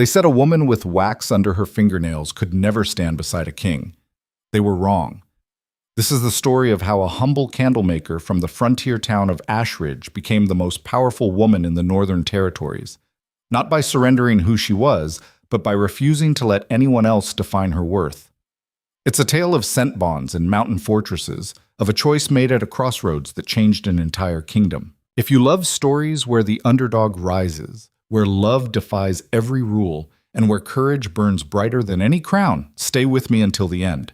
They said a woman with wax under her fingernails could never stand beside a king. They were wrong. This is the story of how a humble candlemaker from the frontier town of Ashridge became the most powerful woman in the Northern Territories, not by surrendering who she was, but by refusing to let anyone else define her worth. It's a tale of scent bonds and mountain fortresses, of a choice made at a crossroads that changed an entire kingdom. If you love stories where the underdog rises, where love defies every rule, and where courage burns brighter than any crown, stay with me until the end.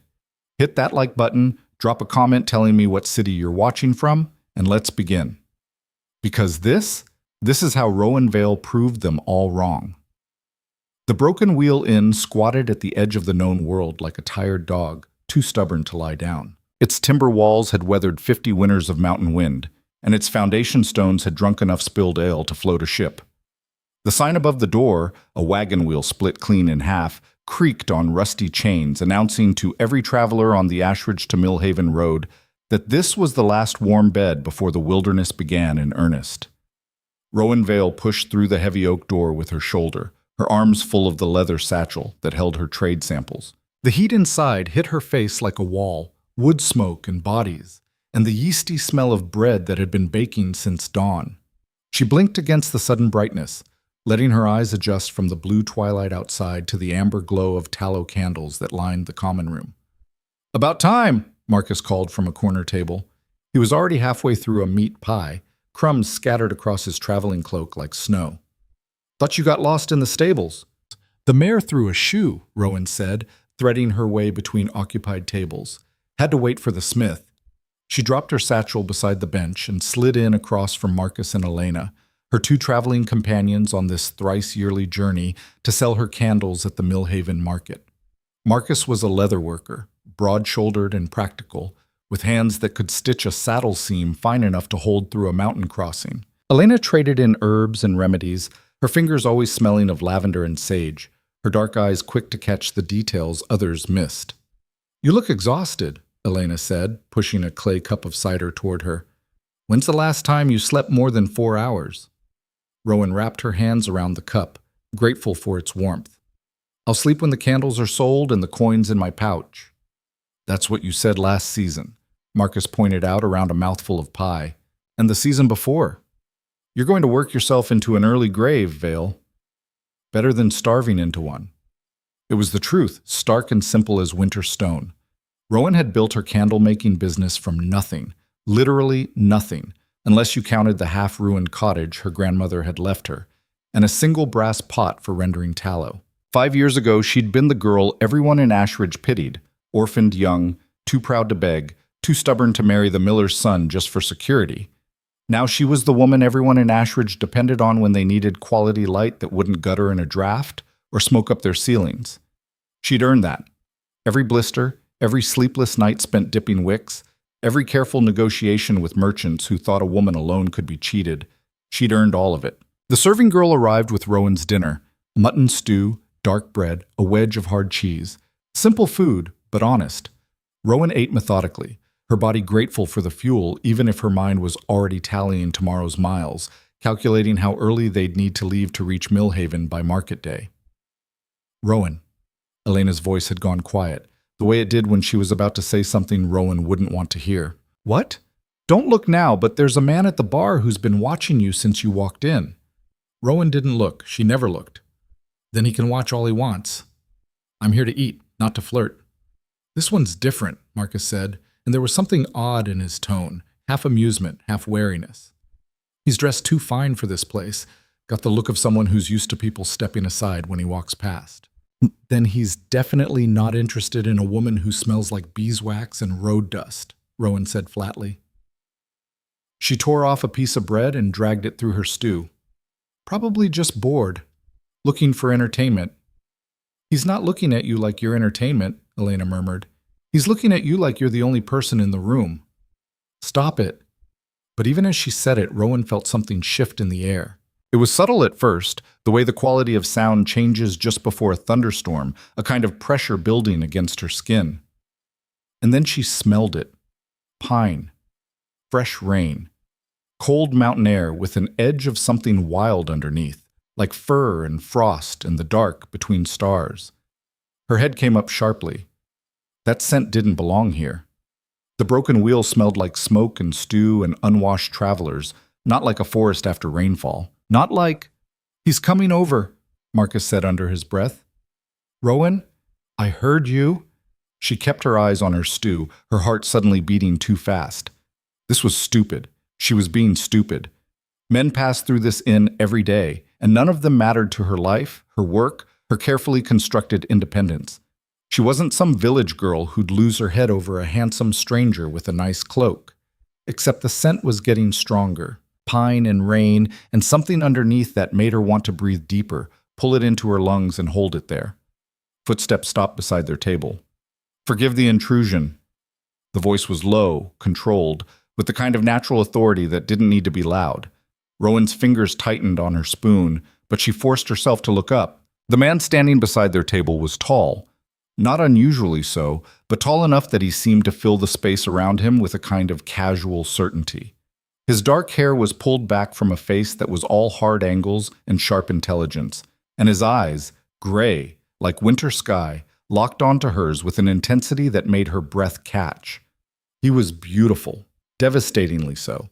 Hit that like button, drop a comment telling me what city you're watching from, and let's begin. Because this is how Rowan Vale proved them all wrong. The Broken Wheel Inn squatted at the edge of the known world like a tired dog, too stubborn to lie down. Its timber walls had weathered 50 winters of mountain wind, and its foundation stones had drunk enough spilled ale to float a ship. The sign above the door, a wagon wheel split clean in half, creaked on rusty chains, announcing to every traveler on the Ashridge to Millhaven Road that this was the last warm bed before the wilderness began in earnest. Rowan Vale pushed through the heavy oak door with her shoulder, her arms full of the leather satchel that held her trade samples. The heat inside hit her face like a wall, wood smoke and bodies, and the yeasty smell of bread that had been baking since dawn. She blinked against the sudden brightness, letting her eyes adjust from the blue twilight outside to the amber glow of tallow candles that lined the common room. "About time," Marcus called from a corner table. He was already halfway through a meat pie, crumbs scattered across his traveling cloak like snow. "Thought you got lost in the stables." "The mare threw a shoe," Rowan said, threading her way between occupied tables. "Had to wait for the smith." She dropped her satchel beside the bench and slid in across from Marcus and Elena, her two traveling companions on this thrice-yearly journey to sell her candles at the Millhaven market. Marcus was a leather worker, broad-shouldered and practical, with hands that could stitch a saddle seam fine enough to hold through a mountain crossing. Elena traded in herbs and remedies, her fingers always smelling of lavender and sage, her dark eyes quick to catch the details others missed. "You look exhausted," Elena said, pushing a clay cup of cider toward her. "When's the last time you slept more than 4 hours?" Rowan wrapped her hands around the cup, grateful for its warmth. "I'll sleep when the candles are sold and the coins in my pouch." "That's what you said last season," Marcus pointed out around a mouthful of pie. "And the season before. You're going to work yourself into an early grave, Vale. Better than starving into one." It was the truth, stark and simple as winter stone. Rowan had built her candle-making business from nothing, literally nothing, unless you counted the half-ruined cottage her grandmother had left her, and a single brass pot for rendering tallow. 5 years ago, she'd been the girl everyone in Ashridge pitied, orphaned young, too proud to beg, too stubborn to marry the miller's son just for security. Now she was the woman everyone in Ashridge depended on when they needed quality light that wouldn't gutter in a draft or smoke up their ceilings. She'd earned that. Every blister, every sleepless night spent dipping wicks, every careful negotiation with merchants who thought a woman alone could be cheated, she'd earned all of it. The serving girl arrived with Rowan's dinner, mutton stew, dark bread, a wedge of hard cheese. Simple food, but honest. Rowan ate methodically, her body grateful for the fuel even if her mind was already tallying tomorrow's miles, calculating how early they'd need to leave to reach Millhaven by market day. "Rowan." Elena's voice had gone quiet, the way it did when she was about to say something Rowan wouldn't want to hear. "What?" "Don't look now, but there's a man at the bar who's been watching you since you walked in." Rowan didn't look. She never looked. "Then he can watch all he wants. I'm here to eat, not to flirt." "This one's different," Marcus said, and there was something odd in his tone, half amusement, half wariness. "He's dressed too fine for this place, got the look of someone who's used to people stepping aside when he walks past." "Then he's definitely not interested in a woman who smells like beeswax and road dust," Rowan said flatly. She tore off a piece of bread and dragged it through her stew. "Probably just bored, looking for entertainment." "He's not looking at you like you're entertainment," Elena murmured. "He's looking at you like you're the only person in the room." "Stop it." But even as she said it, Rowan felt something shift in the air. It was subtle at first, the way the quality of sound changes just before a thunderstorm, a kind of pressure building against her skin. And then she smelled it. Pine. Fresh rain. Cold mountain air with an edge of something wild underneath. like fur and frost in the dark between stars. Her head came up sharply. That scent didn't belong here. The broken wheel smelled like smoke and stew and unwashed travelers, not like a forest after rainfall. Not like, "He's coming over," Marcus said under his breath. "Rowan, I heard you." She kept her eyes on her stew, her heart suddenly beating too fast. This was stupid. She was being stupid. Men passed through this inn every day, and none of them mattered to her life, her work, her carefully constructed independence. She wasn't some village girl who'd lose her head over a handsome stranger with a nice cloak. Except the scent was getting stronger. Pine and rain, and something underneath that made her want to breathe deeper, pull it into her lungs and hold it there. Footsteps stopped beside their table. "Forgive the intrusion." The voice was low, controlled, with the kind of natural authority that didn't need to be loud. Rowan's fingers tightened on her spoon, but she forced herself to look up. The man standing beside their table was tall. Not unusually so, but tall enough that he seemed to fill the space around him with a kind of casual certainty. His dark hair was pulled back from a face that was all hard angles and sharp intelligence, and his eyes, gray, like winter sky, locked onto hers with an intensity that made her breath catch. He was beautiful, devastatingly so.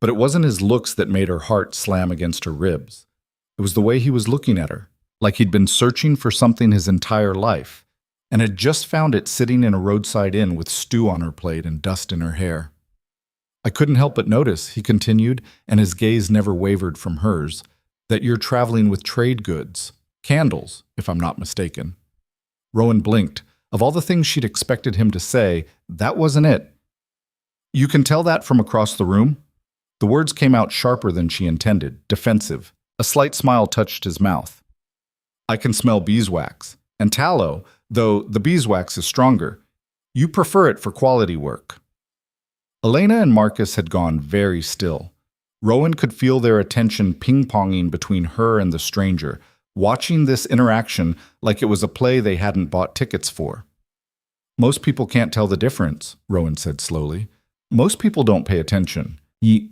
But it wasn't his looks that made her heart slam against her ribs. It was the way he was looking at her, like he'd been searching for something his entire life, and had just found it sitting in a roadside inn with stew on her plate and dust in her hair. "I couldn't help but notice," he continued, and his gaze never wavered from hers, "that you're traveling with trade goods. Candles, if I'm not mistaken." Rowan blinked. Of all the things she'd expected him to say, that wasn't it. "You can tell that from across the room?" The words came out sharper than she intended, defensive. A slight smile touched his mouth. "I can smell beeswax. And tallow, though the beeswax is stronger. You prefer it for quality work." Elena and Marcus had gone very still. Rowan could feel their attention ping-ponging between her and the stranger, watching this interaction like it was a play they hadn't bought tickets for. "Most people can't tell the difference," Rowan said slowly. "Most people don't pay attention." He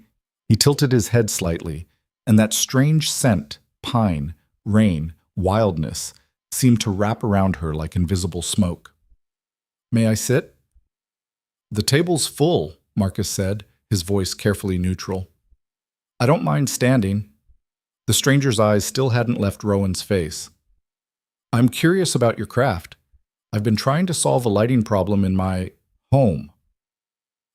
tilted his head slightly, and that strange scent, pine, rain, wildness, seemed to wrap around her like invisible smoke. "May I sit?" "The table's full," Marcus said, his voice carefully neutral. "I don't mind standing." The stranger's eyes still hadn't left Rowan's face. "I'm curious about your craft. I've been trying to solve a lighting problem in my home.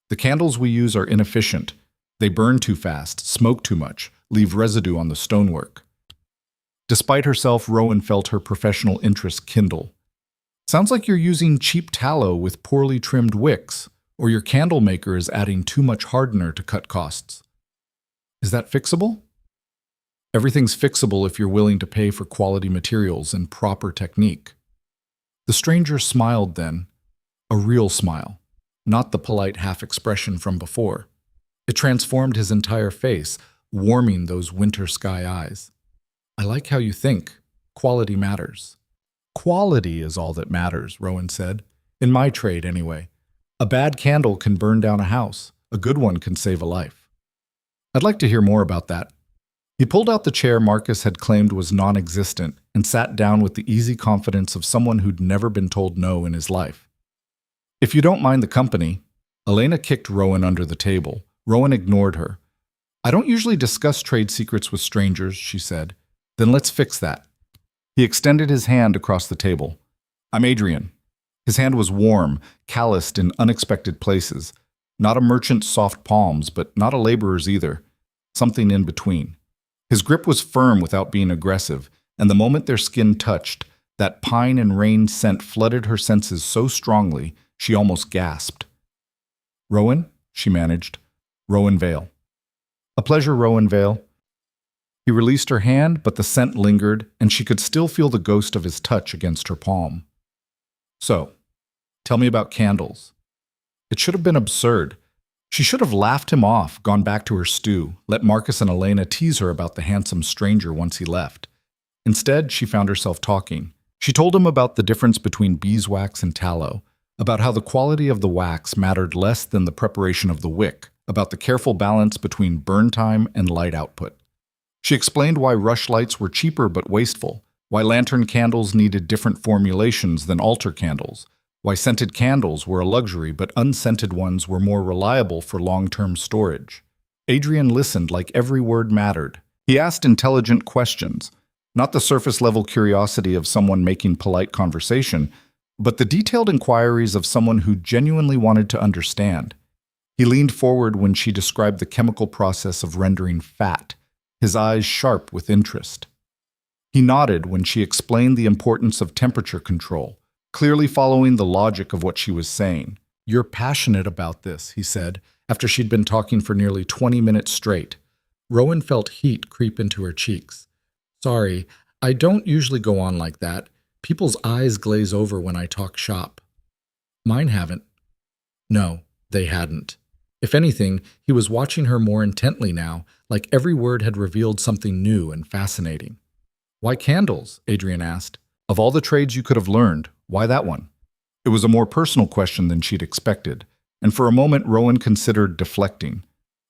The candles we use are inefficient. They burn too fast, smoke too much, leave residue on the stonework." Despite herself, Rowan felt her professional interest kindle. "Sounds like you're using cheap tallow with poorly trimmed wicks, or your candlemaker is adding too much hardener to cut costs. Is that fixable?" "Everything's fixable if you're willing to pay for quality materials and proper technique." The stranger smiled then, a real smile, not the polite half-expression from before. It transformed his entire face, warming those winter sky eyes. "I like how you think. Quality matters." "Quality is all that matters," Rowan said. "In my trade, anyway. A bad candle can burn down a house. A good one can save a life." "I'd like to hear more about that." He pulled out the chair Marcus had claimed was non-existent and sat down with the easy confidence of someone who'd never been told no in his life. "If you don't mind the company." Elena kicked Rowan under the table. Rowan ignored her. "I don't usually discuss trade secrets with strangers," she said. "Then let's fix that." He extended his hand across the table. "I'm Adrian." His hand was warm, calloused in unexpected places. Not a merchant's soft palms, but not a laborer's either. Something in between. His grip was firm without being aggressive, and the moment their skin touched, that pine and rain scent flooded her senses so strongly she almost gasped. "Rowan?" she managed. "Rowan Vale." "A pleasure, Rowan Vale." He released her hand, but the scent lingered, and she could still feel the ghost of his touch against her palm. "So, tell me about candles." It should have been absurd. She should have laughed him off, gone back to her stew, let Marcus and Elena tease her about the handsome stranger once he left. Instead, she found herself talking. She told him about the difference between beeswax and tallow, about how the quality of the wax mattered less than the preparation of the wick, about the careful balance between burn time and light output. She explained why rush lights were cheaper but wasteful, why lantern candles needed different formulations than altar candles, why scented candles were a luxury but unscented ones were more reliable for long-term storage. Adrian listened like every word mattered. He asked intelligent questions, not the surface-level curiosity of someone making polite conversation, but the detailed inquiries of someone who genuinely wanted to understand. He leaned forward when she described the chemical process of rendering fat, his eyes sharp with interest. He nodded when she explained the importance of temperature control, clearly following the logic of what she was saying. "You're passionate about this," he said, after she'd been talking for nearly 20 minutes straight. Rowan felt heat creep into her cheeks. "Sorry, I don't usually go on like that. People's eyes glaze over when I talk shop." "Mine haven't." No, they hadn't. If anything, he was watching her more intently now, like every word had revealed something new and fascinating. "Why candles?" Adrian asked. "Of all the trades you could have learned, why that one?" It was a more personal question than she'd expected, and for a moment Rowan considered deflecting.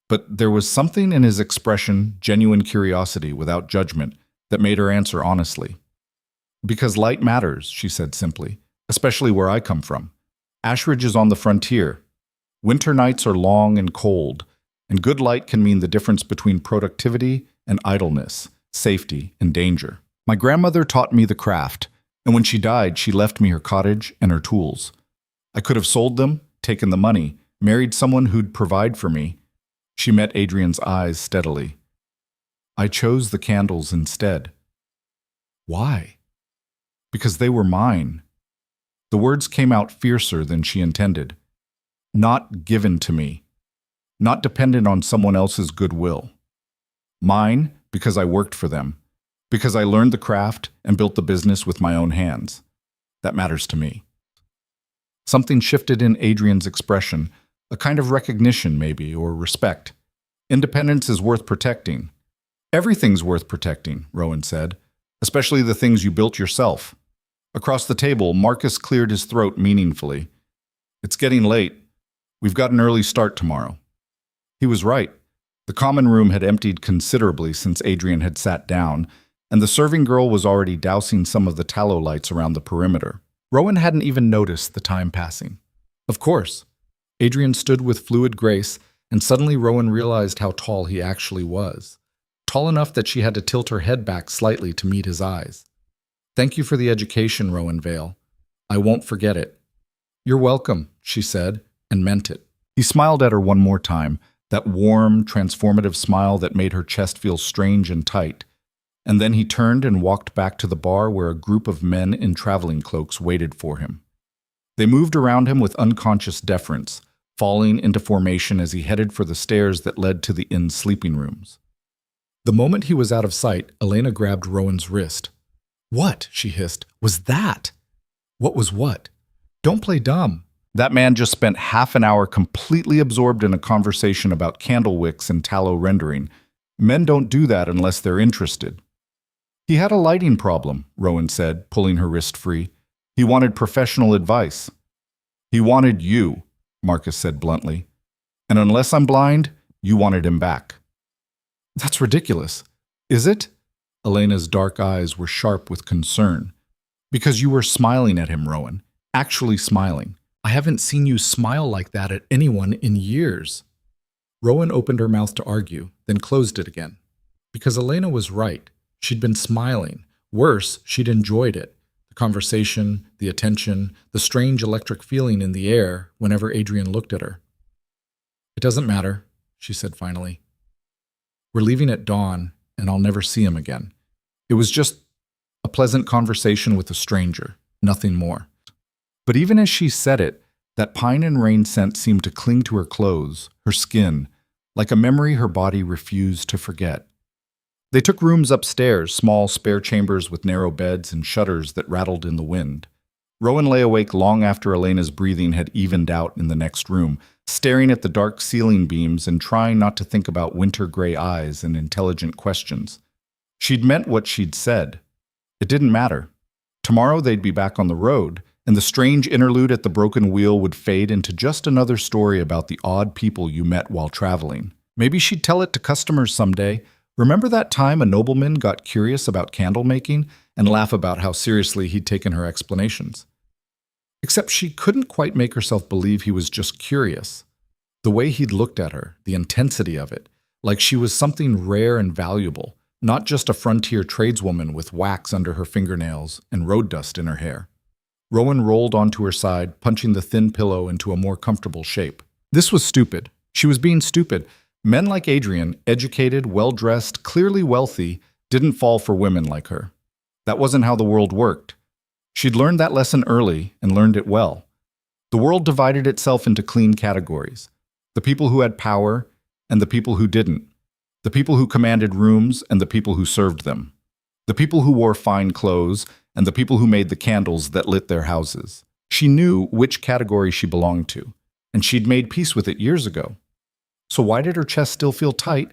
But there was something in his expression, genuine curiosity without judgment, that made her answer honestly. "Because light matters," she said simply, "especially where I come from. Ashridge is on the frontier. Winter nights are long and cold, and good light can mean the difference between productivity and idleness, safety and danger. My grandmother taught me the craft, and when she died, she left me her cottage and her tools. I could have sold them, taken the money, married someone who'd provide for me." She met Adrian's eyes steadily. "I chose the candles instead." "Why?" "Because they were mine." The words came out fiercer than she intended. "Not given to me. Not dependent on someone else's goodwill. Mine because I worked for them. Because I learned the craft and built the business with my own hands. That matters to me." Something shifted in Adrian's expression, a kind of recognition maybe, or respect. "Independence is worth protecting." "Everything's worth protecting," Rowan said, "especially the things you built yourself." Across the table, Marcus cleared his throat meaningfully. "It's getting late. We've got an early start tomorrow." He was right. The common room had emptied considerably since Adrian had sat down, and the serving girl was already dousing some of the tallow lights around the perimeter. Rowan hadn't even noticed the time passing. Of course. Adrian stood with fluid grace, and suddenly Rowan realized how tall he actually was. Tall enough that she had to tilt her head back slightly to meet his eyes. "Thank you for the education, Rowan Vale. I won't forget it." "You're welcome," she said, and meant it. He smiled at her one more time, that warm, transformative smile that made her chest feel strange and tight. And then he turned and walked back to the bar where a group of men in traveling cloaks waited for him. They moved around him with unconscious deference, falling into formation as he headed for the stairs that led to the inn's sleeping rooms. The moment he was out of sight, Elena grabbed Rowan's wrist. "What?" she hissed. "Was that?" "What was what?" "Don't play dumb." That man just spent half an hour completely absorbed in a conversation about candle wicks and tallow rendering. Men don't do that unless they're interested. "He had a lighting problem," Rowan said, pulling her wrist free. "He wanted professional advice." "He wanted you," Marcus said bluntly. "And unless I'm blind, you wanted him back." "That's ridiculous." "Is it?" Elena's dark eyes were sharp with concern. "Because you were smiling at him, Rowan. Actually smiling. I haven't seen you smile like that at anyone in years." Rowan opened her mouth to argue, then closed it again. Because Elena was right. She'd been smiling. Worse, she'd enjoyed it. The conversation, the attention, the strange electric feeling in the air whenever Adrian looked at her. "It doesn't matter," she said finally. "We're leaving at dawn, and I'll never see him again. It was just a pleasant conversation with a stranger, nothing more." But even as she said it, that pine and rain scent seemed to cling to her clothes, her skin, like a memory her body refused to forget. They took rooms upstairs, small spare chambers with narrow beds and shutters that rattled in the wind. Rowan lay awake long after Elena's breathing had evened out in the next room, staring at the dark ceiling beams and trying not to think about winter-gray eyes and intelligent questions. She'd meant what she'd said. It didn't matter. Tomorrow they'd be back on the road, and the strange interlude at the broken wheel would fade into just another story about the odd people you met while traveling. Maybe she'd tell it to customers someday, Remember that time a nobleman got curious about candle making and laugh about how seriously he'd taken her explanations? Except she couldn't quite make herself believe he was just curious. The way he'd looked at her, the intensity of it, like she was something rare and valuable, not just a frontier tradeswoman with wax under her fingernails and road dust in her hair. Rowan rolled onto her side, punching the thin pillow into a more comfortable shape. This was stupid. She was being stupid. Men like Adrian, educated, well-dressed, clearly wealthy, didn't fall for women like her. That wasn't how the world worked. She'd learned that lesson early and learned it well. The world divided itself into clean categories. The people who had power and the people who didn't. The people who commanded rooms and the people who served them. The people who wore fine clothes and the people who made the candles that lit their houses. She knew which category she belonged to, and she'd made peace with it years ago. So why did her chest still feel tight?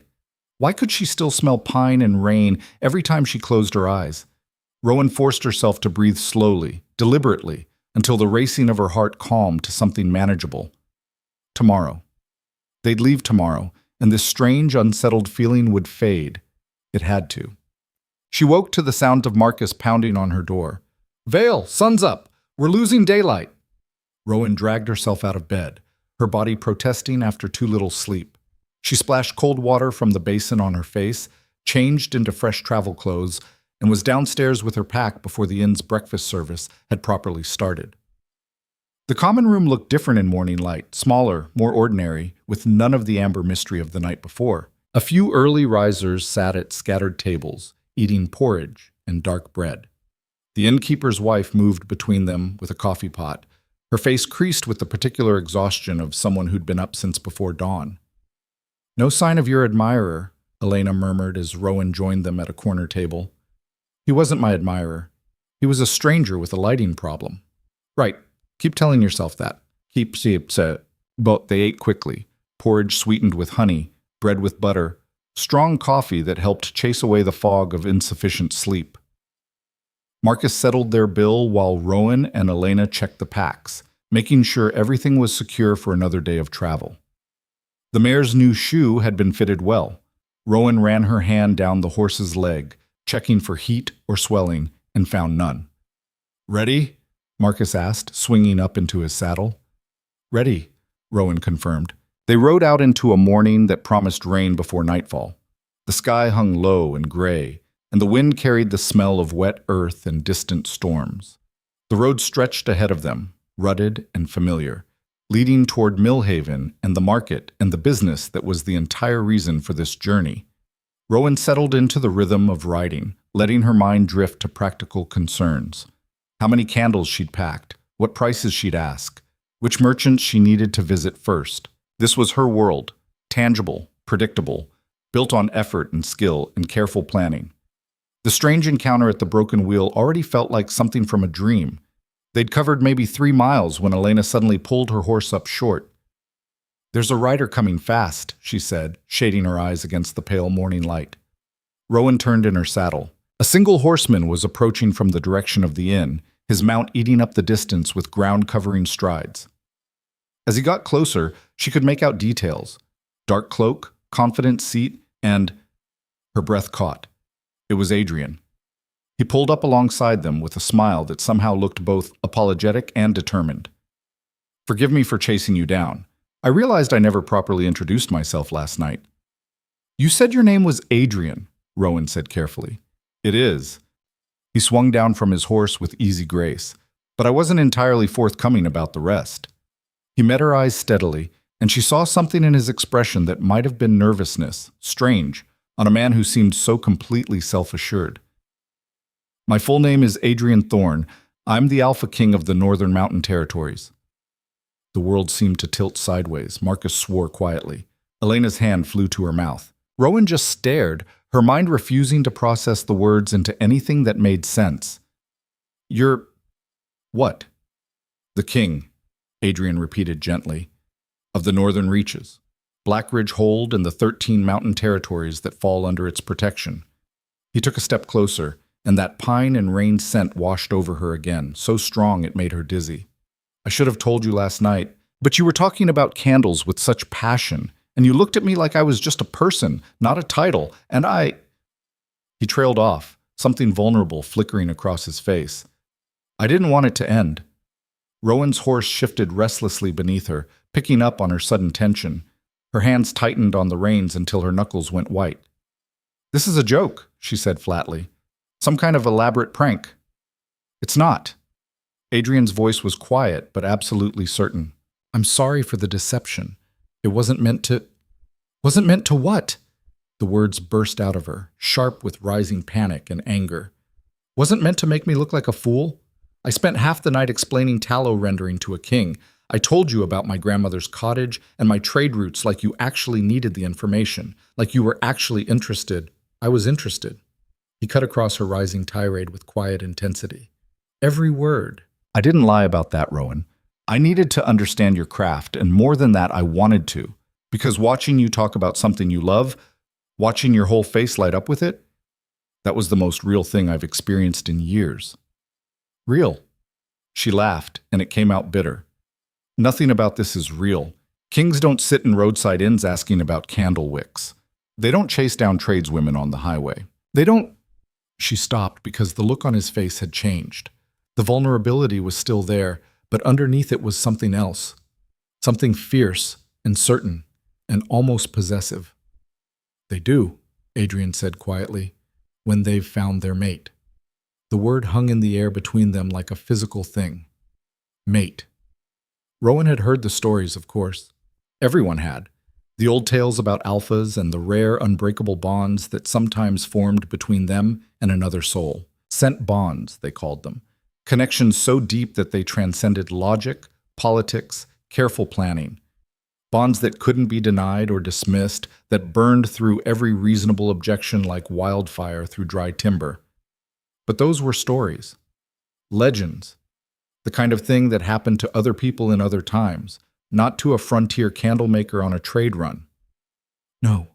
Why could she still smell pine and rain every time she closed her eyes? Rowan forced herself to breathe slowly, deliberately, until the racing of her heart calmed to something manageable. Tomorrow. They'd leave tomorrow, and this strange, unsettled feeling would fade. It had to. She woke to the sound of Marcus pounding on her door. "Vale, sun's up! We're losing daylight!" Rowan dragged herself out of bed, her body protesting after too little sleep. She splashed cold water from the basin on her face, changed into fresh travel clothes, and was downstairs with her pack before the inn's breakfast service had properly started. The common room looked different in morning light, smaller, more ordinary, with none of the amber mystery of the night before. A few early risers sat at scattered tables, eating porridge and dark bread. The innkeeper's wife moved between them with a coffee pot, her face creased with the particular exhaustion of someone who'd been up since before dawn. "No sign of your admirer," Elena murmured as Rowan joined them at a corner table. "He wasn't my admirer. He was a stranger with a lighting problem." "Right. Keep telling yourself that." But they ate quickly, porridge sweetened with honey, bread with butter, strong coffee that helped chase away the fog of insufficient sleep. Marcus settled their bill while Rowan and Elena checked the packs, making sure everything was secure for another day of travel. The mare's new shoe had been fitted well. Rowan ran her hand down the horse's leg, checking for heat or swelling, and found none. "Ready?" Marcus asked, swinging up into his saddle. "Ready," Rowan confirmed. They rode out into a morning that promised rain before nightfall. The sky hung low and gray, and the wind carried the smell of wet earth and distant storms. The road stretched ahead of them, rutted and familiar, leading toward Millhaven and the market and the business that was the entire reason for this journey. Rowan settled into the rhythm of riding, letting her mind drift to practical concerns. How many candles she'd packed, what prices she'd ask, which merchants she needed to visit first. This was her world, tangible, predictable, built on effort and skill and careful planning. The strange encounter at the Broken Wheel already felt like something from a dream. They'd covered maybe 3 miles when Elena suddenly pulled her horse up short. "There's a rider coming fast," she said, shading her eyes against the pale morning light. Rowan turned in her saddle. A single horseman was approaching from the direction of the inn, his mount eating up the distance with ground-covering strides. As he got closer, she could make out details. Dark cloak, confident seat, and... Her breath caught. It was Adrian. He pulled up alongside them with a smile that somehow looked both apologetic and determined. "Forgive me for chasing you down. I realized I never properly introduced myself last night." "You said your name was Adrian," Rowan said carefully. "It is." He swung down from his horse with easy grace, but I wasn't entirely forthcoming about the rest. He met her eyes steadily, and she saw something in his expression that might have been nervousness, strange, on a man who seemed so completely self-assured. "My full name is Adrian Thorne. I'm the Alpha King of the Northern Mountain Territories." The world seemed to tilt sideways. Marcus swore quietly. Elena's hand flew to her mouth. Rowan just stared, her mind refusing to process the words into anything that made sense. "You're... what?" "The king," Adrian repeated gently, "of the northern reaches, Blackridge Hold and the 13 mountain territories that fall under its protection." He took a step closer, and that pine and rain scent washed over her again, so strong it made her dizzy. "I should have told you last night, but you were talking about candles with such passion, And you looked at me like I was just a person, not a title, and I—" He trailed off, something vulnerable flickering across his face. I didn't want it to end. Rowan's horse shifted restlessly beneath her, picking up on her sudden tension. Her hands tightened on the reins until her knuckles went white. "This is a joke," she said flatly. "Some kind of elaborate prank." "It's not." Adrian's voice was quiet, but absolutely certain. "I'm sorry for the deception. It wasn't meant to—" "Wasn't meant to what?" The words burst out of her, sharp with rising panic and anger. "Wasn't meant to make me look like a fool? I spent half the night explaining tallow rendering to a king. I told you about my grandmother's cottage and my trade routes like you actually needed the information, like you were actually interested. I was interested." He cut across her rising tirade with quiet intensity. "Every word." "I didn't lie about that, Rowan. I needed to understand your craft, and more than that, I wanted to. Because watching you talk about something you love, watching your whole face light up with it, that was the most real thing I've experienced in years." "Real?" She laughed, and it came out bitter. "Nothing about this is real. Kings don't sit in roadside inns asking about candle wicks. They don't chase down tradeswomen on the highway. They don't—" She stopped because the look on his face had changed. The vulnerability was still there, but underneath it was something else. Something fierce and certain and almost possessive. "They do," Adrian said quietly, "when they've found their mate." The word hung in the air between them like a physical thing. Mate. Rowan had heard the stories, of course. Everyone had. The old tales about alphas and the rare, unbreakable bonds that sometimes formed between them and another soul. Scent bonds, they called them. Connections so deep that they transcended logic, politics, careful planning. Bonds that couldn't be denied or dismissed, that burned through every reasonable objection like wildfire through dry timber. But those were stories. Legends. The kind of thing that happened to other people in other times, not to a frontier candlemaker on a trade run. "No,"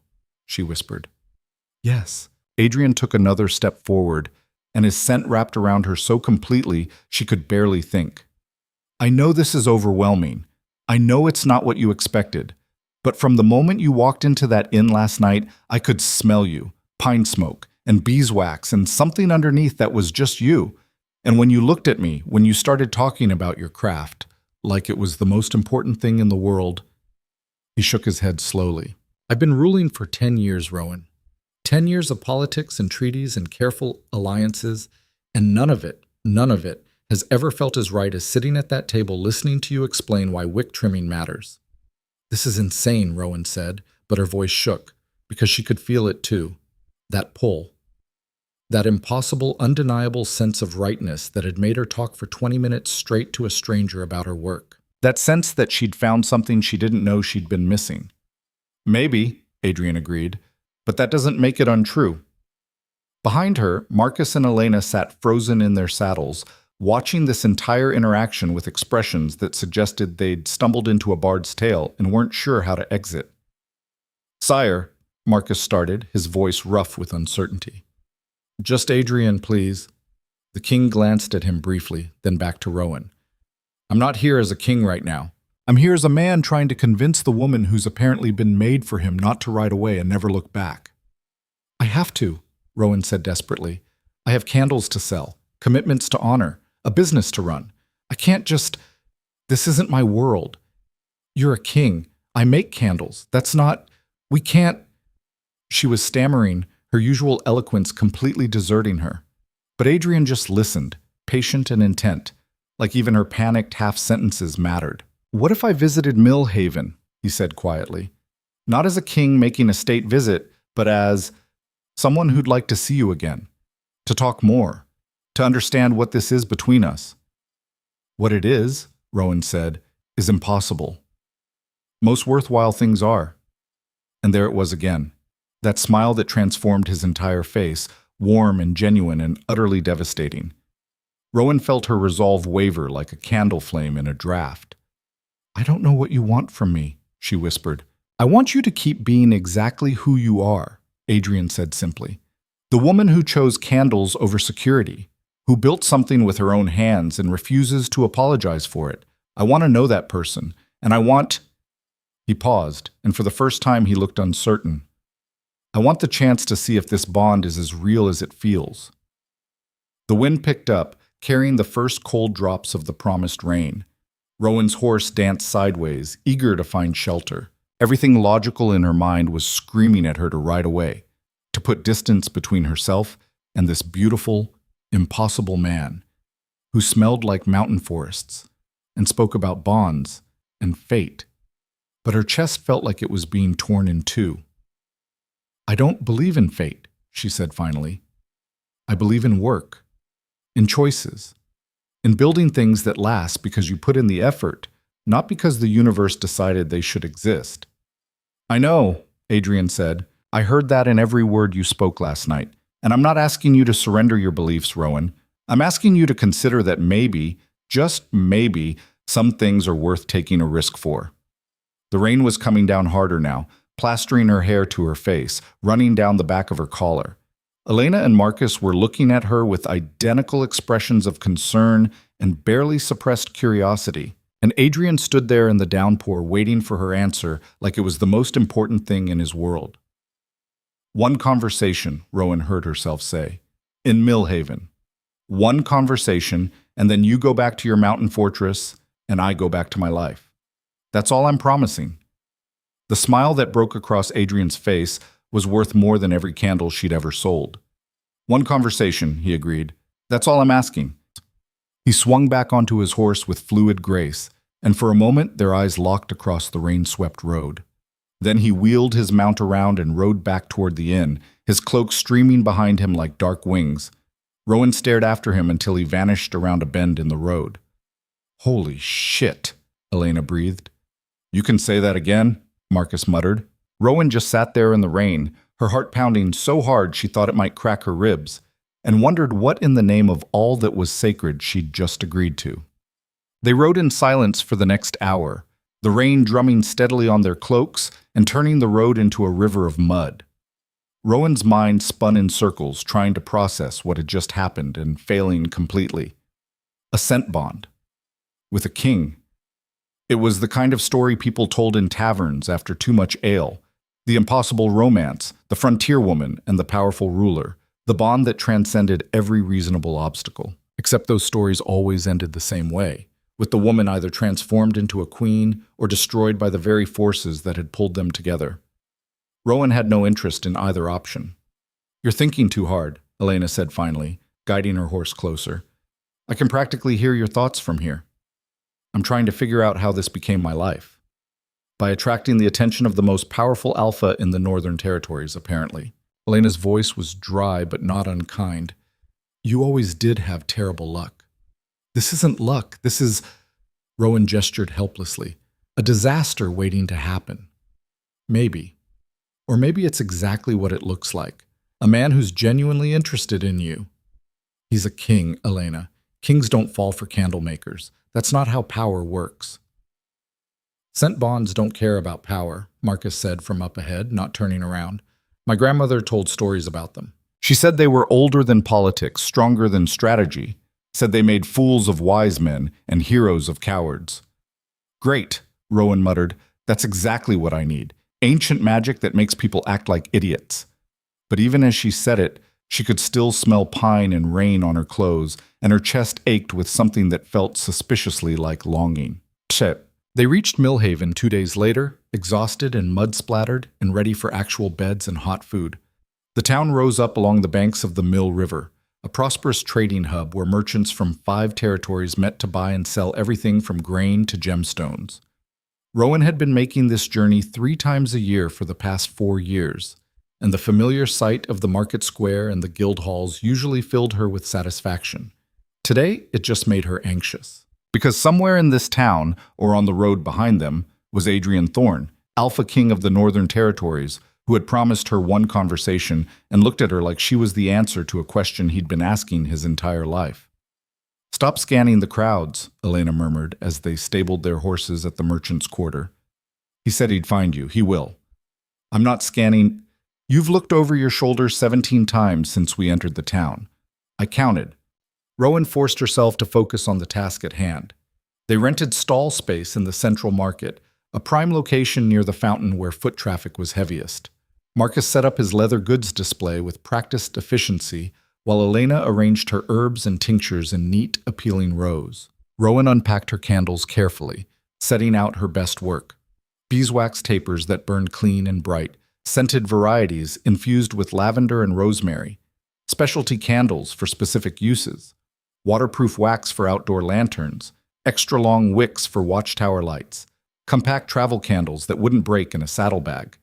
she whispered. "Yes." Adrian took another step forward, and his scent wrapped around her so completely she could barely think. "I know this is overwhelming. I know it's not what you expected. But from the moment you walked into that inn last night, I could smell you, pine smoke, and beeswax, and something underneath that was just you. And when you looked at me, when you started talking about your craft, like it was the most important thing in the world—" He shook his head slowly. "I've been ruling for 10 years, Rowan. 10 years of politics and treaties and careful alliances, and none of it has ever felt as right as sitting at that table listening to you explain why wick trimming matters." "This is insane," Rowan said, but her voice shook, because she could feel it too. That pull. That impossible, undeniable sense of rightness that had made her talk for 20 minutes straight to a stranger about her work. That sense that she'd found something she didn't know she'd been missing. "Maybe," Adrian agreed, "but that doesn't make it untrue." Behind her, Marcus and Elena sat frozen in their saddles, watching this entire interaction with expressions that suggested they'd stumbled into a bard's tale and weren't sure how to exit. "Sire," Marcus started, his voice rough with uncertainty. "Just Adrian, please." The king glanced at him briefly, then back to Rowan. "I'm not here as a king right now. I'm here as a man trying to convince the woman who's apparently been made for him not to ride away and never look back." "I have to," Rowan said desperately. "I have candles to sell, commitments to honor, a business to run. I can't just— This isn't my world. You're a king. I make candles. That's not— We can't—" She was stammering, her usual eloquence completely deserting her. But Adrian just listened, patient and intent, like even her panicked half-sentences mattered. "What if I visited Millhaven?" he said quietly. "Not as a king making a state visit, but as someone who'd like to see you again, to talk more, to understand what this is between us." "What it is," Rowan said, "is impossible. Most worthwhile things are." And there it was again. That smile that transformed his entire face, warm and genuine and utterly devastating. Rowan felt her resolve waver like a candle flame in a draft. "I don't know what you want from me," she whispered. "I want you to keep being exactly who you are," Adrian said simply. "The woman who chose candles over security, who built something with her own hands and refuses to apologize for it. I want to know that person, and I want—" He paused, and for the first time he looked uncertain. I want the chance to see if this bond is as real as it feels. The wind picked up, carrying the first cold drops of the promised rain. Rowan's horse danced sideways, eager to find shelter. Everything logical in her mind was screaming at her to ride away, to put distance between herself and this beautiful, impossible man who smelled like mountain forests and spoke about bonds and fate. But her chest felt like it was being torn in two. I don't believe in fate, she said finally. I believe in work, in choices, in building things that last because you put in the effort, not because the universe decided they should exist. I know, Adrian said. I heard that in every word you spoke last night. And I'm not asking you to surrender your beliefs, Rowan. I'm asking you to consider that maybe, just maybe, some things are worth taking a risk for. The rain was coming down harder now, plastering her hair to her face, running down the back of her collar. Elena and Marcus were looking at her with identical expressions of concern and barely suppressed curiosity. And Adrian stood there in the downpour waiting for her answer like it was the most important thing in his world. One conversation, Rowan heard herself say, in Millhaven. One conversation, and then you go back to your mountain fortress, and I go back to my life. That's all I'm promising. The smile that broke across Adrian's face was worth more than every candle she'd ever sold. One conversation, he agreed. That's all I'm asking. He swung back onto his horse with fluid grace, and for a moment their eyes locked across the rain-swept road. Then he wheeled his mount around and rode back toward the inn, his cloak streaming behind him like dark wings. Rowan stared after him until he vanished around a bend in the road. Holy shit, Elena breathed. You can say that again, Marcus muttered. Rowan just sat there in the rain, her heart pounding so hard she thought it might crack her ribs, and wondered what in the name of all that was sacred she'd just agreed to. They rode in silence for the next hour, the rain drumming steadily on their cloaks and turning the road into a river of mud. Rowan's mind spun in circles, trying to process what had just happened and failing completely. A scent bond. With a king. It was the kind of story people told in taverns after too much ale. The impossible romance, the frontier woman and the powerful ruler, the bond that transcended every reasonable obstacle. Except those stories always ended the same way, with the woman either transformed into a queen or destroyed by the very forces that had pulled them together. Rowan had no interest in either option. You're thinking too hard, Elena said finally, guiding her horse closer. I can practically hear your thoughts from here. I'm trying to figure out how this became my life. By attracting the attention of the most powerful alpha in the Northern Territories, apparently. Elena's voice was dry but not unkind. You always did have terrible luck. This isn't luck. This is, Rowan gestured helplessly, a disaster waiting to happen. Maybe. Or maybe it's exactly what it looks like. A man who's genuinely interested in you. He's a king, Elena. Kings don't fall for candlemakers. That's not how power works. Scent bonds don't care about power, Marcus said from up ahead, not turning around. My grandmother told stories about them. She said they were older than politics, stronger than strategy. Said they made fools of wise men and heroes of cowards. Great, Rowan muttered. That's exactly what I need. Ancient magic that makes people act like idiots. But even as she said it, she could still smell pine and rain on her clothes, and her chest ached with something that felt suspiciously like longing. Shit. They reached Millhaven 2 days later, exhausted and mud-splattered and ready for actual beds and hot food. The town rose up along the banks of the Mill River, a prosperous trading hub where merchants from 5 territories met to buy and sell everything from grain to gemstones. Rowan had been making this journey 3 times a year for the past 4 years, and the familiar sight of the market square and the guild halls usually filled her with satisfaction. Today, it just made her anxious. Because somewhere in this town, or on the road behind them, was Adrian Thorne, Alpha King of the Northern Territories, who had promised her one conversation and looked at her like she was the answer to a question he'd been asking his entire life. Stop scanning the crowds, Elena murmured as they stabled their horses at the merchant's quarter. He said he'd find you. He will. I'm not scanning. You've looked over your shoulder 17 times since we entered the town. I counted. Rowan forced herself to focus on the task at hand. They rented stall space in the central market, a prime location near the fountain where foot traffic was heaviest. Marcus set up his leather goods display with practiced efficiency, while Elena arranged her herbs and tinctures in neat, appealing rows. Rowan unpacked her candles carefully, setting out her best work. Beeswax tapers that burned clean and bright, scented varieties infused with lavender and rosemary, specialty candles for specific uses, waterproof wax for outdoor lanterns, extra-long wicks for watchtower lights, compact travel candles that wouldn't break in a saddlebag.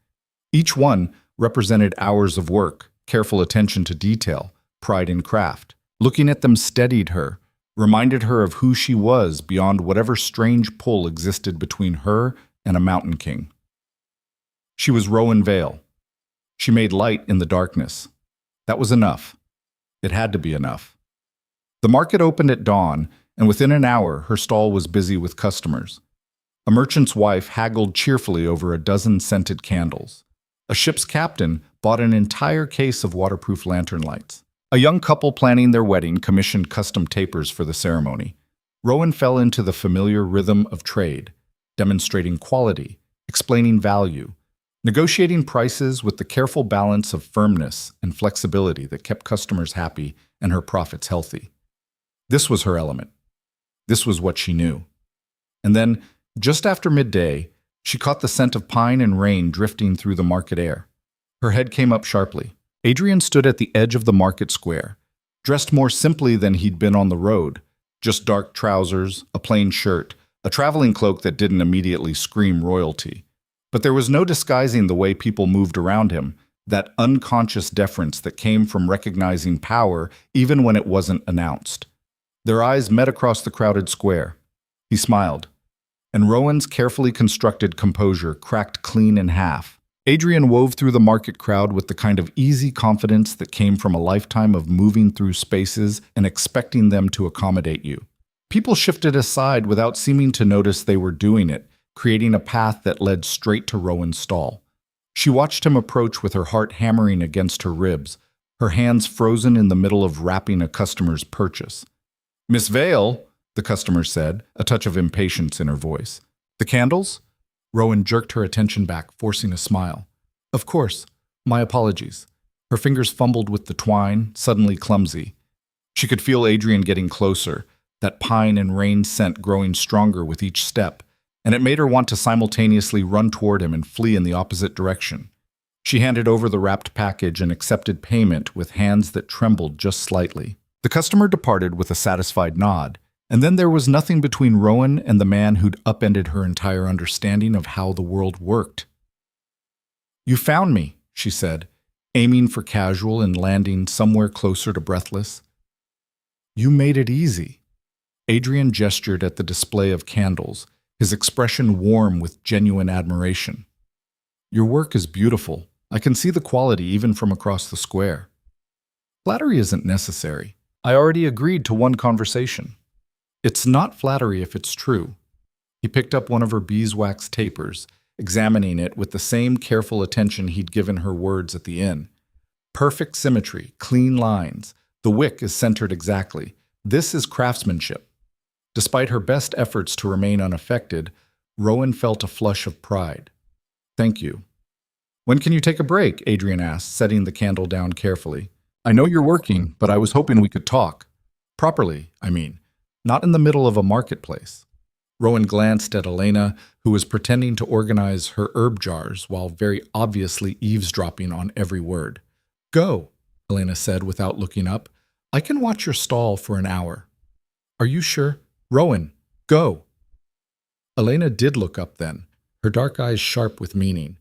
Each one represented hours of work, careful attention to detail, pride in craft. Looking at them steadied her, reminded her of who she was beyond whatever strange pull existed between her and a mountain king. She was Rowan Vale. She made light in the darkness. That was enough. It had to be enough. The market opened at dawn, and within an hour her stall was busy with customers. A merchant's wife haggled cheerfully over a dozen scented candles. A ship's captain bought an entire case of waterproof lantern lights. A young couple planning their wedding commissioned custom tapers for the ceremony. Rowan fell into the familiar rhythm of trade, demonstrating quality, explaining value, negotiating prices with the careful balance of firmness and flexibility that kept customers happy and her profits healthy. This was her element. This was what she knew. And then, just after midday, she caught the scent of pine and rain drifting through the market air. Her head came up sharply. Adrian stood at the edge of the market square, dressed more simply than he'd been on the road, just dark trousers, a plain shirt, a traveling cloak that didn't immediately scream royalty. But there was no disguising the way people moved around him, that unconscious deference that came from recognizing power even when it wasn't announced. Their eyes met across the crowded square. He smiled, and Rowan's carefully constructed composure cracked clean in half. Adrian wove through the market crowd with the kind of easy confidence that came from a lifetime of moving through spaces and expecting them to accommodate you. People shifted aside without seeming to notice they were doing it, creating a path that led straight to Rowan's stall. She watched him approach with her heart hammering against her ribs, her hands frozen in the middle of wrapping a customer's purchase. "Miss Vale," the customer said, a touch of impatience in her voice. "The candles?" Rowan jerked her attention back, forcing a smile. "Of course. My apologies." Her fingers fumbled with the twine, suddenly clumsy. She could feel Adrian getting closer, that pine and rain scent growing stronger with each step, and it made her want to simultaneously run toward him and flee in the opposite direction. She handed over the wrapped package and accepted payment with hands that trembled just slightly. The customer departed with a satisfied nod, and then there was nothing between Rowan and the man who'd upended her entire understanding of how the world worked. "You found me," she said, aiming for casual and landing somewhere closer to breathless. "You made it easy." Adrian gestured at the display of candles, his expression warm with genuine admiration. "Your work is beautiful. I can see the quality even from across the square." "Flattery isn't necessary. I already agreed to one conversation." "It's not flattery if it's true." He picked up one of her beeswax tapers, examining it with the same careful attention he'd given her words at the inn. Perfect symmetry, clean lines. The wick is centered exactly. This is craftsmanship. Despite her best efforts to remain unaffected, Rowan felt a flush of pride. "Thank you." "When can you take a break?" Adrian asked, setting the candle down carefully. "I know you're working, but I was hoping we could talk. Properly, I mean. Not in the middle of a marketplace." Rowan glanced at Elena, who was pretending to organize her herb jars while very obviously eavesdropping on every word. "Go," Elena said without looking up. "I can watch your stall for an hour." "Are you sure?" "Rowan, go." Elena did look up then, her dark eyes sharp with meaning.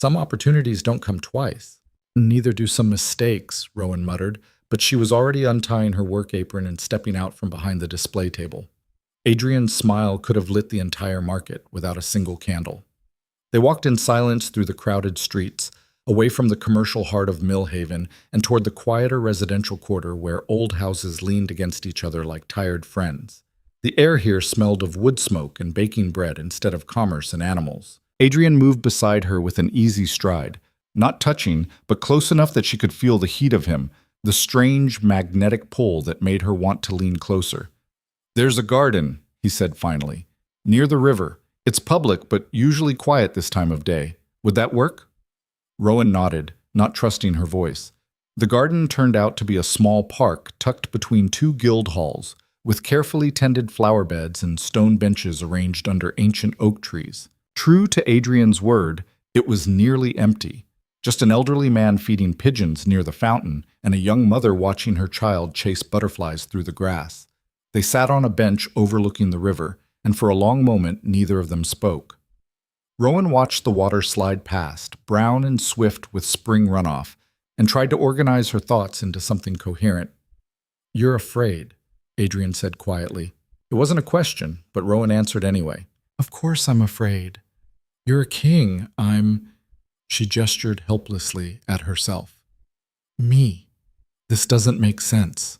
"Some opportunities don't come twice." "Neither do some mistakes," Rowan muttered, but she was already untying her work apron and stepping out from behind the display table. Adrian's smile could have lit the entire market without a single candle. They walked in silence through the crowded streets, away from the commercial heart of Millhaven and toward the quieter residential quarter where old houses leaned against each other like tired friends. The air here smelled of wood smoke and baking bread instead of commerce and animals. Adrian moved beside her with an easy stride, not touching, but close enough that she could feel the heat of him, the strange magnetic pull that made her want to lean closer. "There's a garden," he said finally, "near the river. It's public, but usually quiet this time of day. Would that work? Rowan nodded, not trusting her voice. The garden turned out to be a small park tucked between two guild halls, with carefully tended flower beds and stone benches arranged under ancient oak trees. True to Adrian's word, it was nearly empty. Just an elderly man feeding pigeons near the fountain and a young mother watching her child chase butterflies through the grass. They sat on a bench overlooking the river, and for a long moment neither of them spoke. Rowan watched the water slide past, brown and swift with spring runoff, and tried to organize her thoughts into something coherent. "You're afraid," Adrian said quietly. It wasn't a question, but Rowan answered anyway. "Of course I'm afraid. You're a king. She gestured helplessly at herself. "Me. This doesn't make sense."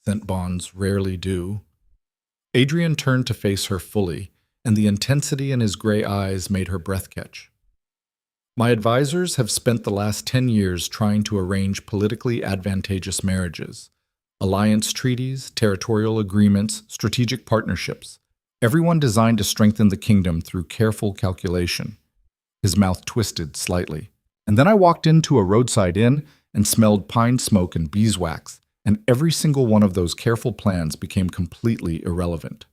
Scent bonds rarely do. Adrian turned to face her fully, and the intensity in his gray eyes made her breath catch. "My advisors have spent the last 10 years trying to arrange politically advantageous marriages. Alliance treaties, territorial agreements, strategic partnerships. Everyone designed to strengthen the kingdom through careful calculation." His mouth twisted slightly. "And then I walked into a roadside inn and smelled pine smoke and beeswax, and every single one of those careful plans became completely irrelevant."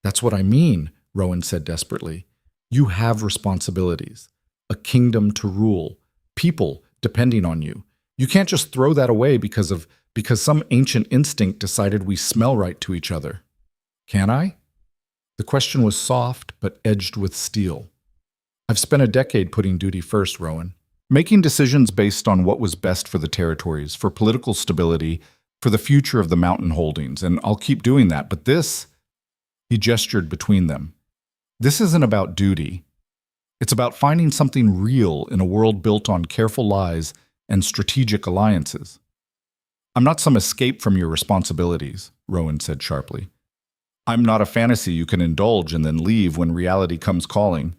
"That's what I mean," Rowan said desperately. "You have responsibilities, a kingdom to rule, people depending on you. You can't just throw that away because some ancient instinct decided we smell right to each other. Can I?" The question was soft but edged with steel. "I've spent a decade putting duty first, Rowan. Making decisions based on what was best for the territories, for political stability, for the future of the mountain holdings, and I'll keep doing that. But this," he gestured between them, "this isn't about duty. It's about finding something real in a world built on careful lies and strategic alliances." "I'm not some escape from your responsibilities," Rowan said sharply. "I'm not a fantasy you can indulge and then leave when reality comes calling."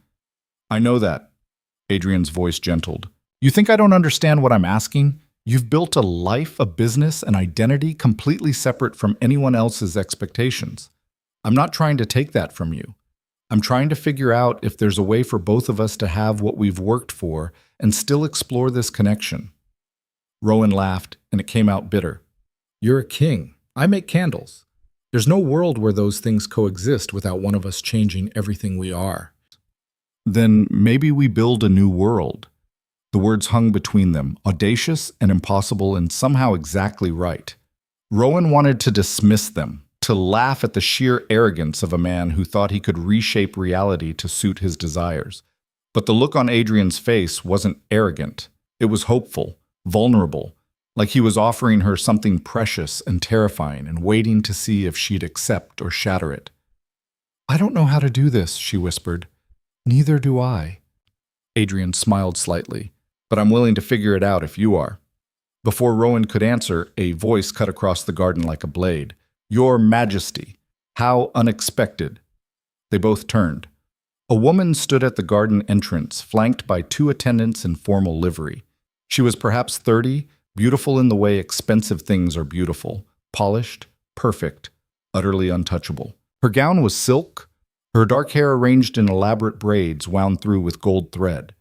"I know that." Adrian's voice gentled. "You think I don't understand what I'm asking? You've built a life, a business, an identity completely separate from anyone else's expectations. I'm not trying to take that from you. I'm trying to figure out if there's a way for both of us to have what we've worked for and still explore this connection." Rowan laughed, and it came out bitter. "You're a king. I make candles. There's no world where those things coexist without one of us changing everything we are." "Then maybe we build a new world." The words hung between them, audacious and impossible and somehow exactly right. Rowan wanted to dismiss them, to laugh at the sheer arrogance of a man who thought he could reshape reality to suit his desires. But the look on Adrian's face wasn't arrogant. It was hopeful, vulnerable, like he was offering her something precious and terrifying and waiting to see if she'd accept or shatter it. "I don't know how to do this," she whispered. "Neither do I." Adrian smiled slightly. "But I'm willing to figure it out if you are." Before Rowan could answer, a voice cut across the garden like a blade. "Your Majesty, how unexpected." They both turned. A woman stood at the garden entrance, flanked by 2 attendants in formal livery. She was perhaps 30, beautiful in the way expensive things are beautiful, polished, perfect, utterly untouchable. Her gown was silk, her dark hair arranged in elaborate braids wound through with gold thread.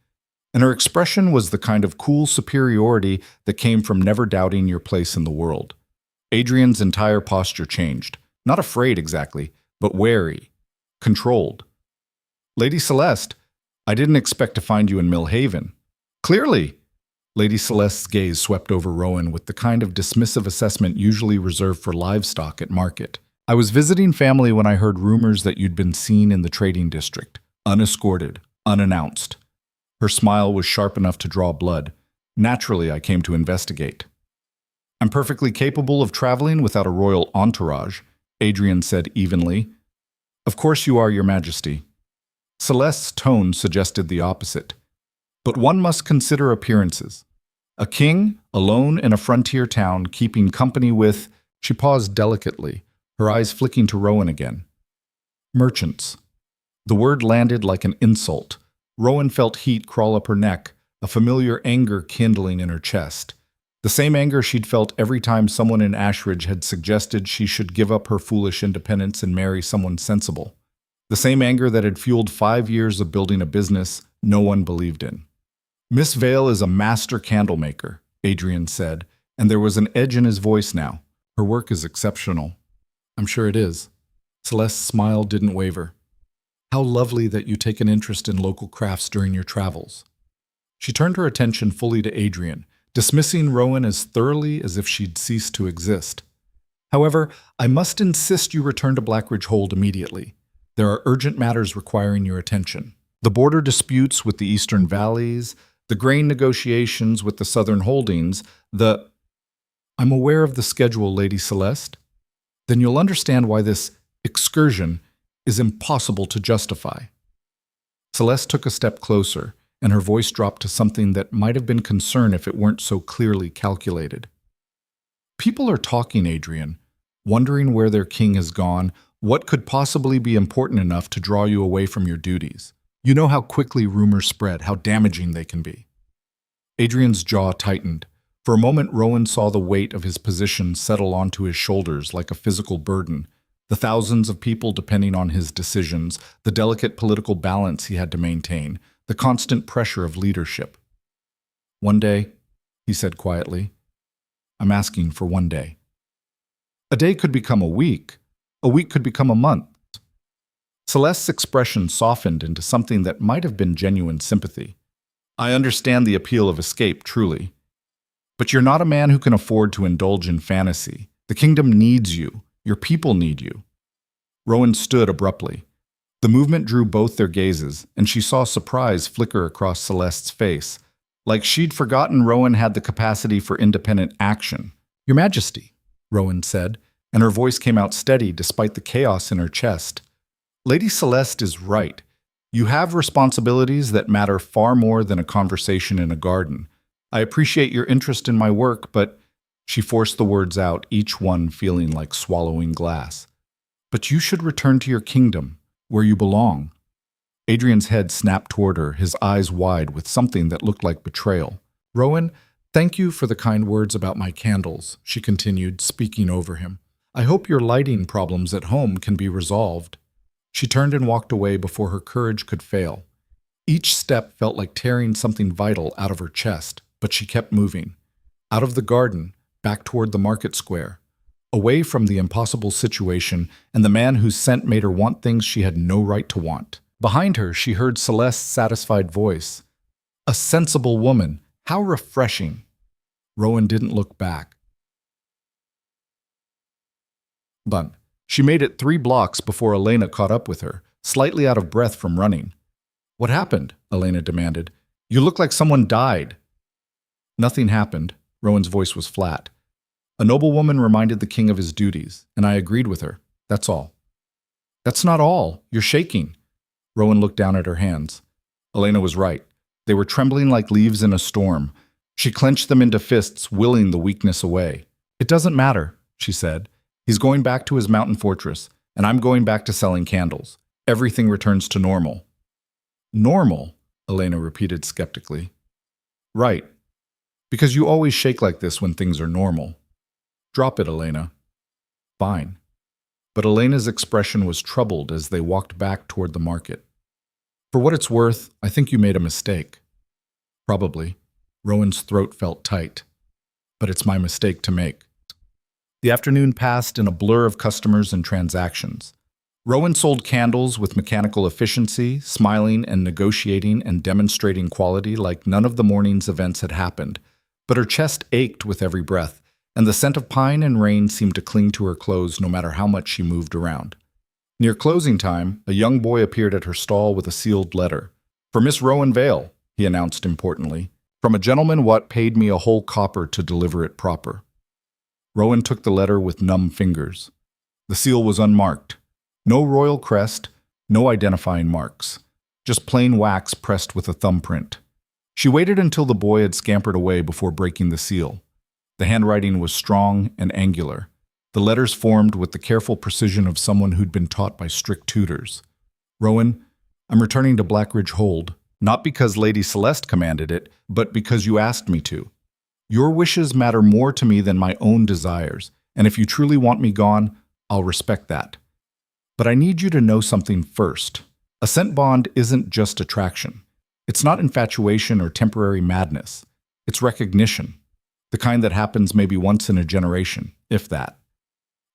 And her expression was the kind of cool superiority that came from never doubting your place in the world. Adrian's entire posture changed. Not afraid exactly, but wary, controlled. "Lady Celeste, I didn't expect to find you in Millhaven." "Clearly." Lady Celeste's gaze swept over Rowan with the kind of dismissive assessment usually reserved for livestock at market. "I was visiting family when I heard rumors that you'd been seen in the trading district, unescorted, unannounced." Her smile was sharp enough to draw blood. "Naturally, I came to investigate." "I'm perfectly capable of traveling without a royal entourage," Adrian said evenly. "Of course you are, Your Majesty." Celeste's tone suggested the opposite. "But one must consider appearances. A king, alone in a frontier town, keeping company with—" She paused delicately, her eyes flicking to Rowan again. "Merchants." The word landed like an insult. Rowan felt heat crawl up her neck, a familiar anger kindling in her chest. The same anger she'd felt every time someone in Ashridge had suggested she should give up her foolish independence and marry someone sensible. The same anger that had fueled 5 years of building a business no one believed in. Miss Vale is a master candlemaker, Adrian said, and there was an edge in his voice now. Her work is exceptional. I'm sure it is. Celeste's smile didn't waver. How lovely that you take an interest in local crafts during your travels. She turned her attention fully to Adrian, dismissing Rowan as thoroughly as if she'd ceased to exist. However, I must insist you return to Blackridge Hold immediately. There are urgent matters requiring your attention. The border disputes with the eastern valleys, the grain negotiations with the southern holdings, I'm aware of the schedule, Lady Celeste. Then you'll understand why this excursion is impossible to justify. Celeste took a step closer, and her voice dropped to something that might have been concern if it weren't so clearly calculated. People are talking, Adrian, wondering where their king has gone, what could possibly be important enough to draw you away from your duties. You know how quickly rumors spread, how damaging they can be. Adrian's jaw tightened. For a moment, Rowan saw the weight of his position settle onto his shoulders like a physical burden, the thousands of people depending on his decisions, the delicate political balance he had to maintain, the constant pressure of leadership. One day, he said quietly, I'm asking for one day. A day could become a week could become a month. Celeste's expression softened into something that might have been genuine sympathy. I understand the appeal of escape, truly. But you're not a man who can afford to indulge in fantasy. The kingdom needs you. Your people need you. Rowan stood abruptly. The movement drew both their gazes, and she saw surprise flicker across Celeste's face, like she'd forgotten Rowan had the capacity for independent action. Your Majesty, Rowan said, and her voice came out steady despite the chaos in her chest. Lady Celeste is right. You have responsibilities that matter far more than a conversation in a garden. I appreciate your interest in my work, but she forced the words out, each one feeling like swallowing glass. But you should return to your kingdom, where you belong. Adrian's head snapped toward her, his eyes wide with something that looked like betrayal. Rowan, thank you for the kind words about my candles, she continued, speaking over him. I hope your lighting problems at home can be resolved. She turned and walked away before her courage could fail. Each step felt like tearing something vital out of her chest, but she kept moving. Out of the garden, back toward the market square. Away from the impossible situation and the man whose scent made her want things she had no right to want. Behind her, she heard Celeste's satisfied voice. A sensible woman. How refreshing. Rowan didn't look back. But she made it 3 blocks before Elena caught up with her, slightly out of breath from running. What happened? Elena demanded. You look like someone died. Nothing happened. Rowan's voice was flat. A noblewoman reminded the king of his duties, and I agreed with her. That's all. That's not all. You're shaking. Rowan looked down at her hands. Elena was right. They were trembling like leaves in a storm. She clenched them into fists, willing the weakness away. It doesn't matter, she said. He's going back to his mountain fortress, and I'm going back to selling candles. Everything returns to normal. Normal? Elena repeated skeptically. Right. Because you always shake like this when things are normal. Drop it, Elena. Fine. But Elena's expression was troubled as they walked back toward the market. For what it's worth, I think you made a mistake. Probably. Rowan's throat felt tight. But it's my mistake to make. The afternoon passed in a blur of customers and transactions. Rowan sold candles with mechanical efficiency, smiling and negotiating and demonstrating quality like none of the morning's events had happened. But her chest ached with every breath, and the scent of pine and rain seemed to cling to her clothes no matter how much she moved around. Near closing time, a young boy appeared at her stall with a sealed letter. For Miss Rowan Vale, he announced importantly. From a gentleman what paid me a whole copper to deliver it proper. Rowan took the letter with numb fingers. The seal was unmarked. No royal crest, no identifying marks. Just plain wax pressed with a thumbprint. She waited until the boy had scampered away before breaking the seal. The handwriting was strong and angular. The letters formed with the careful precision of someone who'd been taught by strict tutors. Rowan, I'm returning to Blackridge Hold, not because Lady Celeste commanded it, but because you asked me to. Your wishes matter more to me than my own desires, and if you truly want me gone, I'll respect that. But I need you to know something first. A scent bond isn't just attraction. It's not infatuation or temporary madness. It's recognition, the kind that happens maybe once in a generation, if that.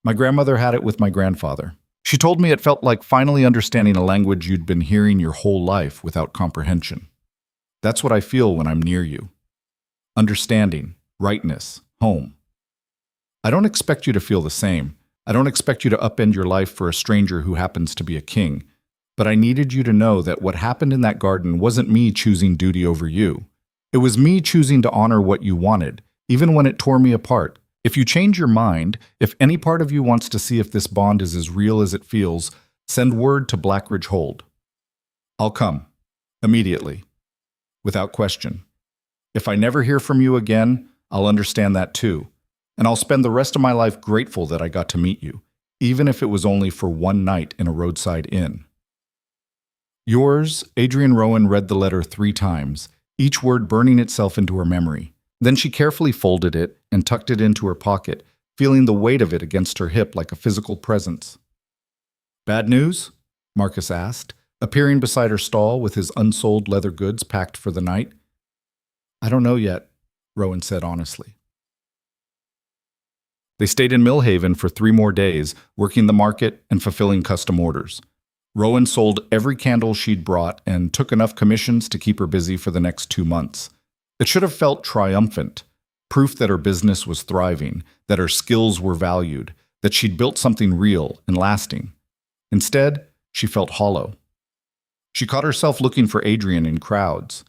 My grandmother had it with my grandfather. She told me it felt like finally understanding a language you'd been hearing your whole life without comprehension. That's what I feel when I'm near you. Understanding, rightness, home. I don't expect you to feel the same. I don't expect you to upend your life for a stranger who happens to be a king. But I needed you to know that what happened in that garden wasn't me choosing duty over you. It was me choosing to honor what you wanted, even when it tore me apart. If you change your mind, if any part of you wants to see if this bond is as real as it feels, send word to Blackridge Hold. I'll come. Immediately. Without question. If I never hear from you again, I'll understand that too. And I'll spend the rest of my life grateful that I got to meet you, even if it was only for one night in a roadside inn. Yours, Adrian Rowan read the letter 3 times, each word burning itself into her memory. Then she carefully folded it and tucked it into her pocket, feeling the weight of it against her hip like a physical presence. Bad news? Marcus asked, appearing beside her stall with his unsold leather goods packed for the night. I don't know yet, Rowan said honestly. They stayed in Millhaven for 3 more days, working the market and fulfilling custom orders. Rowan sold every candle she'd brought and took enough commissions to keep her busy for the next 2 months. It should have felt triumphant, proof that her business was thriving, that her skills were valued, that she'd built something real and lasting. Instead, she felt hollow. She caught herself looking for Adrian in crowds,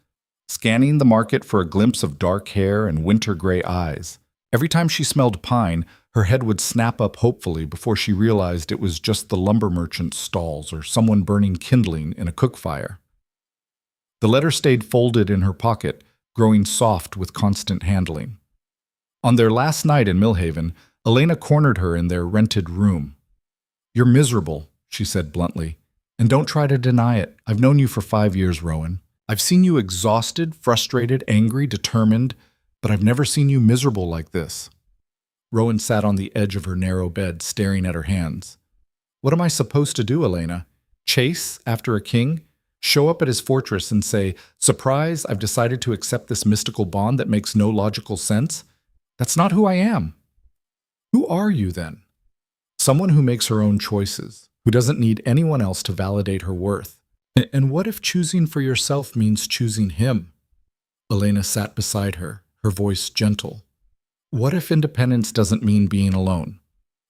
scanning the market for a glimpse of dark hair and winter-gray eyes. Every time she smelled pine, her head would snap up hopefully before she realized it was just the lumber merchant's stalls or someone burning kindling in a cook fire. The letter stayed folded in her pocket, growing soft with constant handling. On their last night in Millhaven, Elena cornered her in their rented room. You're miserable, she said bluntly. And don't try to deny it. I've known you for 5 years, Rowan. I've seen you exhausted, frustrated, angry, determined, but I've never seen you miserable like this. Rowan sat on the edge of her narrow bed, staring at her hands. What am I supposed to do, Elena? Chase after a king? Show up at his fortress and say, surprise, I've decided to accept this mystical bond that makes no logical sense? That's not who I am. Who are you then? Someone who makes her own choices, who doesn't need anyone else to validate her worth. And what if choosing for yourself means choosing him? Elena sat beside her, her voice gentle. What if independence doesn't mean being alone?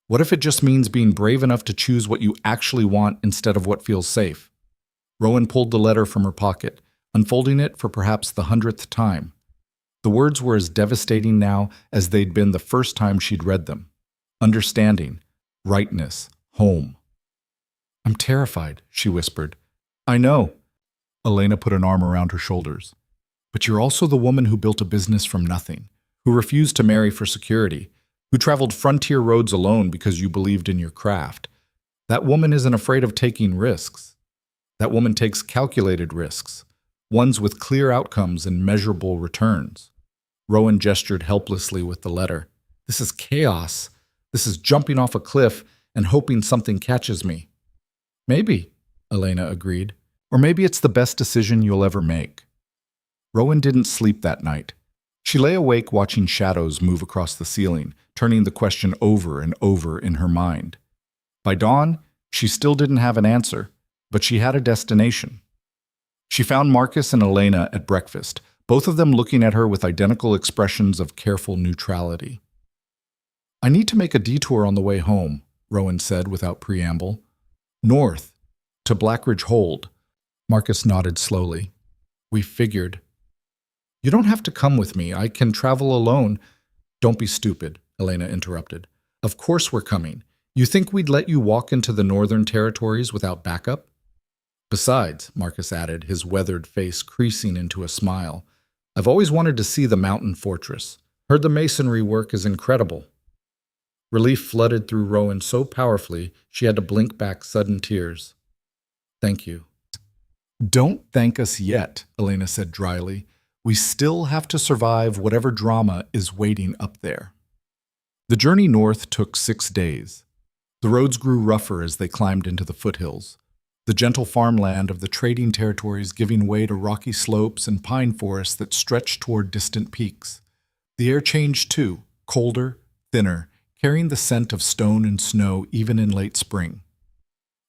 What if it just means being brave enough to choose what you actually want instead of what feels safe? Rowan pulled the letter from her pocket, unfolding it for perhaps the 100th time. The words were as devastating now as they'd been the first time she'd read them. Understanding, rightness, home. I'm terrified, she whispered. I know. Elena put an arm around her shoulders. But you're also the woman who built a business from nothing, who refused to marry for security, who traveled frontier roads alone because you believed in your craft. That woman isn't afraid of taking risks. That woman takes calculated risks, ones with clear outcomes and measurable returns. Rowan gestured helplessly with the letter. This is chaos. This is jumping off a cliff and hoping something catches me. Maybe, Elena agreed. Or maybe it's the best decision you'll ever make. Rowan didn't sleep that night. She lay awake watching shadows move across the ceiling, turning the question over and over in her mind. By dawn, she still didn't have an answer, but she had a destination. She found Marcus and Elena at breakfast, both of them looking at her with identical expressions of careful neutrality. I need to make a detour on the way home, Rowan said without preamble. North, to Blackridge Hold. Marcus nodded slowly. We figured. You don't have to come with me. I can travel alone. Don't be stupid, Elena interrupted. Of course we're coming. You think we'd let you walk into the Northern Territories without backup? Besides, Marcus added, his weathered face creasing into a smile, I've always wanted to see the mountain fortress. Heard the masonry work is incredible. Relief flooded through Rowan so powerfully she had to blink back sudden tears. Thank you. Don't thank us yet, Elena said dryly. We still have to survive whatever drama is waiting up there. The journey north took 6 days. The roads grew rougher as they climbed into the foothills, the gentle farmland of the trading territories giving way to rocky slopes and pine forests that stretched toward distant peaks. The air changed too, colder, thinner, carrying the scent of stone and snow even in late spring.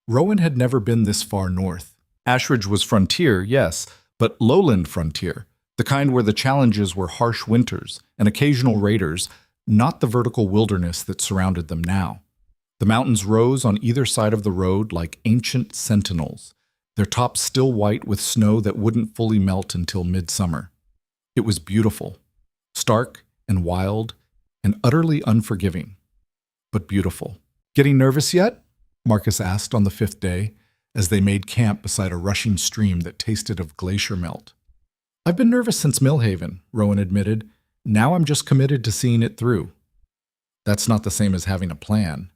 Rowan had never been this far north. Ashridge was frontier, yes, but lowland frontier, the kind where the challenges were harsh winters and occasional raiders, not the vertical wilderness that surrounded them now. The mountains rose on either side of the road like ancient sentinels, their tops still white with snow that wouldn't fully melt until midsummer. It was beautiful, stark and wild and utterly unforgiving, but beautiful. Getting nervous yet? Marcus asked on the 5th day, as they made camp beside a rushing stream that tasted of glacier melt. I've been nervous since Millhaven, Rowan admitted. Now I'm just committed to seeing it through. That's not the same as having a plan.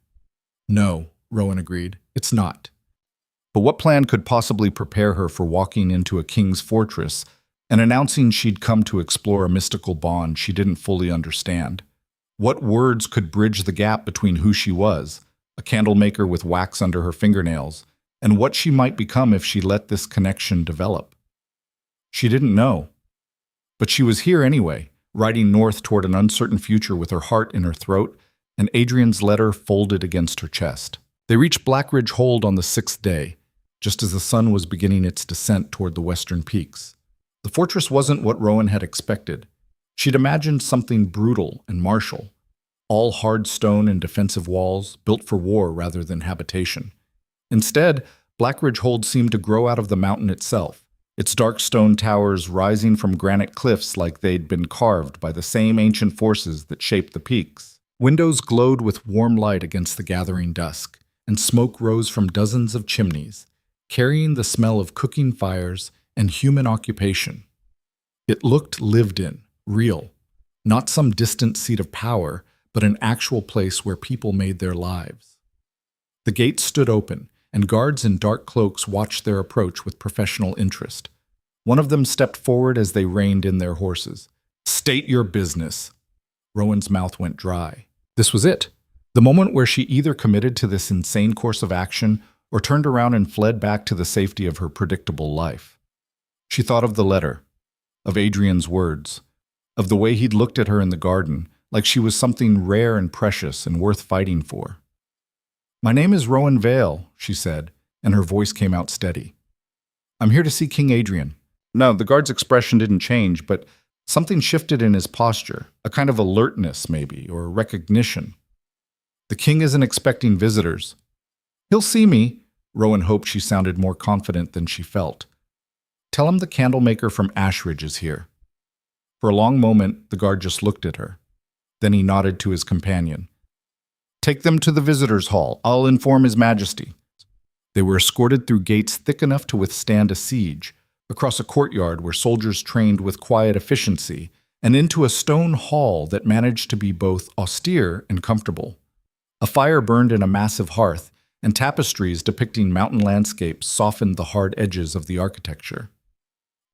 No, Rowan agreed, it's not. But what plan could possibly prepare her for walking into a king's fortress and announcing she'd come to explore a mystical bond she didn't fully understand? What words could bridge the gap between who she was, a candlemaker with wax under her fingernails, and what she might become if she let this connection develop? She didn't know. But she was here anyway, riding north toward an uncertain future with her heart in her throat and Adrian's letter folded against her chest. They reached Blackridge Hold on the 6th day, just as the sun was beginning its descent toward the western peaks. The fortress wasn't what Rowan had expected. She'd imagined something brutal and martial, all hard stone and defensive walls, built for war rather than habitation. Instead, Blackridge Hold seemed to grow out of the mountain itself, its dark stone towers rising from granite cliffs like they'd been carved by the same ancient forces that shaped the peaks. Windows glowed with warm light against the gathering dusk, and smoke rose from dozens of chimneys, carrying the smell of cooking fires and human occupation. It looked lived in, real, not some distant seat of power, but an actual place where people made their lives. The gates stood open, and guards in dark cloaks watched their approach with professional interest. One of them stepped forward as they reined in their horses. "State your business." Rowan's mouth went dry. This was it, the moment where she either committed to this insane course of action or turned around and fled back to the safety of her predictable life. She thought of the letter, of Adrian's words, of the way he'd looked at her in the garden, like she was something rare and precious and worth fighting for. "My name is Rowan Vale," she said, and her voice came out steady. "I'm here to see King Adrian." No, the guard's expression didn't change, but something shifted in his posture, a kind of alertness maybe, or recognition. "The king isn't expecting visitors." "He'll see me." Rowan hoped she sounded more confident than she felt. "Tell him the candlemaker from Ashridge is here." For a long moment, the guard just looked at her. Then he nodded to his companion. "Take them to the visitors' hall. I'll inform His Majesty." They were escorted through gates thick enough to withstand a siege, across a courtyard where soldiers trained with quiet efficiency, and into a stone hall that managed to be both austere and comfortable. A fire burned in a massive hearth, and tapestries depicting mountain landscapes softened the hard edges of the architecture.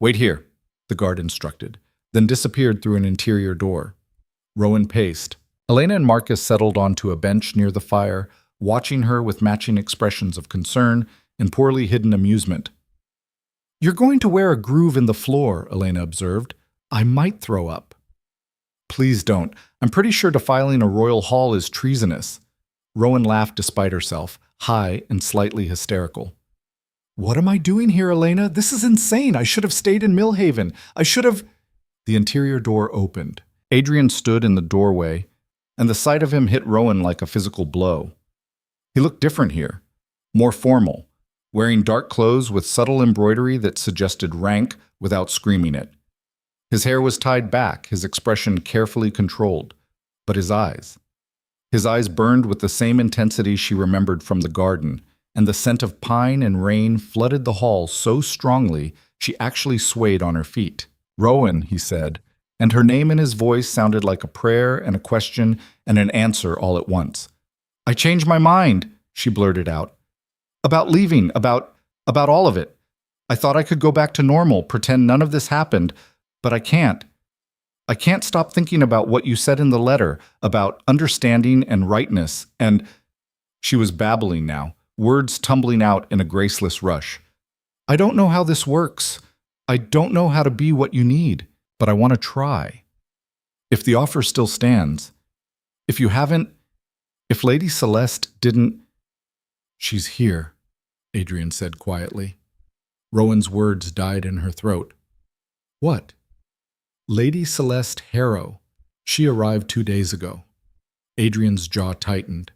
"Wait here," the guard instructed, then disappeared through an interior door. Rowan paced. Elena and Marcus settled onto a bench near the fire, watching her with matching expressions of concern and poorly hidden amusement. "You're going to wear a groove in the floor," Elena observed. "I might throw up." "Please don't. I'm pretty sure defiling a royal hall is treasonous." Rowan laughed despite herself, high and slightly hysterical. "What am I doing here, Elena? This is insane. I should have stayed in Millhaven. I should have—" The interior door opened. Adrian stood in the doorway, and the sight of him hit Rowan like a physical blow. He looked different here, more formal, wearing dark clothes with subtle embroidery that suggested rank without screaming it. His hair was tied back, his expression carefully controlled, but his eyes burned with the same intensity she remembered from the garden, and the scent of pine and rain flooded the hall so strongly she actually swayed on her feet. "Rowan," he said, and her name in his voice sounded like a prayer and a question and an answer all at once. "I changed my mind," she blurted out. "About leaving, about all of it. I thought I could go back to normal, pretend none of this happened, but I can't. I can't stop thinking about what you said in the letter, about understanding and rightness, and—" She was babbling now, words tumbling out in a graceless rush. I don't know how this works. I don't know how to be what you need, but I want to try. If the offer still stands, if you haven't, if Lady Celeste didn't... She's here, Adrian said quietly. Rowan's words died in her throat. What? Lady Celeste Harrow. She arrived 2 days ago. Adrian's jaw tightened.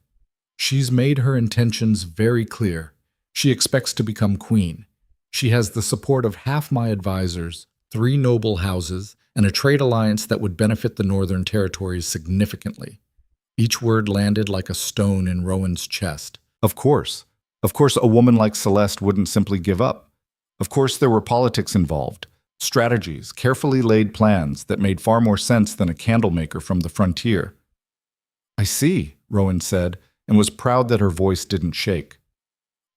She's made her intentions very clear. She expects to become queen. She has the support of half my advisors, 3 noble houses, and a trade alliance that would benefit the Northern Territories significantly. Each word landed like a stone in Rowan's chest. Of course. Of course a woman like Celeste wouldn't simply give up. Of course there were politics involved, strategies, carefully laid plans that made far more sense than a candlemaker from the frontier. I see, Rowan said, and was proud that her voice didn't shake.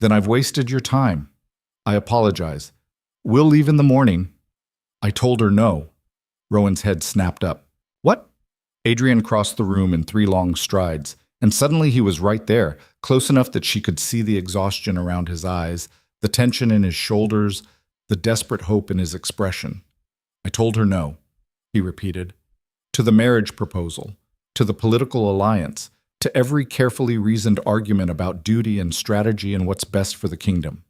Then I've wasted your time. I apologize. We'll leave in the morning. I told her no. Rowan's head snapped up. What? Adrian crossed the room in 3 long strides, and suddenly he was right there, close enough that she could see the exhaustion around his eyes, the tension in his shoulders, the desperate hope in his expression. I told her no, he repeated. To the marriage proposal, to the political alliance, to every carefully reasoned argument about duty and strategy and what's best for the kingdom.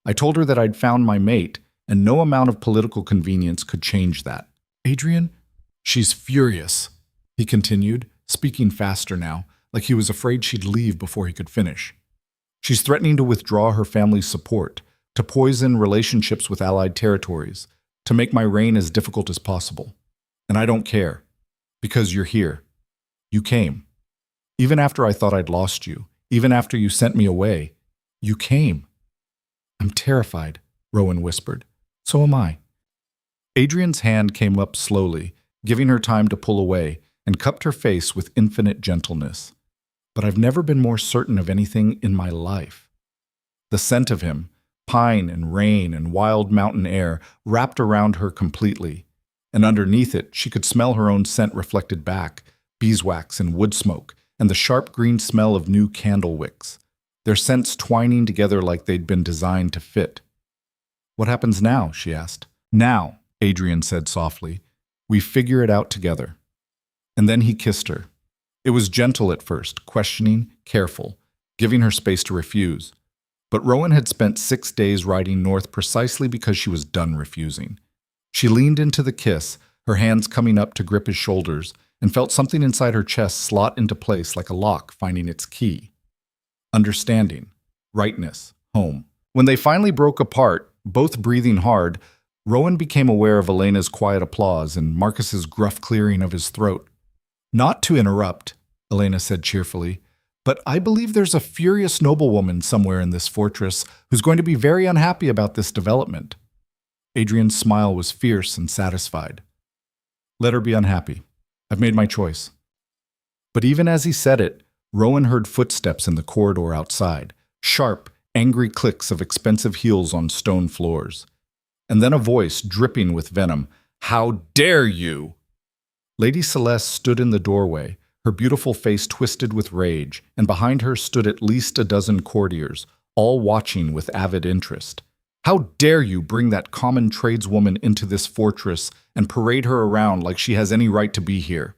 I told her that I'd found my mate, and no amount of political convenience could change that. Adrian? She's furious, he continued, speaking faster now, like he was afraid she'd leave before he could finish. She's threatening to withdraw her family's support, to poison relationships with allied territories, to make my reign as difficult as possible. And I don't care, because you're here. You came. Even after I thought I'd lost you, even after you sent me away, you came. I'm terrified, Rowan whispered. So am I. Adrian's hand came up slowly, giving her time to pull away, and cupped her face with infinite gentleness. But I've never been more certain of anything in my life. The scent of him, pine and rain and wild mountain air, wrapped around her completely, and underneath it she could smell her own scent reflected back, beeswax and wood smoke, and the sharp green smell of new candle wicks, their scents twining together like they'd been designed to fit. What happens now? She asked. Now, Adrian said softly, we figure it out together. And then he kissed her. It was gentle at first, questioning, careful, giving her space to refuse. But Rowan had spent 6 days riding north precisely because she was done refusing. She leaned into the kiss, her hands coming up to grip his shoulders, and felt something inside her chest slot into place like a lock finding its key. Understanding, rightness, home. When they finally broke apart, both breathing hard, Rowan became aware of Elena's quiet applause and Marcus's gruff clearing of his throat. Not to interrupt, Elena said cheerfully, but I believe there's a furious noblewoman somewhere in this fortress who's going to be very unhappy about this development. Adrian's smile was fierce and satisfied. Let her be unhappy. I've made my choice. But even as he said it, Rowan heard footsteps in the corridor outside, sharp, angry clicks of expensive heels on stone floors. And then a voice dripping with venom. How dare you! Lady Celeste stood in the doorway, her beautiful face twisted with rage, and behind her stood at least a dozen courtiers, all watching with avid interest. How dare you bring that common tradeswoman into this fortress and parade her around like she has any right to be here?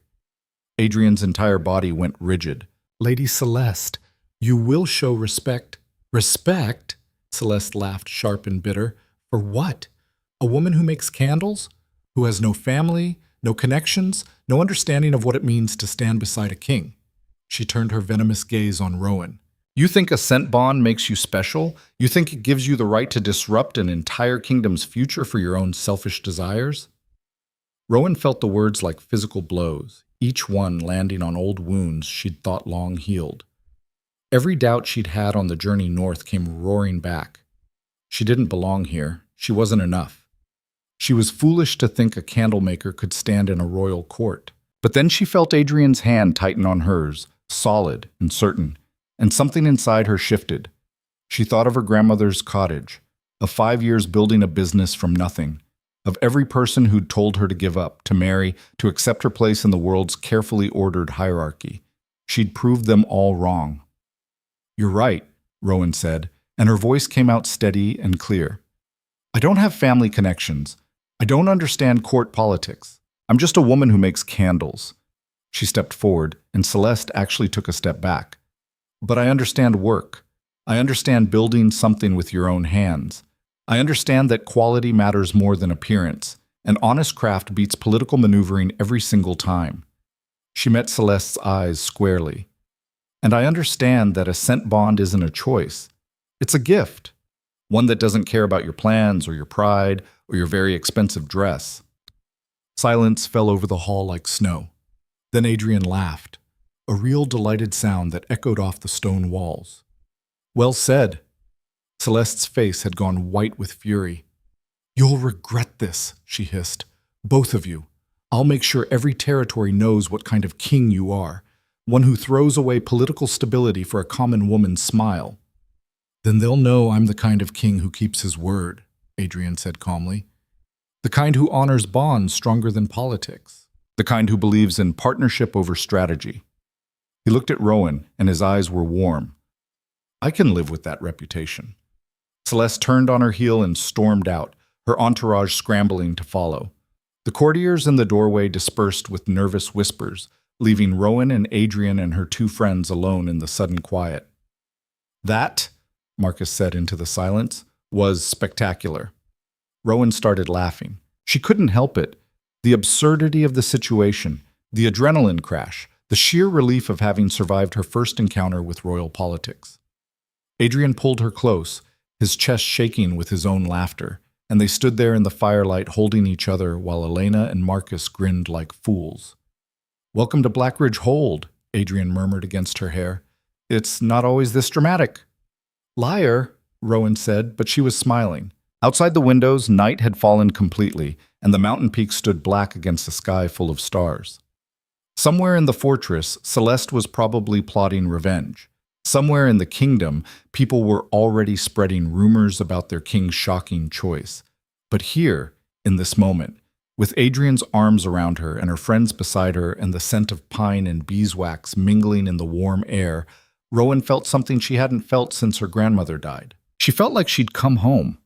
Adrian's entire body went rigid. Lady Celeste, you will show respect. Respect? Celeste laughed sharp and bitter. For what? A woman who makes candles? Who has no family, no connections, no understanding of what it means to stand beside a king? She turned her venomous gaze on Rowan. You think a scent bond makes you special? You think it gives you the right to disrupt an entire kingdom's future for your own selfish desires? Rowan felt the words like physical blows, each one landing on old wounds she'd thought long healed. Every doubt she'd had on the journey north came roaring back. She didn't belong here. She wasn't enough. She was foolish to think a candlemaker could stand in a royal court. But then she felt Adrian's hand tighten on hers, solid and certain, and something inside her shifted. She thought of her grandmother's cottage, of 5 years building a business from nothing, of every person who'd told her to give up, to marry, to accept her place in the world's carefully ordered hierarchy. She'd proved them all wrong. You're right, Rowan said, and her voice came out steady and clear. I don't have family connections. I don't understand court politics. I'm just a woman who makes candles. She stepped forward, and Celeste actually took a step back. But I understand work. I understand building something with your own hands. I understand that quality matters more than appearance, and honest craft beats political maneuvering every single time. She met Celeste's eyes squarely. And I understand that a scent bond isn't a choice. It's a gift. One that doesn't care about your plans or your pride or your very expensive dress. Silence fell over the hall like snow. Then Adrian laughed, a real delighted sound that echoed off the stone walls. Well said. Celeste's face had gone white with fury. You'll regret this, she hissed. Both of you. I'll make sure every territory knows what kind of king you are. One who throws away political stability for a common woman's smile. Then they'll know I'm the kind of king who keeps his word, Adrian said calmly. The kind who honors bonds stronger than politics. The kind who believes in partnership over strategy. He looked at Rowan, and his eyes were warm. I can live with that reputation. Celeste turned on her heel and stormed out, her entourage scrambling to follow. The courtiers in the doorway dispersed with nervous whispers, leaving Rowan and Adrian and her two friends alone in the sudden quiet. That, Marcus said into the silence, was spectacular. Rowan started laughing. She couldn't help it. The absurdity of the situation, the adrenaline crash, the sheer relief of having survived her first encounter with royal politics. Adrian pulled her close, his chest shaking with his own laughter, and they stood there in the firelight holding each other while Elena and Marcus grinned like fools. Welcome to Blackridge Hold, Adrian murmured against her hair. It's not always this dramatic. Liar, Rowan said, but she was smiling. Outside the windows, night had fallen completely, and the mountain peaks stood black against a sky full of stars. Somewhere in the fortress, Celeste was probably plotting revenge. Somewhere in the kingdom, people were already spreading rumors about their king's shocking choice. But here, in this moment, with Adrian's arms around her and her friends beside her and the scent of pine and beeswax mingling in the warm air, Rowan felt something she hadn't felt since her grandmother died. She felt like she'd come home.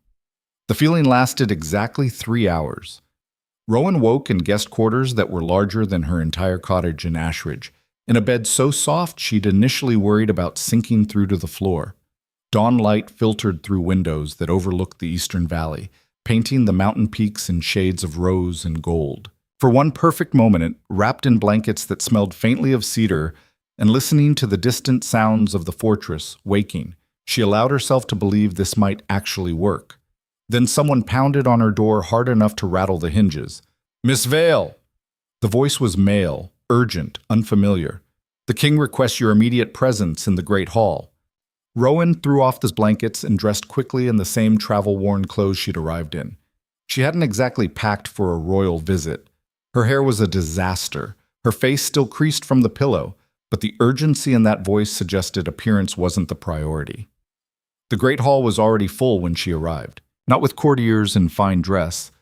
The feeling lasted exactly 3 hours. Rowan woke in guest quarters that were larger than her entire cottage in Ashridge, in a bed so soft she'd initially worried about sinking through to the floor. Dawn light filtered through windows that overlooked the eastern valley, painting the mountain peaks in shades of rose and gold. For one perfect moment, wrapped in blankets that smelled faintly of cedar, and listening to the distant sounds of the fortress waking, she allowed herself to believe this might actually work. Then someone pounded on her door hard enough to rattle the hinges. Miss Vale! The voice was male, urgent, unfamiliar. The king requests your immediate presence in the great hall. Rowan threw off the blankets and dressed quickly in the same travel-worn clothes she'd arrived in. She hadn't exactly packed for a royal visit. Her hair was a disaster, her face still creased from the pillow, but the urgency in that voice suggested appearance wasn't the priority. The great hall was already full when she arrived, not with courtiers in fine dress,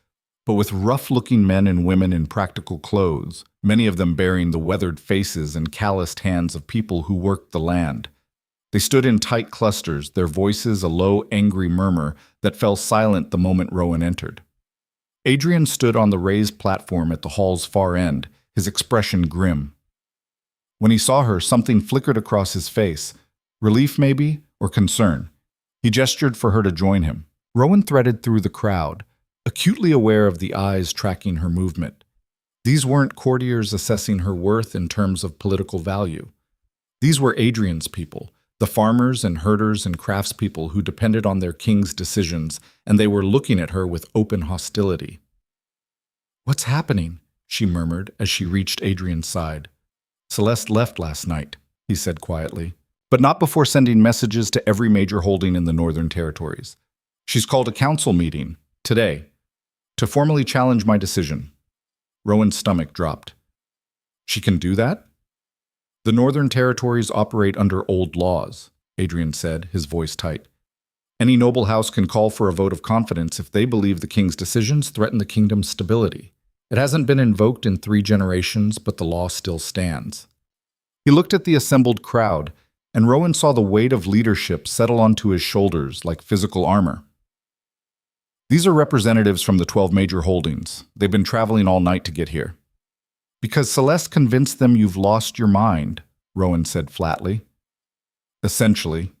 but with rough-looking men and women in practical clothes, many of them bearing the weathered faces and calloused hands of people who worked the land. They stood in tight clusters, their voices a low, angry murmur that fell silent the moment Rowan entered. Adrian stood on the raised platform at the hall's far end, his expression grim. When he saw her, something flickered across his face, relief maybe, or concern. He gestured for her to join him. Rowan threaded through the crowd, acutely aware of the eyes tracking her movement. These weren't courtiers assessing her worth in terms of political value. These were Adrian's people, the farmers and herders and craftspeople who depended on their king's decisions, and they were looking at her with open hostility. What's happening? She murmured as she reached Adrian's side. Celeste left last night, he said quietly, but not before sending messages to every major holding in the Northern Territories. She's called a council meeting, today, to formally challenge my decision. Rowan's stomach dropped. She can do that? The Northern Territories operate under old laws, Adrian said, his voice tight. Any noble house can call for a vote of confidence if they believe the king's decisions threaten the kingdom's stability. It hasn't been invoked in 3 generations, but the law still stands. He looked at the assembled crowd, and Rowan saw the weight of leadership settle onto his shoulders like physical armor. These are representatives from the 12 major holdings. They've been traveling all night to get here. Because Celeste convinced them you've lost your mind, Rowan said flatly. Essentially.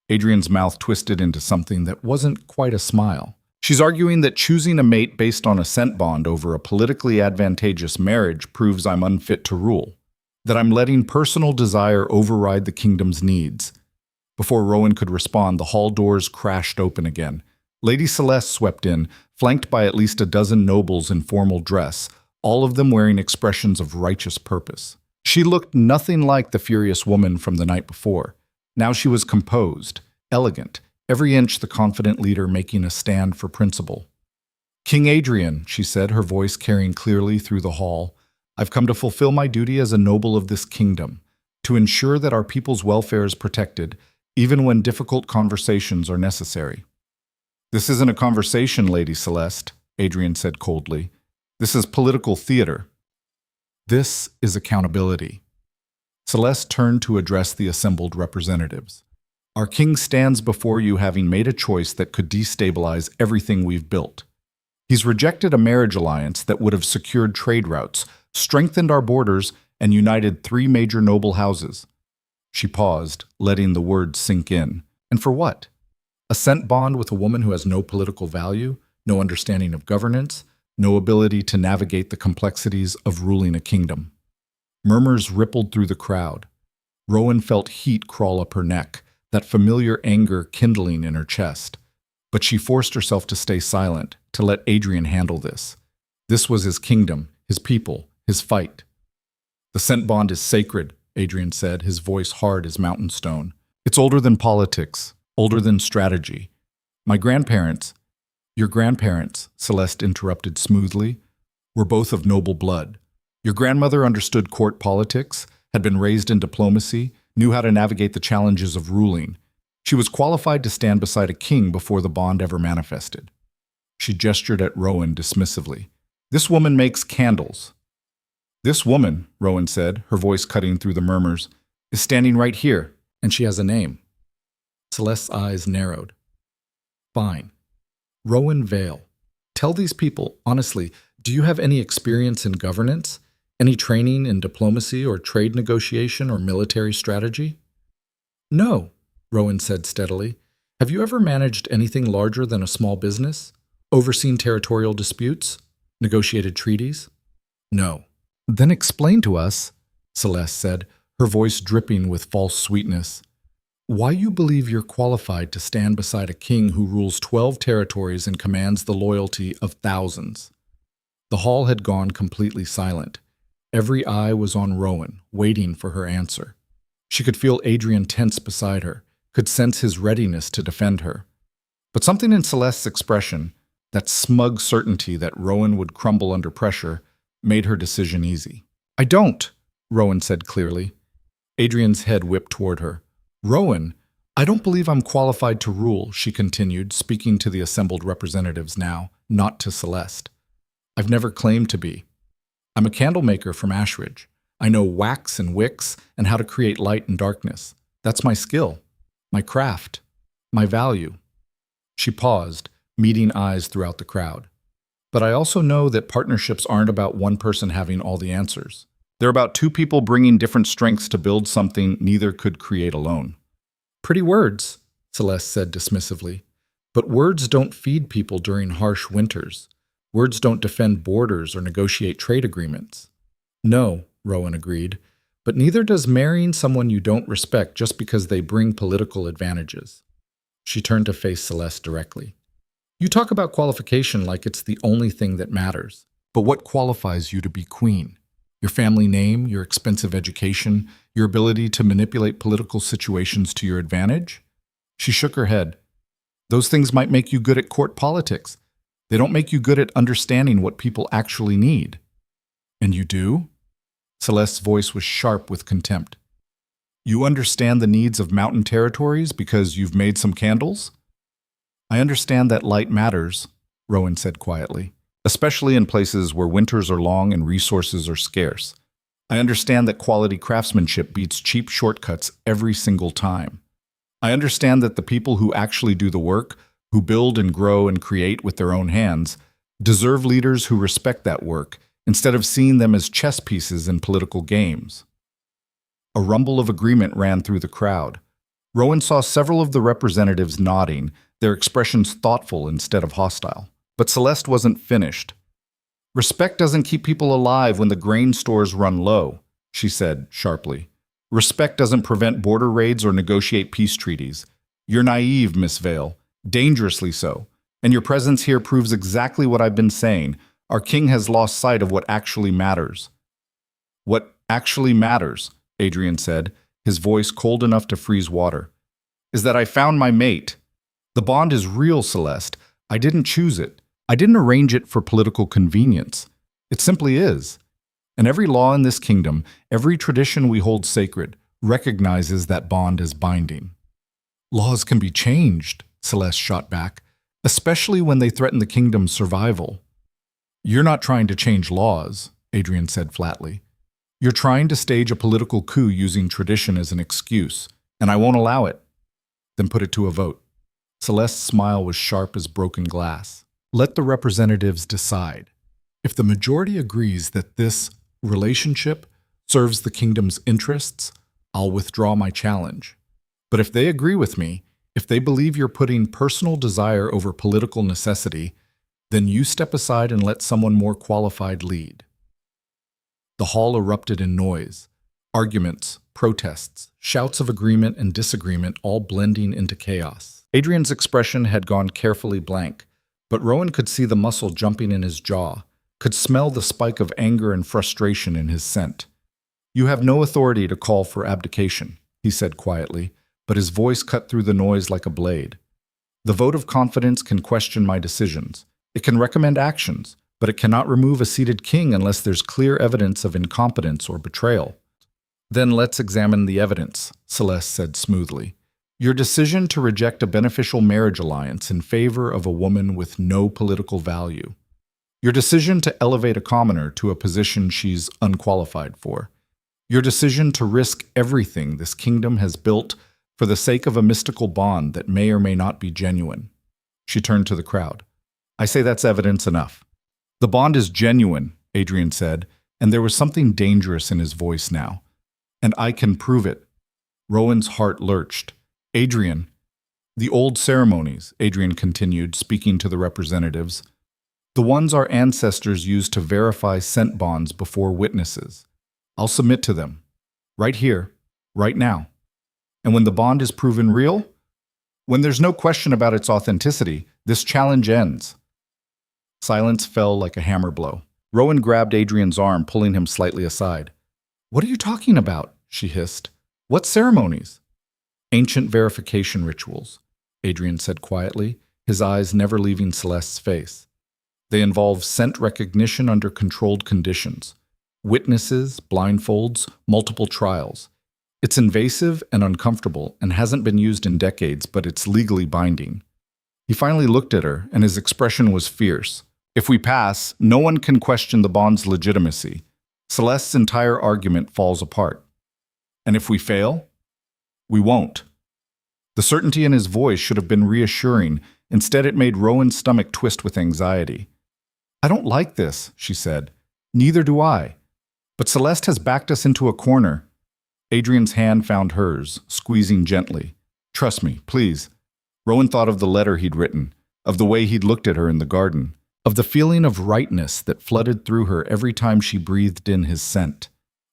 Adrian's mouth twisted into something that wasn't quite a smile. She's arguing that choosing a mate based on a scent bond over a politically advantageous marriage proves I'm unfit to rule, that I'm letting personal desire override the kingdom's needs. Before Rowan could respond, the hall doors crashed open again. Lady Celeste swept in, flanked by at least a dozen nobles in formal dress, all of them wearing expressions of righteous purpose. She looked nothing like the furious woman from the night before. Now she was composed, elegant, every inch the confident leader making a stand for principle. "King Adrian," she said, her voice carrying clearly through the hall, "I've come to fulfill my duty as a noble of this kingdom, to ensure that our people's welfare is protected, even when difficult conversations are necessary." "This isn't a conversation, Lady Celeste," Adrian said coldly. "This is political theater. This is accountability." Celeste turned to address the assembled representatives. "Our king stands before you having made a choice that could destabilize everything we've built. He's rejected a marriage alliance that would have secured trade routes, strengthened our borders, and united 3 major noble houses." She paused, letting the words sink in. "And for what? A scent bond with a woman who has no political value, no understanding of governance, no ability to navigate the complexities of ruling a kingdom." Murmurs rippled through the crowd. Rowan felt heat crawl up her neck, that familiar anger kindling in her chest. But she forced herself to stay silent, to let Adrian handle this. This was his kingdom, his people, his fight. "The scent bond is sacred," Adrian said, his voice hard as mountain stone. "It's older than politics, older than strategy. My grandparents—" "Your grandparents," Celeste interrupted smoothly, "were both of noble blood. Your grandmother understood court politics, had been raised in diplomacy, knew how to navigate the challenges of ruling. She was qualified to stand beside a king before the bond ever manifested." She gestured at Rowan dismissively. "This woman makes candles." "This woman," Rowan said, her voice cutting through the murmurs, "is standing right here, and she has a name." Celeste's eyes narrowed. "Fine. Rowan Vale. Tell these people, honestly, do you have any experience in governance? Any training in diplomacy or trade negotiation or military strategy?" "No," Rowan said steadily. "Have you ever managed anything larger than a small business? Overseen territorial disputes? Negotiated treaties?" "No." "Then explain to us," Celeste said, her voice dripping with false sweetness, "why you believe you're qualified to stand beside a king who rules 12 territories and commands the loyalty of thousands." The hall had gone completely silent. Every eye was on Rowan, waiting for her answer. She could feel Adrian tense beside her, could sense his readiness to defend her. But something in Celeste's expression, that smug certainty that Rowan would crumble under pressure, made her decision easy. "I don't," Rowan said clearly. Adrian's head whipped toward her. "Rowan, I don't believe I'm qualified to rule," she continued, speaking to the assembled representatives now, not to Celeste. "I've never claimed to be. I'm a candlemaker from Ashridge. I know wax and wicks and how to create light and darkness. That's my skill, my craft, my value." She paused, meeting eyes throughout the crowd. "But I also know that partnerships aren't about one person having all the answers. They're about 2 people bringing different strengths to build something neither could create alone." "Pretty words," Celeste said dismissively. "But words don't feed people during harsh winters. Words don't defend borders or negotiate trade agreements." "No," Rowan agreed, "but neither does marrying someone you don't respect just because they bring political advantages." She turned to face Celeste directly. "You talk about qualification like it's the only thing that matters. But what qualifies you to be queen? Your family name, your expensive education, your ability to manipulate political situations to your advantage?" She shook her head. "Those things might make you good at court politics. They don't make you good at understanding what people actually need." "And you do?" Celeste's voice was sharp with contempt. "You understand the needs of mountain territories because you've made some candles?" "I understand that light matters," Rowan said quietly, "especially in places where winters are long and resources are scarce. I understand that quality craftsmanship beats cheap shortcuts every single time. I understand that the people who actually do the work, who build and grow and create with their own hands, deserve leaders who respect that work instead of seeing them as chess pieces in political games. A rumble of agreement ran through the crowd. Rowan saw several of the representatives nodding, their expressions thoughtful instead of hostile. But Celeste wasn't finished. Respect doesn't keep people alive when the grain stores run low, she said sharply. Respect doesn't prevent border raids or negotiate peace treaties. You're naive, Miss Vale, dangerously so. And your presence here proves exactly what I've been saying. Our king has lost sight of what actually matters. What actually matters, Adrian said, his voice cold enough to freeze water, is that I found my mate. The bond is real, Celeste. I didn't choose it. I didn't arrange it for political convenience. It simply is. And every law in this kingdom, every tradition we hold sacred, recognizes that bond as binding. Laws can be changed, Celeste shot back, especially when they threaten the kingdom's survival. You're not trying to change laws, Adrian said flatly. You're trying to stage a political coup using tradition as an excuse, and I won't allow it. Then put it to a vote. Celeste's smile was sharp as broken glass. Let the representatives decide. If the majority agrees that this relationship serves the kingdom's interests, I'll withdraw my challenge. But if they agree with me, if they believe you're putting personal desire over political necessity, then you step aside and let someone more qualified lead. The hall erupted in noise. Arguments, protests, shouts of agreement and disagreement all blending into chaos. Adrian's expression had gone carefully blank, but Rowan could see the muscle jumping in his jaw, could smell the spike of anger and frustration in his scent. You have no authority to call for abdication, he said quietly, but his voice cut through the noise like a blade. The vote of confidence can question my decisions. It can recommend actions, but it cannot remove a seated king unless there's clear evidence of incompetence or betrayal. Then let's examine the evidence, Celeste said smoothly. Your decision to reject a beneficial marriage alliance in favor of a woman with no political value. Your decision to elevate a commoner to a position she's unqualified for. Your decision to risk everything this kingdom has built for the sake of a mystical bond that may or may not be genuine. She turned to the crowd. I say that's evidence enough. The bond is genuine, Adrian said, and there was something dangerous in his voice now. And I can prove it. Rowan's heart lurched. Adrian, the old ceremonies, Adrian continued, speaking to the representatives, the ones our ancestors used to verify scent bonds before witnesses. I'll submit to them. Right here, right now. And when the bond is proven real, when there's no question about its authenticity, this challenge ends. Silence fell like a hammer blow. Rowan grabbed Adrian's arm, pulling him slightly aside. What are you talking about? She hissed. What ceremonies? Ancient verification rituals, Adrian said quietly, his eyes never leaving Celeste's face. They involve scent recognition under controlled conditions. Witnesses, blindfolds, multiple trials. It's invasive and uncomfortable and hasn't been used in decades, but it's legally binding. He finally looked at her, and his expression was fierce. If we pass, no one can question the bond's legitimacy. Celeste's entire argument falls apart. And if we fail? We won't. The certainty in his voice should have been reassuring. Instead, it made Rowan's stomach twist with anxiety. I don't like this, she said. Neither do I. But Celeste has backed us into a corner. Adrian's hand found hers, squeezing gently. Trust me, please. Rowan thought of the letter he'd written, of the way he'd looked at her in the garden, of the feeling of rightness that flooded through her every time she breathed in his scent.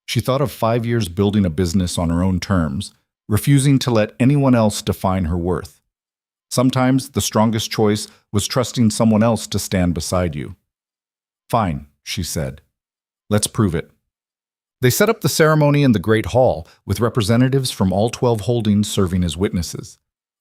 She thought of 5 years building a business on her own terms, refusing to let anyone else define her worth. Sometimes the strongest choice was trusting someone else to stand beside you. Fine, she said. Let's prove it. They set up the ceremony in the Great Hall, with representatives from all 12 holdings serving as witnesses.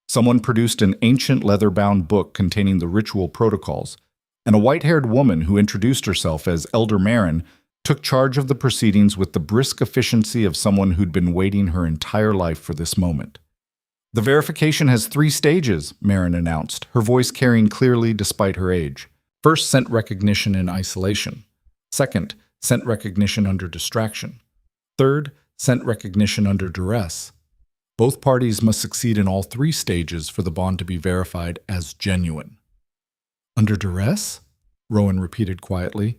Someone produced an ancient leather-bound book containing the ritual protocols, and a white-haired woman who introduced herself as Elder Marin took charge of the proceedings with the brisk efficiency of someone who'd been waiting her entire life for this moment. The verification has 3 stages, Marin announced, her voice carrying clearly despite her age. First, scent recognition in isolation. Second, scent recognition under distraction. Third, scent recognition under duress. Both parties must succeed in all three stages for the bond to be verified as genuine. Under duress? Rowan repeated quietly.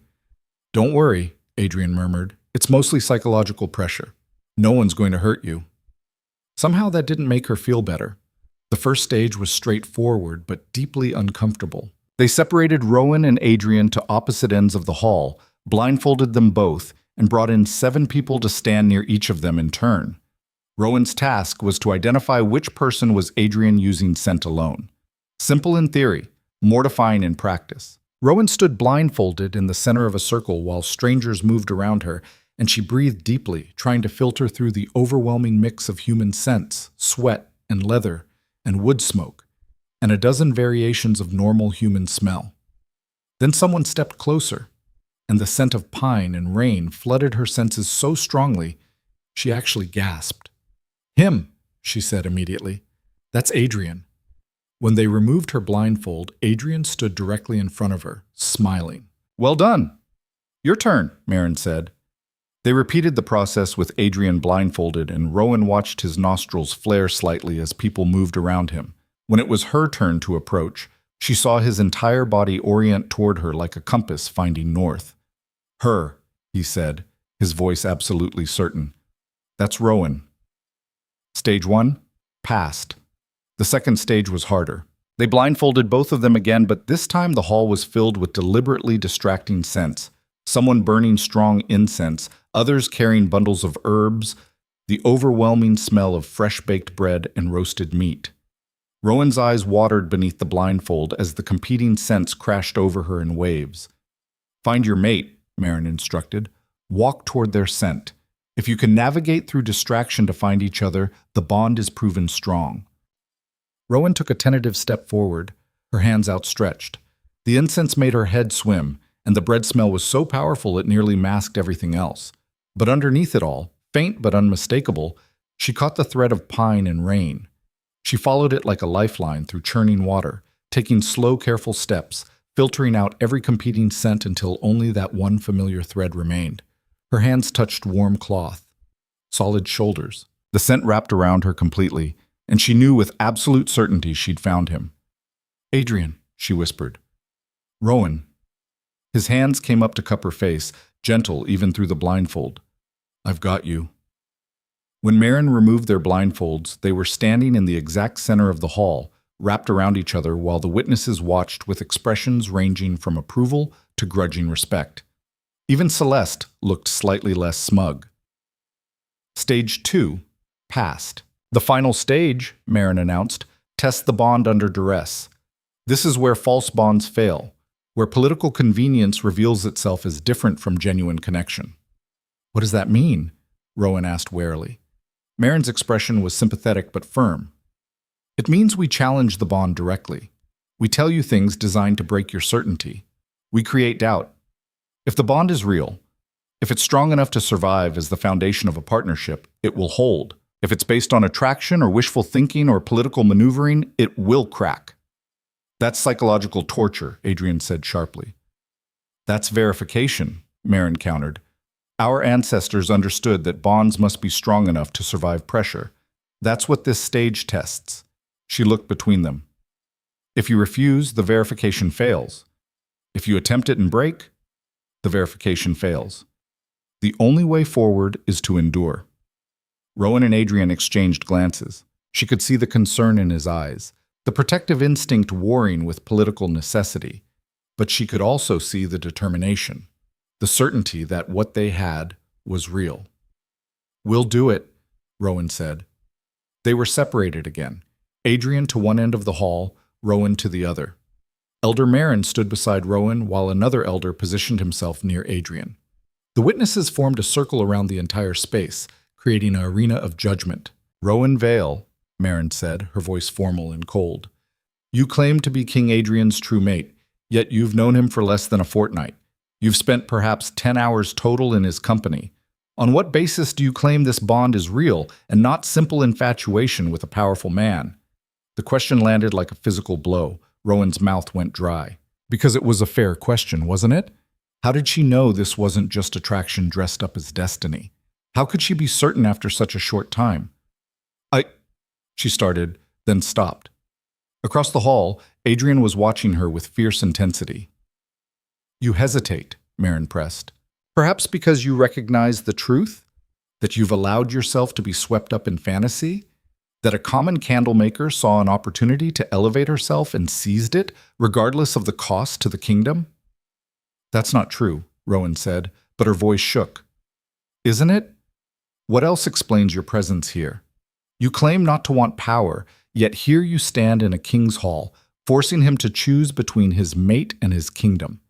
Don't worry, Adrian murmured. It's mostly psychological pressure. No one's going to hurt you. Somehow that didn't make her feel better. The first stage was straightforward but deeply uncomfortable. They separated Rowan and Adrian to opposite ends of the hall, blindfolded them both, and brought in 7 people to stand near each of them in turn. Rowan's task was to identify which person was Adrian using scent alone. Simple in theory, mortifying in practice. Rowan stood blindfolded in the center of a circle while strangers moved around her, and she breathed deeply, trying to filter through the overwhelming mix of human scents, sweat and leather and wood smoke, and a dozen variations of normal human smell. Then someone stepped closer, and the scent of pine and rain flooded her senses so strongly she actually gasped. Him, she said immediately. That's Adrian. When they removed her blindfold, Adrian stood directly in front of her, smiling. Well done. Your turn, Marin said. They repeated the process with Adrian blindfolded, and Rowan watched his nostrils flare slightly as people moved around him. When it was her turn to approach, she saw his entire body orient toward her like a compass finding north. Her, he said, his voice absolutely certain. That's Rowan. Stage 1, passed. The second stage was harder. They blindfolded both of them again, but this time the hall was filled with deliberately distracting scents. Someone burning strong incense, others carrying bundles of herbs, the overwhelming smell of fresh-baked bread and roasted meat. Rowan's eyes watered beneath the blindfold as the competing scents crashed over her in waves. Find your mate, Marin instructed. Walk toward their scent. If you can navigate through distraction to find each other, the bond is proven strong. Rowan took a tentative step forward, her hands outstretched. The incense made her head swim, and the bread smell was so powerful it nearly masked everything else. But underneath it all, faint but unmistakable, she caught the thread of pine and rain. She followed it like a lifeline through churning water, taking slow, careful steps, filtering out every competing scent until only that one familiar thread remained. Her hands touched warm cloth, solid shoulders. The scent wrapped around her completely, and she knew with absolute certainty she'd found him. Adrian, she whispered. Rowan. His hands came up to cup her face, gentle even through the blindfold. I've got you. When Marin removed their blindfolds, they were standing in the exact center of the hall, wrapped around each other while the witnesses watched with expressions ranging from approval to grudging respect. Even Celeste looked slightly less smug. Stage 2, passed. The final stage, Marin announced, tests the bond under duress. This is where false bonds fail, where political convenience reveals itself as different from genuine connection. What does that mean? Rowan asked warily. Marin's expression was sympathetic but firm. It means we challenge the bond directly. We tell you things designed to break your certainty. We create doubt. If the bond is real, if it's strong enough to survive as the foundation of a partnership, it will hold. If it's based on attraction or wishful thinking or political maneuvering, it will crack. That's psychological torture, Adrian said sharply. That's verification, Marin countered. Our ancestors understood that bonds must be strong enough to survive pressure. That's what this stage tests. She looked between them. If you refuse, the verification fails. If you attempt it and break, the verification fails. The only way forward is to endure. Rowan and Adrian exchanged glances. She could see the concern in his eyes, the protective instinct warring with political necessity. But she could also see the determination, the certainty that what they had was real. We'll do it, Rowan said. They were separated again, Adrian to one end of the hall, Rowan to the other. Elder Marin stood beside Rowan while another elder positioned himself near Adrian. The witnesses formed a circle around the entire space, creating an arena of judgment. Rowan Vale, Marin said, her voice formal and cold. You claim to be King Adrian's true mate, yet you've known him for less than a fortnight. You've spent perhaps 10 hours total in his company. On what basis do you claim this bond is real and not simple infatuation with a powerful man? The question landed like a physical blow. Rowan's mouth went dry. Because it was a fair question, wasn't it? How did she know this wasn't just attraction dressed up as destiny? How could she be certain after such a short time? I, she started, then stopped. Across the hall, Adrian was watching her with fierce intensity. You hesitate, Marin pressed. Perhaps because you recognize the truth? That you've allowed yourself to be swept up in fantasy? That a common candlemaker saw an opportunity to elevate herself and seized it, regardless of the cost to the kingdom? That's not true, Rowan said, but her voice shook. Isn't it? What else explains your presence here? You claim not to want power, yet here you stand in a king's hall, forcing him to choose between his mate and his kingdom.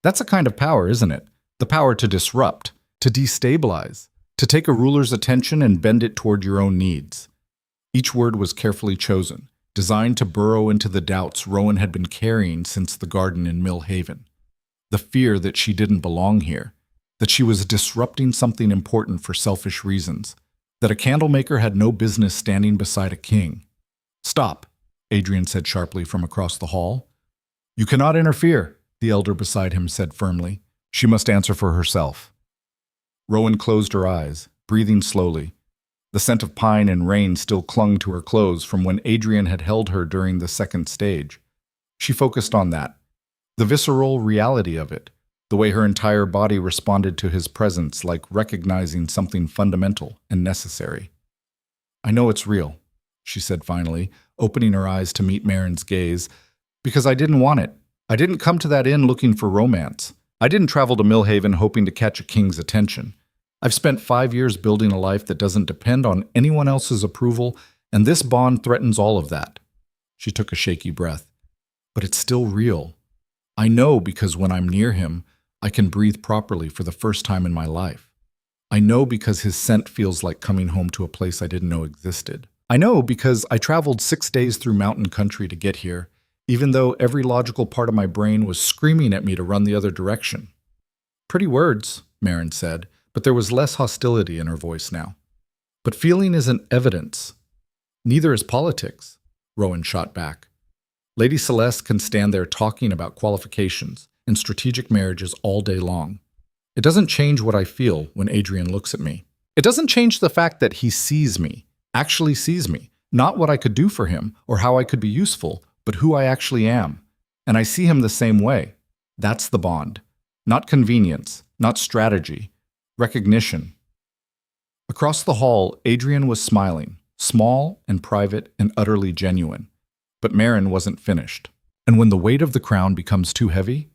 That's a kind of power, isn't it? The power to disrupt, to destabilize, to take a ruler's attention and bend it toward your own needs. Each word was carefully chosen, designed to burrow into the doubts Rowan had been carrying since the garden in Mill Haven. The fear that she didn't belong here, that she was disrupting something important for selfish reasons, that a candlemaker had no business standing beside a king. Stop, Adrian said sharply from across the hall. You cannot interfere, the elder beside him said firmly. She must answer for herself. Rowan closed her eyes, breathing slowly. The scent of pine and rain still clung to her clothes from when Adrian had held her during the second stage. She focused on that, the visceral reality of it, the way her entire body responded to his presence like recognizing something fundamental and necessary. I know it's real, she said finally, opening her eyes to meet Marin's gaze, because I didn't want it. I didn't come to that inn looking for romance. I didn't travel to Millhaven hoping to catch a king's attention. I've spent 5 years building a life that doesn't depend on anyone else's approval, and this bond threatens all of that. She took a shaky breath. But it's still real. I know because when I'm near him, I can breathe properly for the first time in my life. I know because his scent feels like coming home to a place I didn't know existed. I know because I traveled 6 days through mountain country to get here, even though every logical part of my brain was screaming at me to run the other direction. Pretty words, Marin said, but there was less hostility in her voice now. But feeling isn't evidence. Neither is politics, Rowan shot back. Lady Celeste can stand there talking about qualifications and strategic marriages all day long. It doesn't change what I feel when Adrian looks at me. It doesn't change the fact that he sees me, actually sees me, not what I could do for him or how I could be useful, but who I actually am. And I see him the same way. That's the bond. Not convenience, not strategy. Recognition. Across the hall, Adrian was smiling, small and private and utterly genuine. But Marin wasn't finished. And when the weight of the crown becomes too heavy,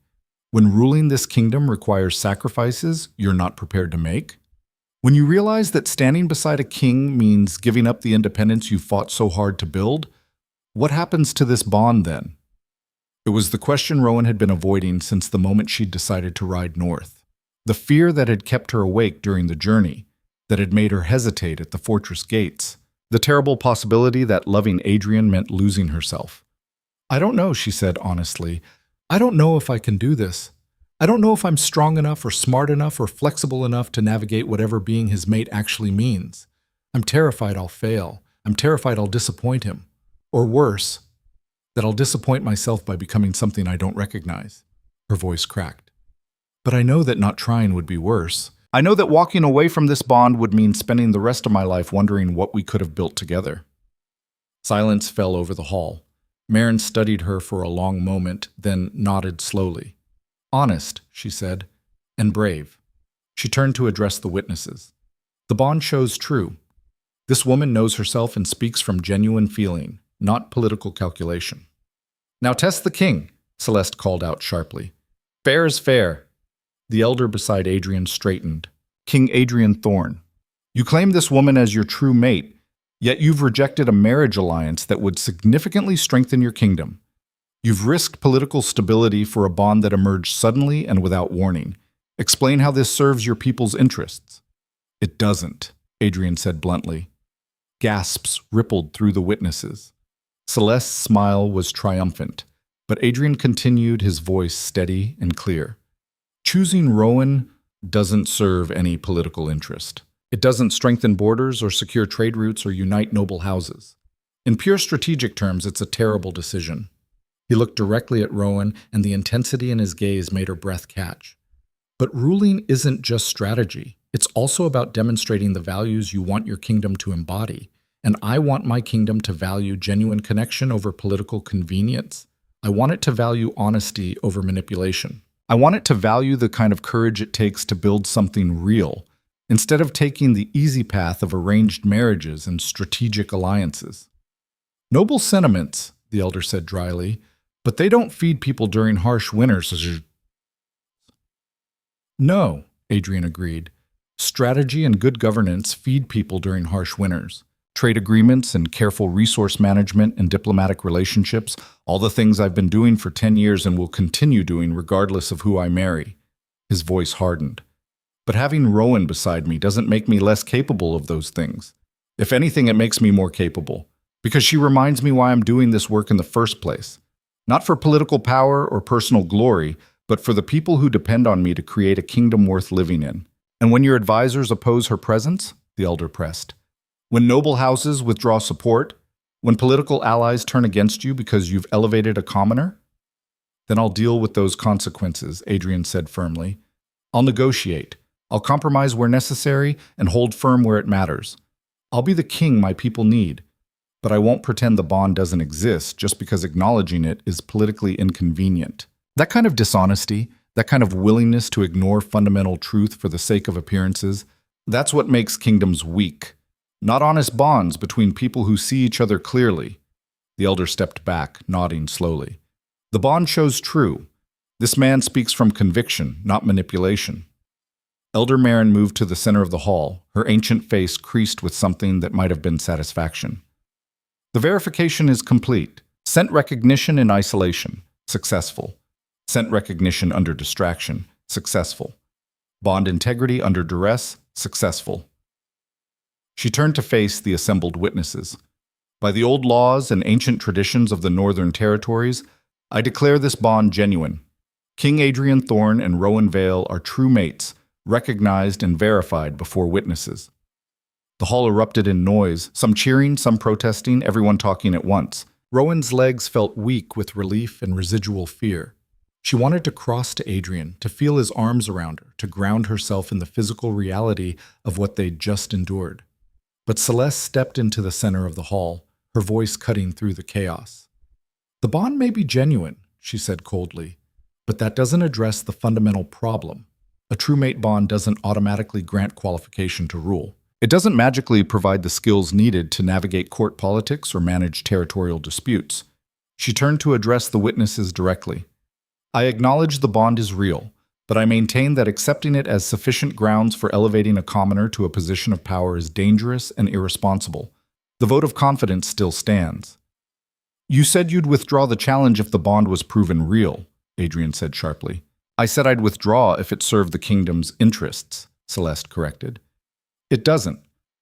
when ruling this kingdom requires sacrifices you're not prepared to make, when you realize that standing beside a king means giving up the independence you fought so hard to build, what happens to this bond then? It was the question Rowan had been avoiding since the moment she'd decided to ride north. The fear that had kept her awake during the journey, that had made her hesitate at the fortress gates, the terrible possibility that loving Adrian meant losing herself. I don't know, she said honestly. I don't know if I can do this. I don't know if I'm strong enough or smart enough or flexible enough to navigate whatever being his mate actually means. I'm terrified I'll fail. I'm terrified I'll disappoint him. Or worse, that I'll disappoint myself by becoming something I don't recognize. Her voice cracked. But I know that not trying would be worse. I know that walking away from this bond would mean spending the rest of my life wondering what we could have built together. Silence fell over the hall. Marin studied her for a long moment, then nodded slowly. Honest, she said, and brave. She turned to address the witnesses. The bond shows true. This woman knows herself and speaks from genuine feeling, not political calculation. Now test the king, Celeste called out sharply. Fair is fair. The elder beside Adrian straightened. King Adrian Thorne. You claim this woman as your true mate, yet you've rejected a marriage alliance that would significantly strengthen your kingdom. You've risked political stability for a bond that emerged suddenly and without warning. Explain how this serves your people's interests. It doesn't, Adrian said bluntly. Gasps rippled through the witnesses. Celeste's smile was triumphant, but Adrian continued, his voice steady and clear. Choosing Rowan doesn't serve any political interest. It doesn't strengthen borders or secure trade routes or unite noble houses. In pure strategic terms, it's a terrible decision. He looked directly at Rowan, and the intensity in his gaze made her breath catch. But ruling isn't just strategy. It's also about demonstrating the values you want your kingdom to embody. And I want my kingdom to value genuine connection over political convenience. I want it to value honesty over manipulation. I want it to value the kind of courage it takes to build something real, instead of taking the easy path of arranged marriages and strategic alliances. Noble sentiments, the elder said dryly, but they don't feed people during harsh winters. No, Adrian agreed. Strategy and good governance feed people during harsh winters. Trade agreements and careful resource management and diplomatic relationships, all the things I've been doing for 10 years and will continue doing regardless of who I marry. His voice hardened. But having Rowan beside me doesn't make me less capable of those things. If anything, it makes me more capable, because she reminds me why I'm doing this work in the first place. Not for political power or personal glory, but for the people who depend on me to create a kingdom worth living in. And when your advisors oppose her presence, the elder pressed, when noble houses withdraw support, when political allies turn against you because you've elevated a commoner, then I'll deal with those consequences, Adrian said firmly. I'll negotiate. I'll compromise where necessary and hold firm where it matters. I'll be the king my people need, but I won't pretend the bond doesn't exist just because acknowledging it is politically inconvenient. That kind of dishonesty, that kind of willingness to ignore fundamental truth for the sake of appearances, that's what makes kingdoms weak. Not honest bonds between people who see each other clearly. The elder stepped back, nodding slowly. The bond shows true. This man speaks from conviction, not manipulation. Elder Marin moved to the center of the hall, her ancient face creased with something that might have been satisfaction. The verification is complete. Scent recognition in isolation. Successful. Scent recognition under distraction. Successful. Bond integrity under duress. Successful. She turned to face the assembled witnesses. By the old laws and ancient traditions of the Northern Territories, I declare this bond genuine. King Adrian Thorne and Rowan Vale are true mates, recognized and verified before witnesses. The hall erupted in noise, some cheering, some protesting, everyone talking at once. Rowan's legs felt weak with relief and residual fear. She wanted to cross to Adrian, to feel his arms around her, to ground herself in the physical reality of what they'd just endured. But Celeste stepped into the center of the hall, her voice cutting through the chaos. The bond may be genuine, she said coldly, but that doesn't address the fundamental problem. A true mate bond doesn't automatically grant qualification to rule. It doesn't magically provide the skills needed to navigate court politics or manage territorial disputes. She turned to address the witnesses directly. I acknowledge the bond is real, but I maintain that accepting it as sufficient grounds for elevating a commoner to a position of power is dangerous and irresponsible. The vote of confidence still stands. You said you'd withdraw the challenge if the bond was proven real, Adrian said sharply. I said I'd withdraw if it served the kingdom's interests, Celeste corrected. It doesn't.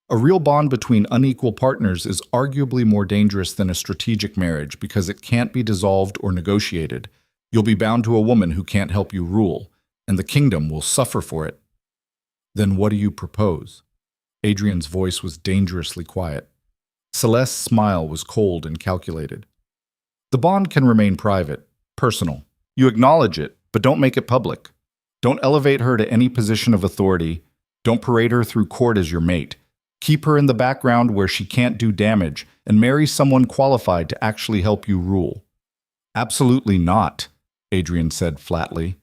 A real bond between unequal partners is arguably more dangerous than a strategic marriage because it can't be dissolved or negotiated. You'll be bound to a woman who can't help you rule, and the kingdom will suffer for it. Then what do you propose? Adrian's voice was dangerously quiet. Celeste's smile was cold and calculated. The bond can remain private, personal. You acknowledge it, but don't make it public. Don't elevate her to any position of authority. Don't parade her through court as your mate. Keep her in the background where she can't do damage, and marry someone qualified to actually help you rule. Absolutely not, Adrian said flatly.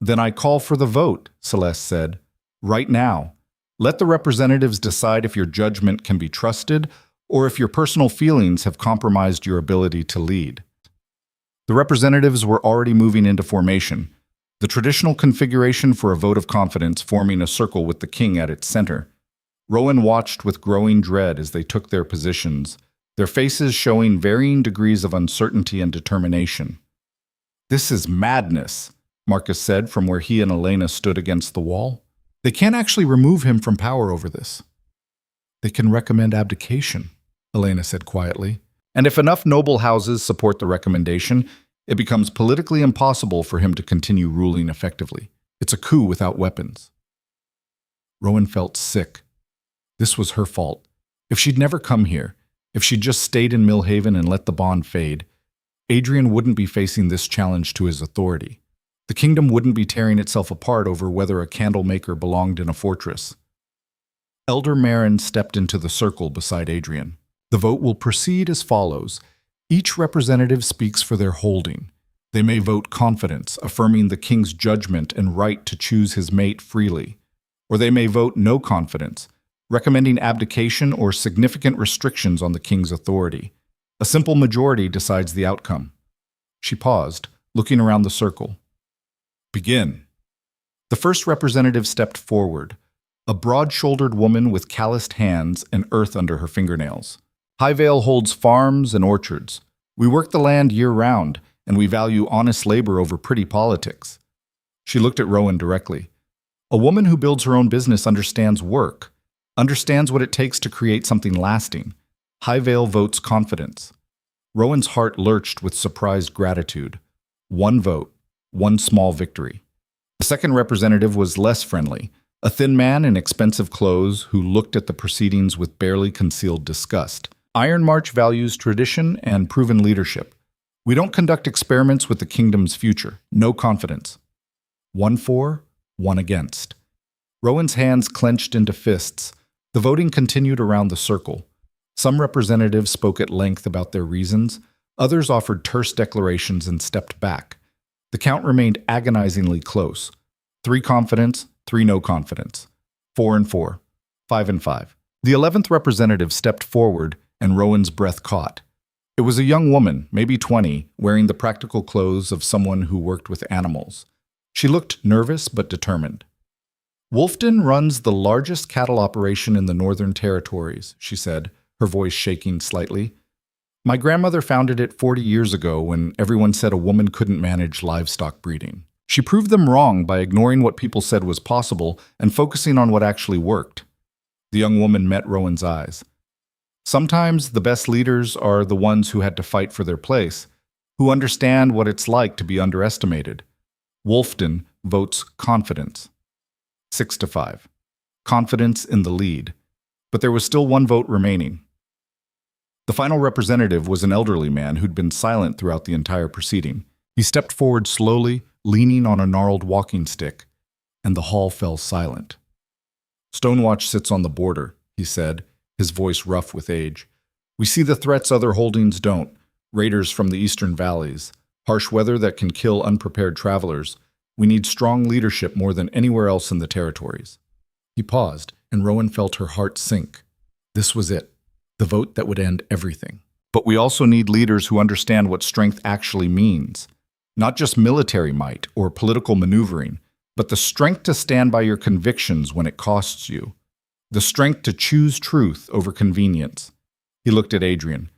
Then I call for the vote, Celeste said. Right now. Let the representatives decide if your judgment can be trusted or if your personal feelings have compromised your ability to lead. The representatives were already moving into formation, the traditional configuration for a vote of confidence forming a circle with the king at its center. Rowan watched with growing dread as they took their positions, their faces showing varying degrees of uncertainty and determination. This is madness, Marcus said from where he and Elena stood against the wall. They can't actually remove him from power over this. They can recommend abdication, Elena said quietly. And if enough noble houses support the recommendation, it becomes politically impossible for him to continue ruling effectively. It's a coup without weapons. Rowan felt sick. This was her fault. If she'd never come here, if she'd just stayed in Millhaven and let the bond fade, Adrian wouldn't be facing this challenge to his authority. The kingdom wouldn't be tearing itself apart over whether a candlemaker belonged in a fortress. Elder Marin stepped into the circle beside Adrian. The vote will proceed as follows. Each representative speaks for their holding. They may vote confidence, affirming the king's judgment and right to choose his mate freely. Or they may vote no confidence, recommending abdication or significant restrictions on the king's authority. A simple majority decides the outcome. She paused, looking around the circle. Begin. The first representative stepped forward, a broad-shouldered woman with calloused hands and earth under her fingernails. High Vale holds farms and orchards. We work the land year-round, and we value honest labor over pretty politics. She looked at Rowan directly. A woman who builds her own business understands work, understands what it takes to create something lasting. High Vale votes confidence. Rowan's heart lurched with surprised gratitude. One vote, one small victory. The second representative was less friendly, a thin man in expensive clothes who looked at the proceedings with barely concealed disgust. Iron March values tradition and proven leadership. We don't conduct experiments with the kingdom's future. No confidence. 1 for, 1 against. Rowan's hands clenched into fists. The voting continued around the circle. Some representatives spoke at length about their reasons. Others offered terse declarations and stepped back. The count remained agonizingly close. 3 confidence, 3 no confidence. 4 and 4. 5 and 5. The 11th representative stepped forward, and Rowan's breath caught. It was a young woman, maybe 20, wearing the practical clothes of someone who worked with animals. She looked nervous but determined. Wolfden runs the largest cattle operation in the Northern Territories, she said, her voice shaking slightly. My grandmother founded it 40 years ago when everyone said a woman couldn't manage livestock breeding. She proved them wrong by ignoring what people said was possible and focusing on what actually worked. The young woman met Rowan's eyes. Sometimes the best leaders are the ones who had to fight for their place, who understand what it's like to be underestimated. Wolfden votes confidence. 6-5. Confidence in the lead. But there was still one vote remaining. The final representative was an elderly man who'd been silent throughout the entire proceeding. He stepped forward slowly, leaning on a gnarled walking stick, and the hall fell silent. Stonewatch sits on the border, he said, his voice rough with age. We see the threats other holdings don't, raiders from the eastern valleys, harsh weather that can kill unprepared travelers. We need strong leadership more than anywhere else in the territories. He paused, and Rowan felt her heart sink. This was it, the vote that would end everything. But we also need leaders who understand what strength actually means. Not just military might or political maneuvering, but the strength to stand by your convictions when it costs you. The strength to choose truth over convenience. He looked at Adrian.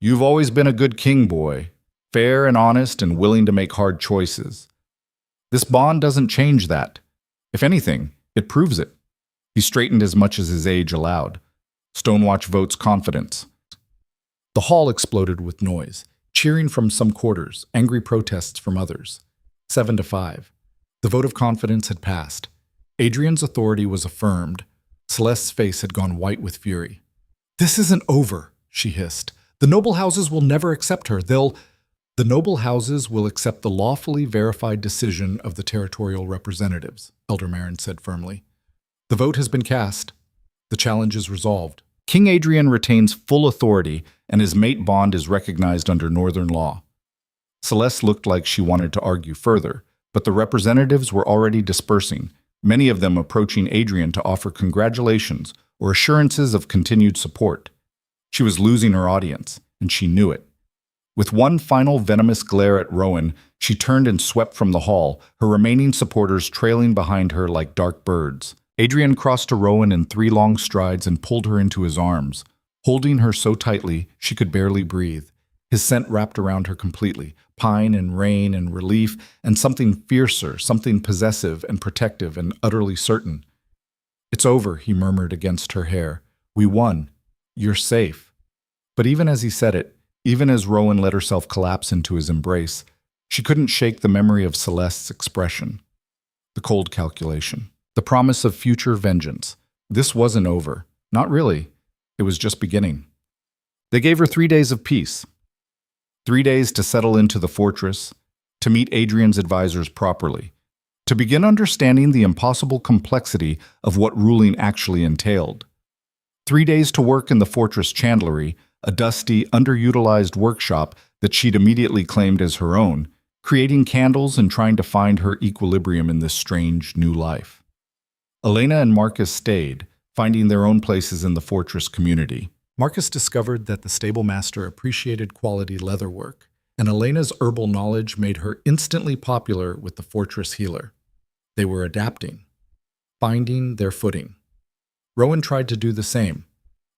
You've always been a good king, boy, fair and honest and willing to make hard choices. This bond doesn't change that. If anything, it proves it. He straightened as much as his age allowed. Stonewatch votes confidence. The hall exploded with noise, cheering from some quarters, angry protests from others. 7-5. The vote of confidence had passed. Adrian's authority was affirmed. Celeste's face had gone white with fury. This isn't over, she hissed. The noble houses will never accept her. The noble houses will accept the lawfully verified decision of the territorial representatives, Elder Marin said firmly. The vote has been cast. The challenge is resolved. King Adrian retains full authority, and his mate bond is recognized under northern law. Celeste looked like she wanted to argue further, but the representatives were already dispersing, many of them approaching Adrian to offer congratulations or assurances of continued support. She was losing her audience, and she knew it. With one final venomous glare at Rowan, she turned and swept from the hall, her remaining supporters trailing behind her like dark birds. Adrian crossed to Rowan in 3 long strides and pulled her into his arms, holding her so tightly she could barely breathe. His scent wrapped around her completely, pine and rain and relief, and something fiercer, something possessive and protective and utterly certain. It's over, he murmured against her hair. We won. You're safe. But even as he said it, even as Rowan let herself collapse into his embrace, she couldn't shake the memory of Celeste's expression. The cold calculation. The promise of future vengeance. This wasn't over. Not really. It was just beginning. They gave her 3 days of peace. 3 days to settle into the fortress, to meet Adrian's advisors properly, to begin understanding the impossible complexity of what ruling actually entailed. 3 days to work in the fortress chandlery, a dusty, underutilized workshop that she'd immediately claimed as her own, creating candles and trying to find her equilibrium in this strange new life. Elena and Marcus stayed, finding their own places in the fortress community. Marcus discovered that the stable master appreciated quality leatherwork, and Elena's herbal knowledge made her instantly popular with the fortress healer. They were adapting, finding their footing. Rowan tried to do the same,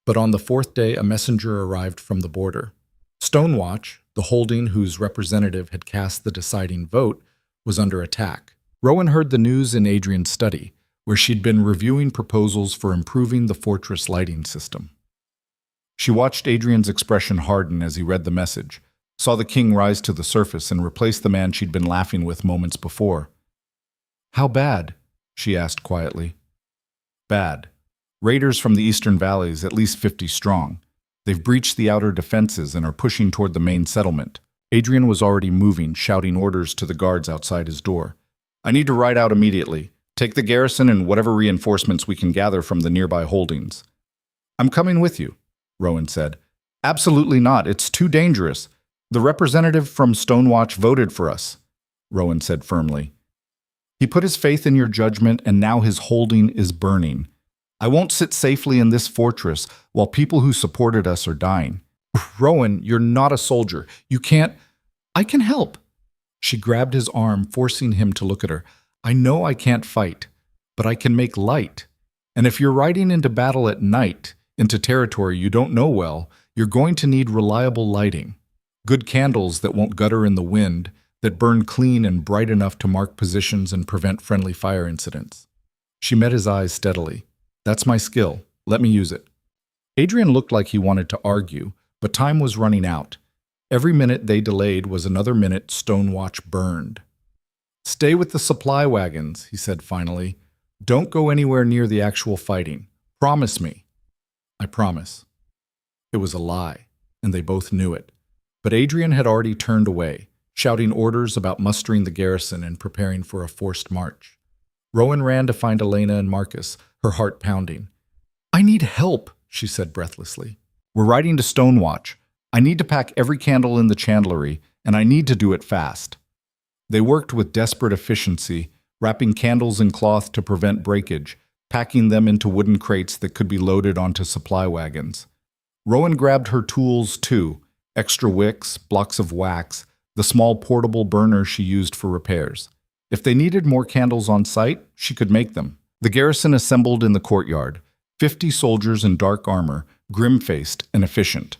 but on the 4th day a messenger arrived from the border. Stonewatch, the holding whose representative had cast the deciding vote, was under attack. Rowan heard the news in Adrian's study, where she'd been reviewing proposals for improving the fortress lighting system. She watched Adrian's expression harden as he read the message, saw the king rise to the surface and replace the man she'd been laughing with moments before. "How bad?" she asked quietly. "Bad. Raiders from the eastern valleys, at least 50 strong. They've breached the outer defenses and are pushing toward the main settlement." Adrian was already moving, shouting orders to the guards outside his door. "I need to ride out immediately. Take the garrison and whatever reinforcements we can gather from the nearby holdings." "I'm coming with you," Rowan said. "Absolutely not. It's too dangerous. The representative from Stonewatch voted for us," Rowan said firmly. "He put his faith in your judgment, and now his holding is burning. I won't sit safely in this fortress while people who supported us are dying." "Rowan, you're not a soldier. You can't—" "I can help." She grabbed his arm, forcing him to look at her. "I know I can't fight, but I can make light. And if you're riding into battle at night, into territory you don't know well, you're going to need reliable lighting. Good candles that won't gutter in the wind, that burn clean and bright enough to mark positions and prevent friendly fire incidents." She met his eyes steadily. "That's my skill. Let me use it." Adrian looked like he wanted to argue, but time was running out. Every minute they delayed was another minute Stonewatch burned. "Stay with the supply wagons," he said finally. "Don't go anywhere near the actual fighting. Promise me." "I promise." It was a lie, and they both knew it. But Adrian had already turned away, shouting orders about mustering the garrison and preparing for a forced march. Rowan ran to find Elena and Marcus, her heart pounding. "I need help," she said breathlessly. "We're riding to Stonewatch. I need to pack every candle in the chandlery, and I need to do it fast." They worked with desperate efficiency, wrapping candles in cloth to prevent breakage, packing them into wooden crates that could be loaded onto supply wagons. Rowan grabbed her tools too, extra wicks, blocks of wax, the small portable burner she used for repairs. If they needed more candles on site, she could make them. The garrison assembled in the courtyard, 50 soldiers in dark armor, grim-faced and efficient.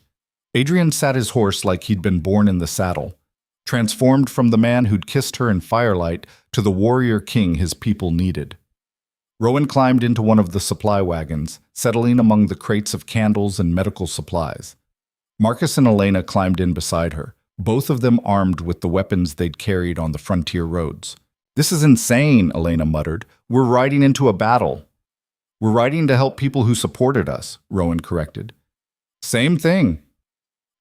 Adrian sat his horse like he'd been born in the saddle, transformed from the man who'd kissed her in firelight to the warrior king his people needed. Rowan climbed into one of the supply wagons, settling among the crates of candles and medical supplies. Marcus and Elena climbed in beside her, both of them armed with the weapons they'd carried on the frontier roads. "This is insane," Elena muttered. "We're riding into a battle." "We're riding to help people who supported us," Rowan corrected. "Same thing."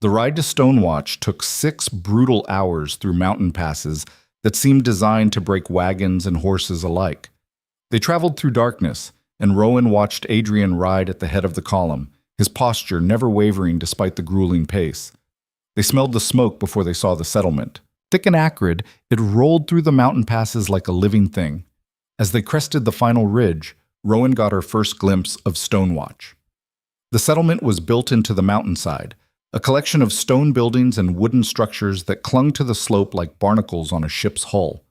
The ride to Stonewatch took 6 brutal hours through mountain passes that seemed designed to break wagons and horses alike. They traveled through darkness, and Rowan watched Adrian ride at the head of the column, his posture never wavering despite the grueling pace. They smelled the smoke before they saw the settlement. Thick and acrid, it rolled through the mountain passes like a living thing. As they crested the final ridge, Rowan got her first glimpse of Stonewatch. The settlement was built into the mountainside, a collection of stone buildings and wooden structures that clung to the slope like barnacles on a ship's hull.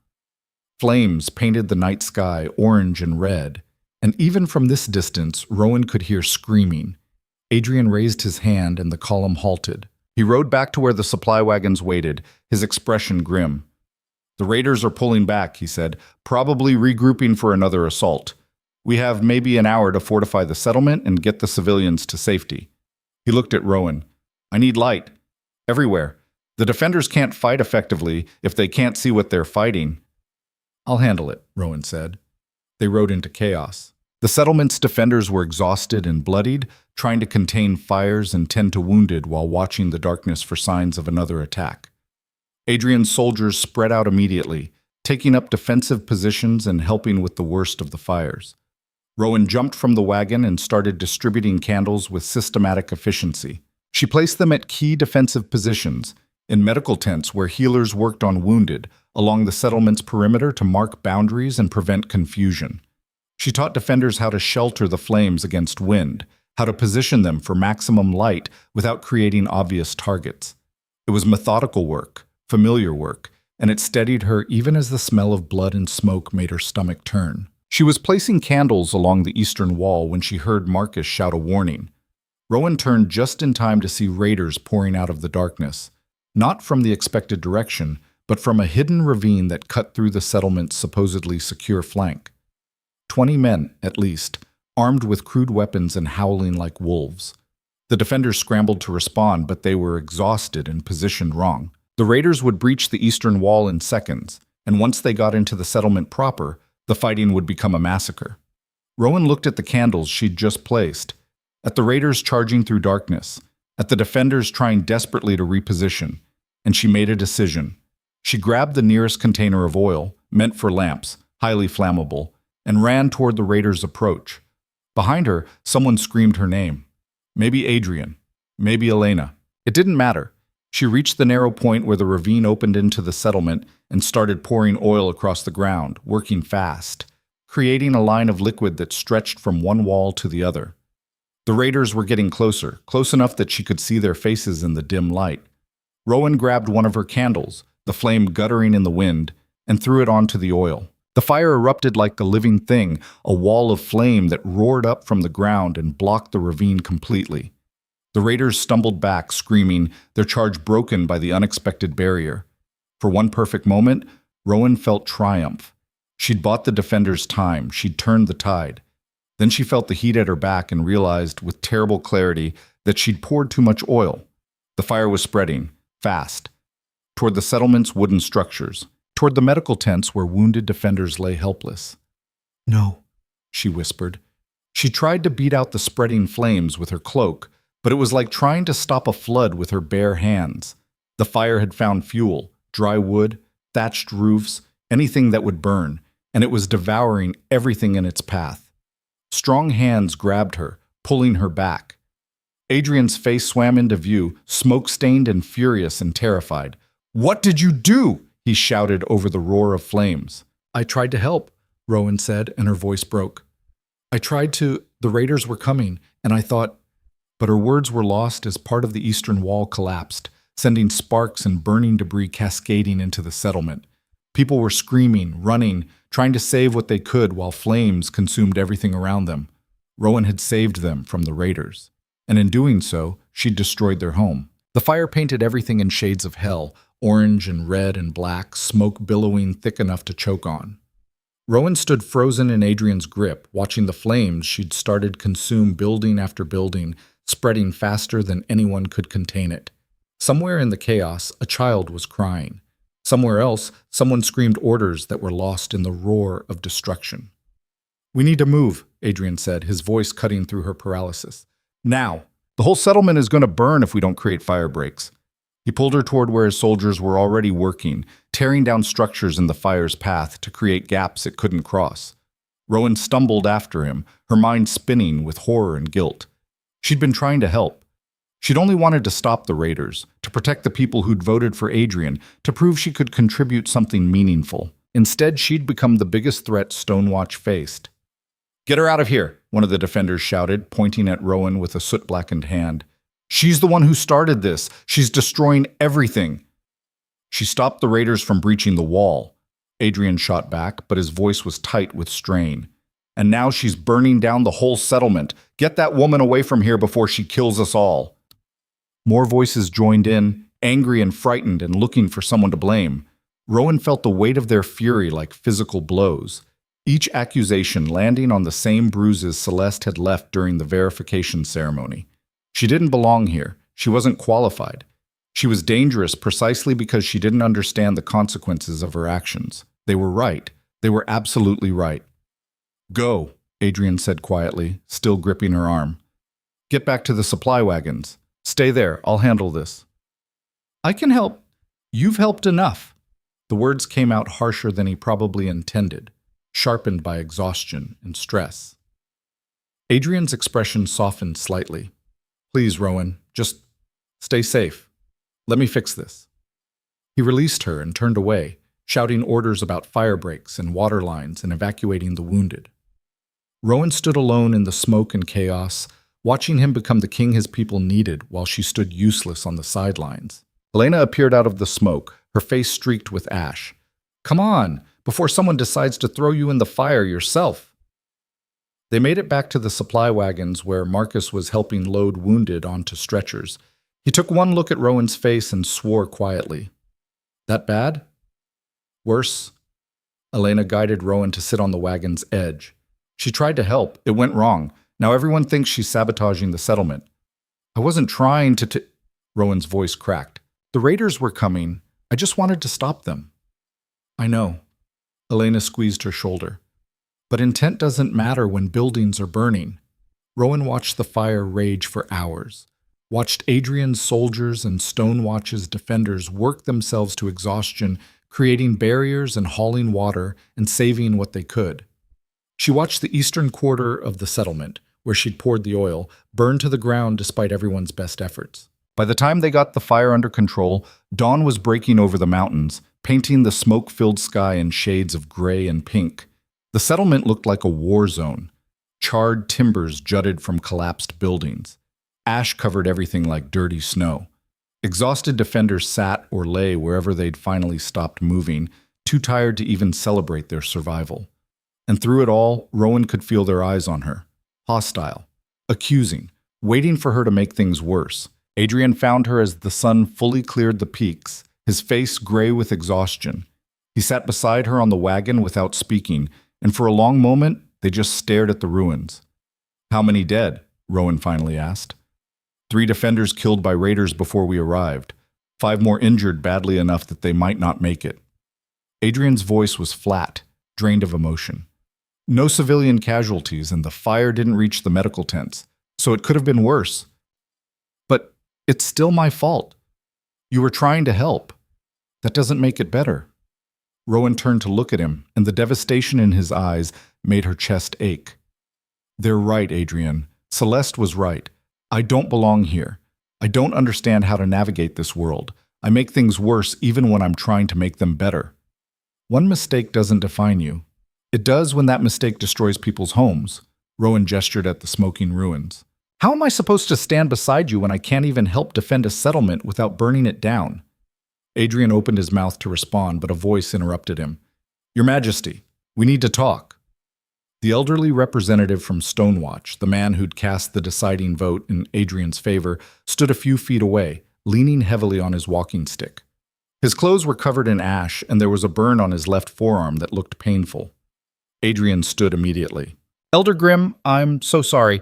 Flames painted the night sky orange and red, and even from this distance, Rowan could hear screaming. Adrian raised his hand and the column halted. He rode back to where the supply wagons waited, his expression grim. "The raiders are pulling back," he said, "probably regrouping for another assault. We have maybe an hour to fortify the settlement and get the civilians to safety." He looked at Rowan. "I need light. Everywhere. The defenders can't fight effectively if they can't see what they're fighting." "I'll handle it," Rowan said. They rode into chaos. The settlement's defenders were exhausted and bloodied, trying to contain fires and tend to wounded while watching the darkness for signs of another attack. Adrian's soldiers spread out immediately, taking up defensive positions and helping with the worst of the fires. Rowan jumped from the wagon and started distributing candles with systematic efficiency. She placed them at key defensive positions, in medical tents where healers worked on wounded, along the settlement's perimeter to mark boundaries and prevent confusion. She taught defenders how to shelter the flames against wind, how to position them for maximum light without creating obvious targets. It was methodical work, familiar work, and it steadied her even as the smell of blood and smoke made her stomach turn. She was placing candles along the eastern wall when she heard Marcus shout a warning. Rowan turned just in time to see raiders pouring out of the darkness, not from the expected direction, but from a hidden ravine that cut through the settlement's supposedly secure flank. 20 men, at least, armed with crude weapons and howling like wolves. The defenders scrambled to respond, but they were exhausted and positioned wrong. The raiders would breach the eastern wall in seconds, and once they got into the settlement proper, the fighting would become a massacre. Rowan looked at the candles she'd just placed, at the raiders charging through darkness, at the defenders trying desperately to reposition, and she made a decision. She grabbed the nearest container of oil, meant for lamps, highly flammable, and ran toward the raiders' approach. Behind her, someone screamed her name. Maybe Adrian, maybe Elena. It didn't matter. She reached the narrow point where the ravine opened into the settlement and started pouring oil across the ground, working fast, creating a line of liquid that stretched from one wall to the other. The raiders were getting closer, close enough that she could see their faces in the dim light. Rowan grabbed one of her candles, the flame guttering in the wind, and threw it onto the oil. The fire erupted like a living thing, a wall of flame that roared up from the ground and blocked the ravine completely. The raiders stumbled back, screaming, their charge broken by the unexpected barrier. For one perfect moment, Rowan felt triumph. She'd bought the defenders time, she'd turned the tide. Then she felt the heat at her back and realized, with terrible clarity, that she'd poured too much oil. The fire was spreading, fast, toward the settlement's wooden structures, toward the medical tents where wounded defenders lay helpless. "No," she whispered. She tried to beat out the spreading flames with her cloak, but it was like trying to stop a flood with her bare hands. The fire had found fuel, dry wood, thatched roofs, anything that would burn, and it was devouring everything in its path. Strong hands grabbed her, pulling her back. Adrian's face swam into view, smoke-stained and furious and terrified. "What did you do?" he shouted over the roar of flames. "I tried to help," Rowan said, and her voice broke. The raiders were coming, and I thought..." But her words were lost as part of the eastern wall collapsed, sending sparks and burning debris cascading into the settlement. People were screaming, running, trying to save what they could while flames consumed everything around them. Rowan had saved them from the raiders, and in doing so, she'd destroyed their home. The fire painted everything in shades of hell, orange and red and black, smoke billowing thick enough to choke on. Rowan stood frozen in Adrian's grip, watching the flames she'd started consume building after building, spreading faster than anyone could contain it. Somewhere in the chaos, a child was crying. Somewhere else, someone screamed orders that were lost in the roar of destruction. "We need to move," Adrian said, his voice cutting through her paralysis. "Now! The whole settlement is going to burn if we don't create fire breaks." He pulled her toward where his soldiers were already working, tearing down structures in the fire's path to create gaps it couldn't cross. Rowan stumbled after him, her mind spinning with horror and guilt. She'd been trying to help. She'd only wanted to stop the raiders, to protect the people who'd voted for Adrian, to prove she could contribute something meaningful. Instead, she'd become the biggest threat Stonewatch faced. "Get her out of here," one of the defenders shouted, pointing at Rowan with a soot-blackened hand. "She's the one who started this. She's destroying everything." She stopped the raiders from breaching the wall. Adrian shot back, but his voice was tight with strain. "And now she's burning down the whole settlement. Get that woman away from here before she kills us all." More voices joined in, angry and frightened and looking for someone to blame. Rowan felt the weight of their fury like physical blows, each accusation landing on the same bruises Celeste had left during the verification ceremony. She didn't belong here. She wasn't qualified. She was dangerous precisely because she didn't understand the consequences of her actions. They were right. They were absolutely right. "Go," Adrian said quietly, still gripping her arm. "Get back to the supply wagons. Stay there. I'll handle this." "I can help." You've helped enough. The words came out harsher than he probably intended, sharpened by exhaustion and stress. Adrian's expression softened slightly. Please, Rowan, just stay safe. Let me fix this. He released her and turned away, shouting orders about fire breaks and water lines and evacuating the wounded. Rowan stood alone in the smoke and chaos, watching him become the king his people needed while she stood useless on the sidelines. Elena appeared out of the smoke, her face streaked with ash. Come on, before someone decides to throw you in the fire yourself. They made it back to the supply wagons where Marcus was helping load wounded onto stretchers. He took one look at Rowan's face and swore quietly. That bad? Worse. Elena guided Rowan to sit on the wagon's edge. She tried to help. It went wrong. Now everyone thinks she's sabotaging the settlement. I wasn't trying to Rowan's voice cracked. The raiders were coming. I just wanted to stop them. I know. Elena squeezed her shoulder. But intent doesn't matter when buildings are burning. Rowan watched the fire rage for hours, watched Adrian's soldiers and Stonewatch's defenders work themselves to exhaustion, creating barriers and hauling water and saving what they could. She watched the eastern quarter of the settlement, where she'd poured the oil, burn to the ground despite everyone's best efforts. By the time they got the fire under control, dawn was breaking over the mountains, painting the smoke-filled sky in shades of gray and pink. The settlement looked like a war zone. Charred timbers jutted from collapsed buildings. Ash covered everything like dirty snow. Exhausted defenders sat or lay wherever they'd finally stopped moving, too tired to even celebrate their survival. And through it all, Rowan could feel their eyes on her. Hostile. Accusing. Waiting for her to make things worse. Adrian found her as the sun fully cleared the peaks, his face gray with exhaustion. He sat beside her on the wagon without speaking, and for a long moment, they just stared at the ruins. How many dead? Rowan finally asked. 3 defenders killed by raiders before we arrived. 5 more injured badly enough that they might not make it. Adrian's voice was flat, drained of emotion. No civilian casualties, and the fire didn't reach the medical tents, so it could have been worse. But it's still my fault. You were trying to help. That doesn't make it better. Rowan turned to look at him, and the devastation in his eyes made her chest ache. They're right, Adrian. Celeste was right. I don't belong here. I don't understand how to navigate this world. I make things worse even when I'm trying to make them better. One mistake doesn't define you. It does when that mistake destroys people's homes. Rowan gestured at the smoking ruins. How am I supposed to stand beside you when I can't even help defend a settlement without burning it down? Adrian opened his mouth to respond, but a voice interrupted him. Your Majesty, we need to talk. The elderly representative from Stonewatch, the man who'd cast the deciding vote in Adrian's favor, stood a few feet away, leaning heavily on his walking stick. His clothes were covered in ash, and there was a burn on his left forearm that looked painful. Adrian stood immediately. Elder Grimm, I'm so sorry.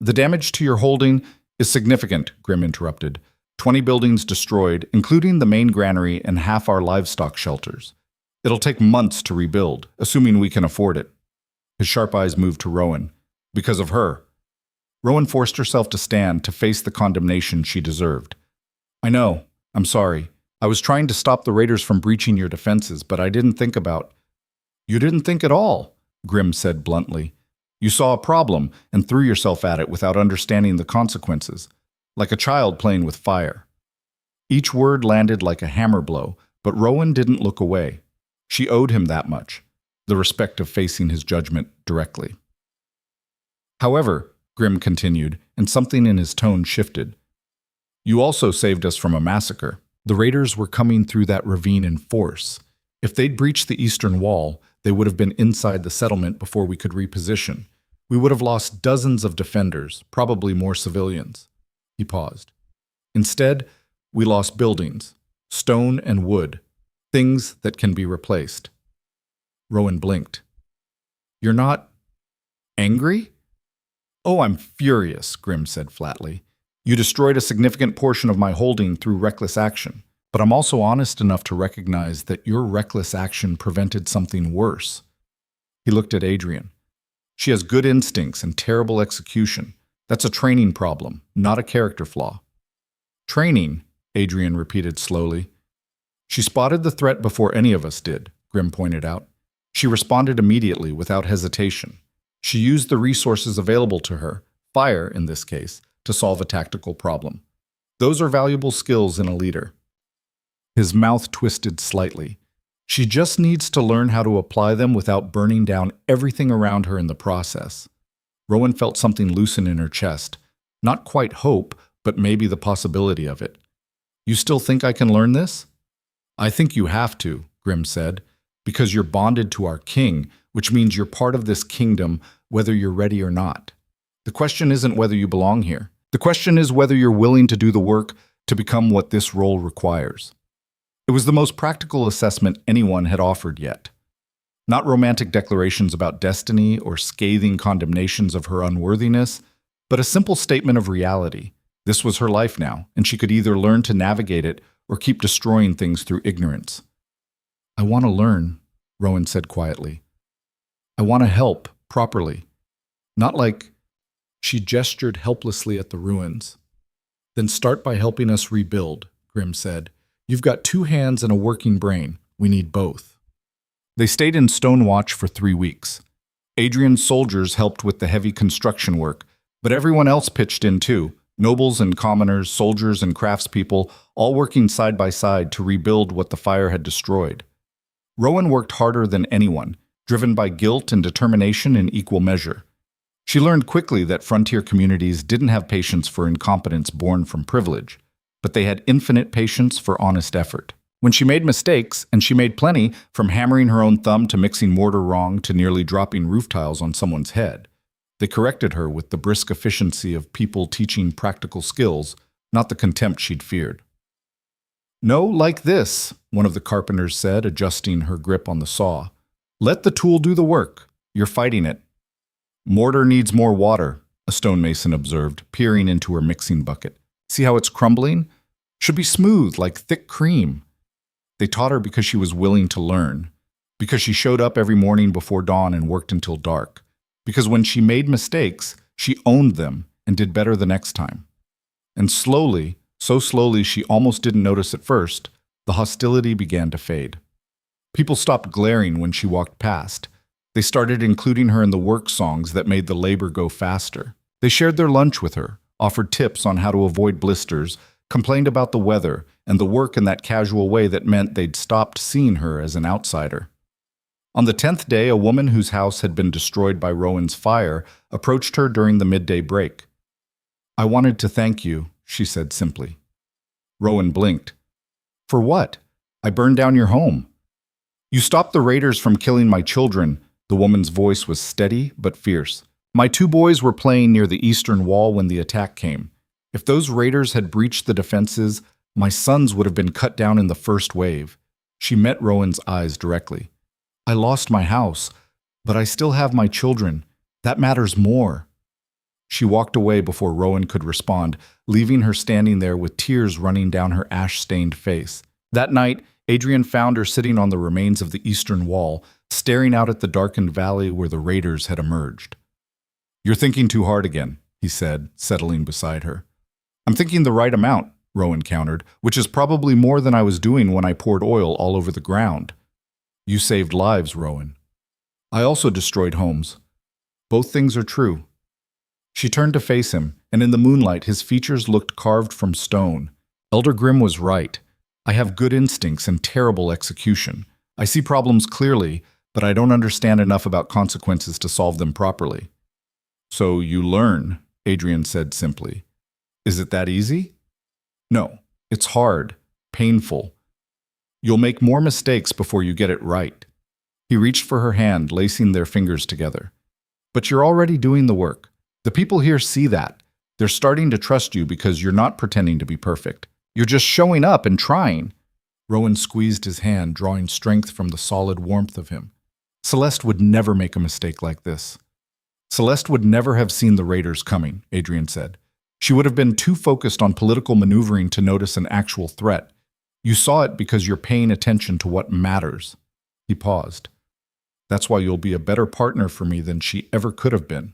The damage to your holding is significant, Grimm interrupted. 20 buildings destroyed, including the main granary and half our livestock shelters. It'll take months to rebuild, assuming we can afford it. His sharp eyes moved to Rowan. Because of her. Rowan forced herself to stand to face the condemnation she deserved. I know. I'm sorry. I was trying to stop the raiders from breaching your defenses, but I didn't think about... You didn't think at all, Grimm said bluntly. You saw a problem and threw yourself at it without understanding the consequences. Like a child playing with fire. Each word landed like a hammer blow, but Rowan didn't look away. She owed him that much, the respect of facing his judgment directly. However, Grimm continued, and something in his tone shifted. You also saved us from a massacre. The raiders were coming through that ravine in force. If they'd breached the eastern wall, they would have been inside the settlement before we could reposition. We would have lost dozens of defenders, probably more civilians. He paused. Instead, we lost buildings, stone and wood, things that can be replaced. Rowan blinked. You're not angry? Oh, I'm furious, Grimm said flatly. You destroyed a significant portion of my holding through reckless action, but I'm also honest enough to recognize that your reckless action prevented something worse. He looked at Adrian. She has good instincts and terrible execution. That's a training problem, not a character flaw. Training, Adrian repeated slowly. She spotted the threat before any of us did, Grimm pointed out. She responded immediately, without hesitation. She used the resources available to her, fire in this case, to solve a tactical problem. Those are valuable skills in a leader. His mouth twisted slightly. She just needs to learn how to apply them without burning down everything around her in the process. Rowan felt something loosen in her chest. Not quite hope, but maybe the possibility of it. You still think I can learn this? I think you have to, Grimm said, because you're bonded to our king, which means you're part of this kingdom whether you're ready or not. The question isn't whether you belong here. The question is whether you're willing to do the work to become what this role requires. It was the most practical assessment anyone had offered yet. Not romantic declarations about destiny or scathing condemnations of her unworthiness, but a simple statement of reality. This was her life now, and she could either learn to navigate it or keep destroying things through ignorance. I want to learn, Rowan said quietly. I want to help, properly. Not like... She gestured helplessly at the ruins. Then start by helping us rebuild, Grimm said. You've got 2 hands and a working brain. We need both. They stayed in Stonewatch for 3 weeks. Adrian's soldiers helped with the heavy construction work, but everyone else pitched in too. Nobles and commoners, soldiers and craftspeople, all working side by side to rebuild what the fire had destroyed. Rowan worked harder than anyone, driven by guilt and determination in equal measure. She learned quickly that frontier communities didn't have patience for incompetence born from privilege, but they had infinite patience for honest effort. When she made mistakes, and she made plenty, from hammering her own thumb to mixing mortar wrong to nearly dropping roof tiles on someone's head, they corrected her with the brisk efficiency of people teaching practical skills, not the contempt she'd feared. No, like this, one of the carpenters said, adjusting her grip on the saw. Let the tool do the work. You're fighting it. Mortar needs more water, a stonemason observed, peering into her mixing bucket. See how it's crumbling? Should be smooth, like thick cream. They taught her because she was willing to learn, because she showed up every morning before dawn and worked until dark, because when she made mistakes, she owned them and did better the next time. And slowly, so slowly she almost didn't notice at first, the hostility began to fade. People stopped glaring when she walked past. They started including her in the work songs that made the labor go faster. They shared their lunch with her, offered tips on how to avoid blisters, complained about the weather and the work in that casual way that meant they'd stopped seeing her as an outsider. On the 10th day, a woman whose house had been destroyed by Rowan's fire approached her during the midday break. I wanted to thank you, she said simply. Rowan blinked. For what? I burned down your home. You stopped the raiders from killing my children. The woman's voice was steady but fierce. My 2 boys were playing near the eastern wall when the attack came. If those raiders had breached the defenses, my sons would have been cut down in the first wave. She met Rowan's eyes directly. I lost my house, but I still have my children. That matters more. She walked away before Rowan could respond, leaving her standing there with tears running down her ash-stained face. That night, Adrian found her sitting on the remains of the eastern wall, staring out at the darkened valley where the raiders had emerged. You're thinking too hard again, he said, settling beside her. I'm thinking the right amount, Rowan countered, which is probably more than I was doing when I poured oil all over the ground. You saved lives, Rowan. I also destroyed homes. Both things are true. She turned to face him, and in the moonlight his features looked carved from stone. Elder Grimm was right. I have good instincts and terrible execution. I see problems clearly, but I don't understand enough about consequences to solve them properly. So you learn, Adrian said simply. Is it that easy? No, it's hard, painful. You'll make more mistakes before you get it right. He reached for her hand, lacing their fingers together. But you're already doing the work. The people here see that. They're starting to trust you because you're not pretending to be perfect. You're just showing up and trying. Rowan squeezed his hand, drawing strength from the solid warmth of him. Celeste would never make a mistake like this. Celeste would never have seen the raiders coming, Adrian said. She would have been too focused on political maneuvering to notice an actual threat. You saw it because you're paying attention to what matters. He paused. That's why you'll be a better partner for me than she ever could have been.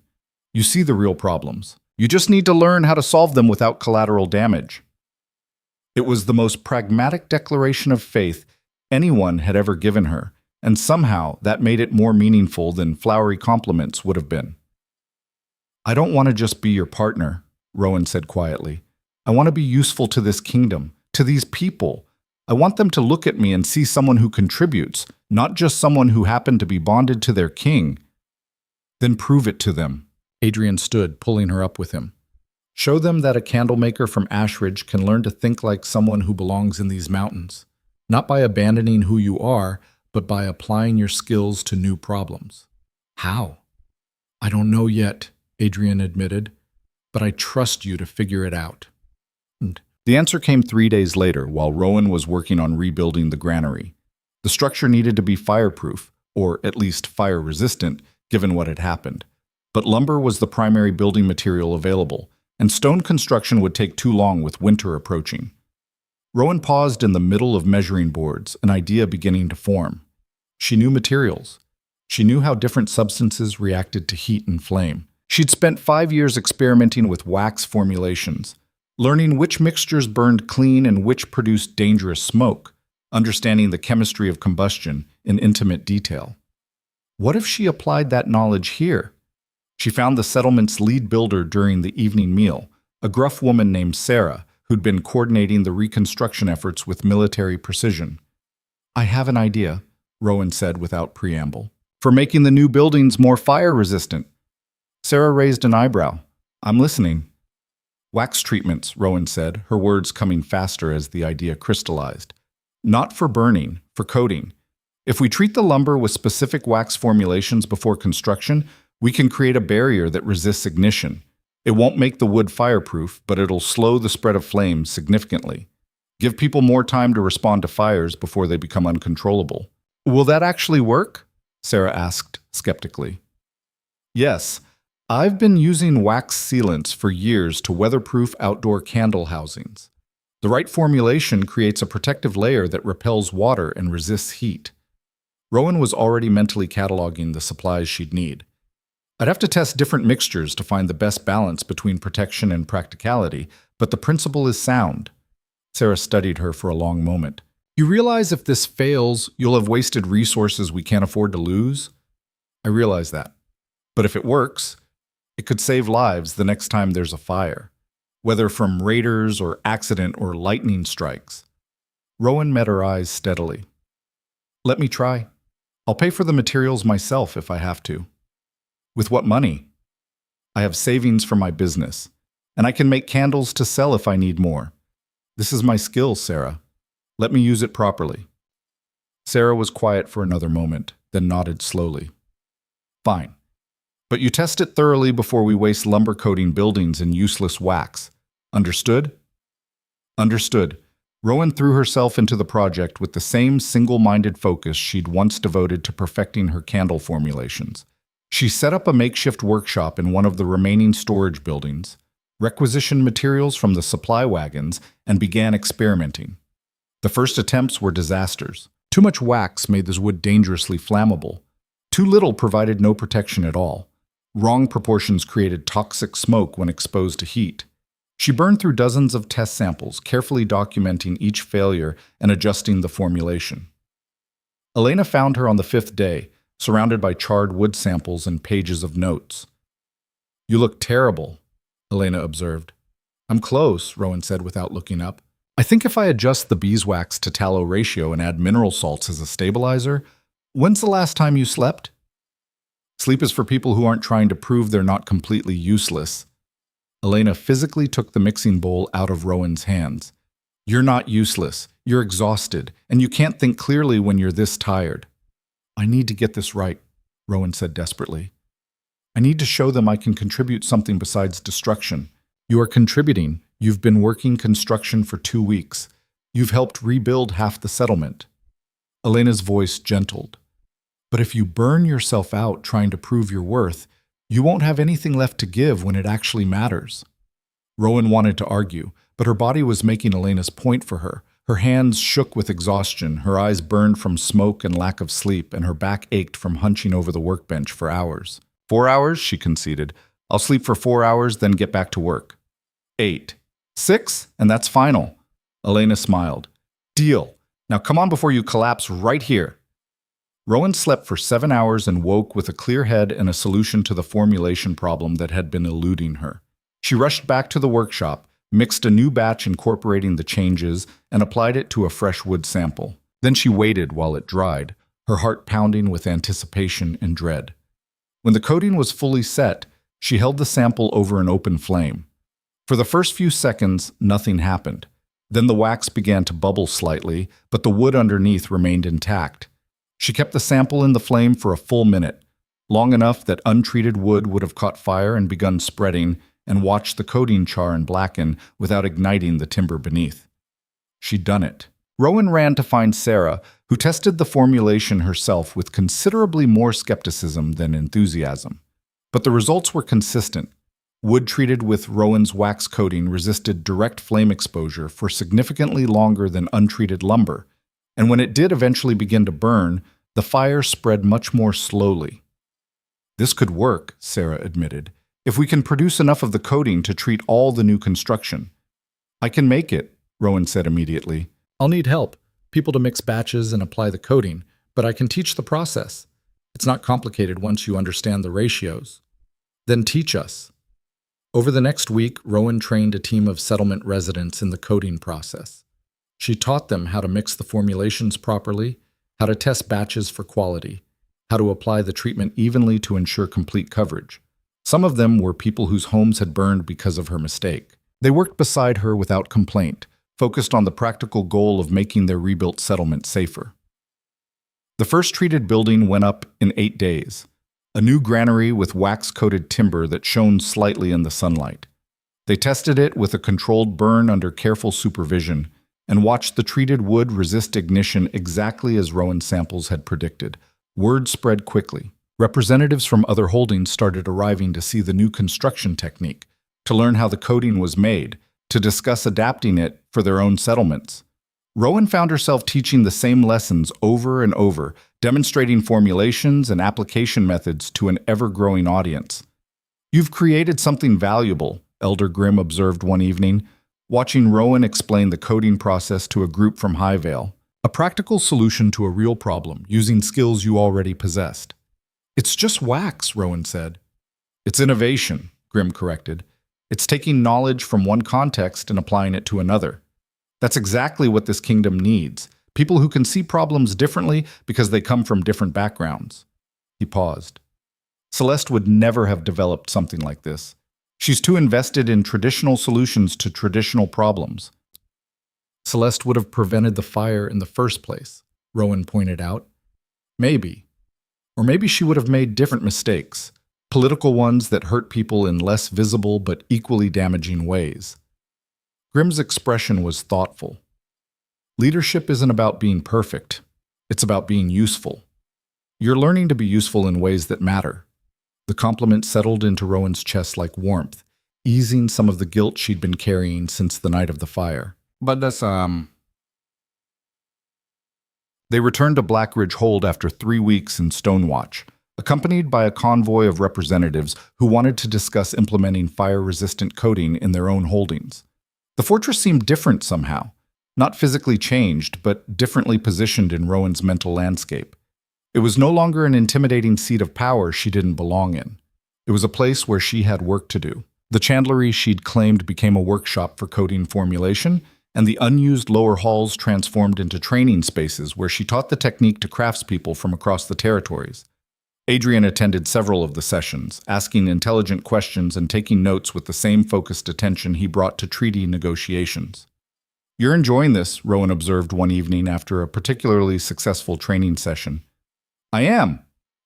You see the real problems. You just need to learn how to solve them without collateral damage. It was the most pragmatic declaration of faith anyone had ever given her, and somehow that made it more meaningful than flowery compliments would have been. "I don't want to just be your partner," Rowan said quietly. "I want to be useful to this kingdom, to these people. I want them to look at me and see someone who contributes, not just someone who happened to be bonded to their king." "Then prove it to them." Adrian stood, pulling her up with him. "Show them that a candlemaker from Ashridge can learn to think like someone who belongs in these mountains, not by abandoning who you are, but by applying your skills to new problems." "How?" "I don't know yet," Adrian admitted, "but I trust you to figure it out." And the answer came 3 days later while Rowan was working on rebuilding the granary. The structure needed to be fireproof, or at least fire-resistant, given what had happened. But lumber was the primary building material available, and stone construction would take too long with winter approaching. Rowan paused in the middle of measuring boards, an idea beginning to form. She knew materials. She knew how different substances reacted to heat and flame. She'd spent 5 years experimenting with wax formulations, learning which mixtures burned clean and which produced dangerous smoke, understanding the chemistry of combustion in intimate detail. What if she applied that knowledge here? She found the settlement's lead builder during the evening meal, a gruff woman named Sarah, who'd been coordinating the reconstruction efforts with military precision. "I have an idea," Rowan said without preamble, "for making the new buildings more fire-resistant." Sarah raised an eyebrow. "I'm listening." "Wax treatments," Rowan said, her words coming faster as the idea crystallized. "Not for burning, for coating. If we treat the lumber with specific wax formulations before construction, we can create a barrier that resists ignition. It won't make the wood fireproof, but it'll slow the spread of flames significantly. Give people more time to respond to fires before they become uncontrollable." "Will that actually work?" Sarah asked skeptically. "Yes. I've been using wax sealants for years to weatherproof outdoor candle housings. The right formulation creates a protective layer that repels water and resists heat." Rowan was already mentally cataloging the supplies she'd need. "I'd have to test different mixtures to find the best balance between protection and practicality, but the principle is sound." Sarah studied her for a long moment. "You realize if this fails, you'll have wasted resources we can't afford to lose?" "I realize that. But if it works, it could save lives the next time there's a fire, whether from raiders or accident or lightning strikes." Rowan met her eyes steadily. "Let me try. I'll pay for the materials myself if I have to." "With what money?" "I have savings from my business, and I can make candles to sell if I need more. This is my skill, Sarah. Let me use it properly." Sarah was quiet for another moment, then nodded slowly. "Fine. But you test it thoroughly before we waste lumber coating buildings in useless wax. Understood?" "Understood." Rowan threw herself into the project with the same single-minded focus she'd once devoted to perfecting her candle formulations. She set up a makeshift workshop in one of the remaining storage buildings, requisitioned materials from the supply wagons, and began experimenting. The first attempts were disasters. Too much wax made this wood dangerously flammable. Too little provided no protection at all. Wrong proportions created toxic smoke when exposed to heat. She burned through dozens of test samples, carefully documenting each failure and adjusting the formulation. Elena found her on the 5th day, surrounded by charred wood samples and pages of notes. "You look terrible," Elena observed. "I'm close," Rowan said without looking up. "I think if I adjust the beeswax to tallow ratio and add mineral salts as a stabilizer..." "When's the last time you slept?" "Sleep is for people who aren't trying to prove they're not completely useless." Elena physically took the mixing bowl out of Rowan's hands. "You're not useless. You're exhausted, and you can't think clearly when you're this tired." "I need to get this right," Rowan said desperately. "I need to show them I can contribute something besides destruction." "You are contributing. You've been working construction for 2 weeks. You've helped rebuild half the settlement." Elena's voice gentled. "But if you burn yourself out trying to prove your worth, you won't have anything left to give when it actually matters." Rowan wanted to argue, but her body was making Elena's point for her. Her hands shook with exhaustion, her eyes burned from smoke and lack of sleep, and her back ached from hunching over the workbench for hours. 4 hours, she conceded. "I'll sleep for 4 hours, then get back to work." 8. 6, and that's final. Elena smiled. Deal. Now come on before you collapse right here. Rowan slept for 7 hours and woke with a clear head and a solution to the formulation problem that had been eluding her. She rushed back to the workshop, mixed a new batch incorporating the changes, and applied it to a fresh wood sample. Then she waited while it dried, her heart pounding with anticipation and dread. When the coating was fully set, she held the sample over an open flame. For the first few seconds, nothing happened. Then the wax began to bubble slightly, but the wood underneath remained intact. She kept the sample in the flame for a full minute, long enough that untreated wood would have caught fire and begun spreading, and watched the coating char and blacken without igniting the timber beneath. She'd done it. Rowan ran to find Sarah, who tested the formulation herself with considerably more skepticism than enthusiasm. But the results were consistent. Wood treated with Rowan's wax coating resisted direct flame exposure for significantly longer than untreated lumber, and when it did eventually begin to burn, the fire spread much more slowly. This could work, Sarah admitted, if we can produce enough of the coating to treat all the new construction. I can make it, Rowan said immediately. I'll need help, people to mix batches and apply the coating, but I can teach the process. It's not complicated once you understand the ratios. Then teach us. Over the next week, Rowan trained a team of settlement residents in the coating process. She taught them how to mix the formulations properly, how to test batches for quality, how to apply the treatment evenly to ensure complete coverage. Some of them were people whose homes had burned because of her mistake. They worked beside her without complaint, focused on the practical goal of making their rebuilt settlement safer. The first treated building went up in 8 days, a new granary with wax-coated timber that shone slightly in the sunlight. They tested it with a controlled burn under careful supervision, and watched the treated wood resist ignition exactly as Rowan's samples had predicted. Word spread quickly. Representatives from other holdings started arriving to see the new construction technique, to learn how the coating was made, to discuss adapting it for their own settlements. Rowan found herself teaching the same lessons over and over, demonstrating formulations and application methods to an ever-growing audience. You've created something valuable, Elder Grimm observed one evening, watching Rowan explain the coating process to a group from High Vale. A practical solution to a real problem, using skills you already possessed. It's just wax, Rowan said. It's innovation, Grimm corrected. It's taking knowledge from one context and applying it to another. That's exactly what this kingdom needs. People who can see problems differently because they come from different backgrounds. He paused. Celeste would never have developed something like this. She's too invested in traditional solutions to traditional problems. Celeste would have prevented the fire in the first place, Rowan pointed out. Maybe. Or maybe she would have made different mistakes, political ones that hurt people in less visible but equally damaging ways. Grimm's expression was thoughtful. Leadership isn't about being perfect. It's about being useful. You're learning to be useful in ways that matter. The compliment settled into Rowan's chest like warmth, easing some of the guilt she'd been carrying since the night of the fire. But that's, They returned to Blackridge Hold after 3 weeks in Stonewatch, accompanied by a convoy of representatives who wanted to discuss implementing fire-resistant coating in their own holdings. The fortress seemed different somehow, not physically changed, but differently positioned in Rowan's mental landscape. It was no longer an intimidating seat of power she didn't belong in. It was a place where she had work to do. The chandlery she'd claimed became a workshop for coating formulation, and the unused lower halls transformed into training spaces where she taught the technique to craftspeople from across the territories. Adrian attended several of the sessions, asking intelligent questions and taking notes with the same focused attention he brought to treaty negotiations. "You're enjoying this," Rowan observed one evening after a particularly successful training session. "I am,"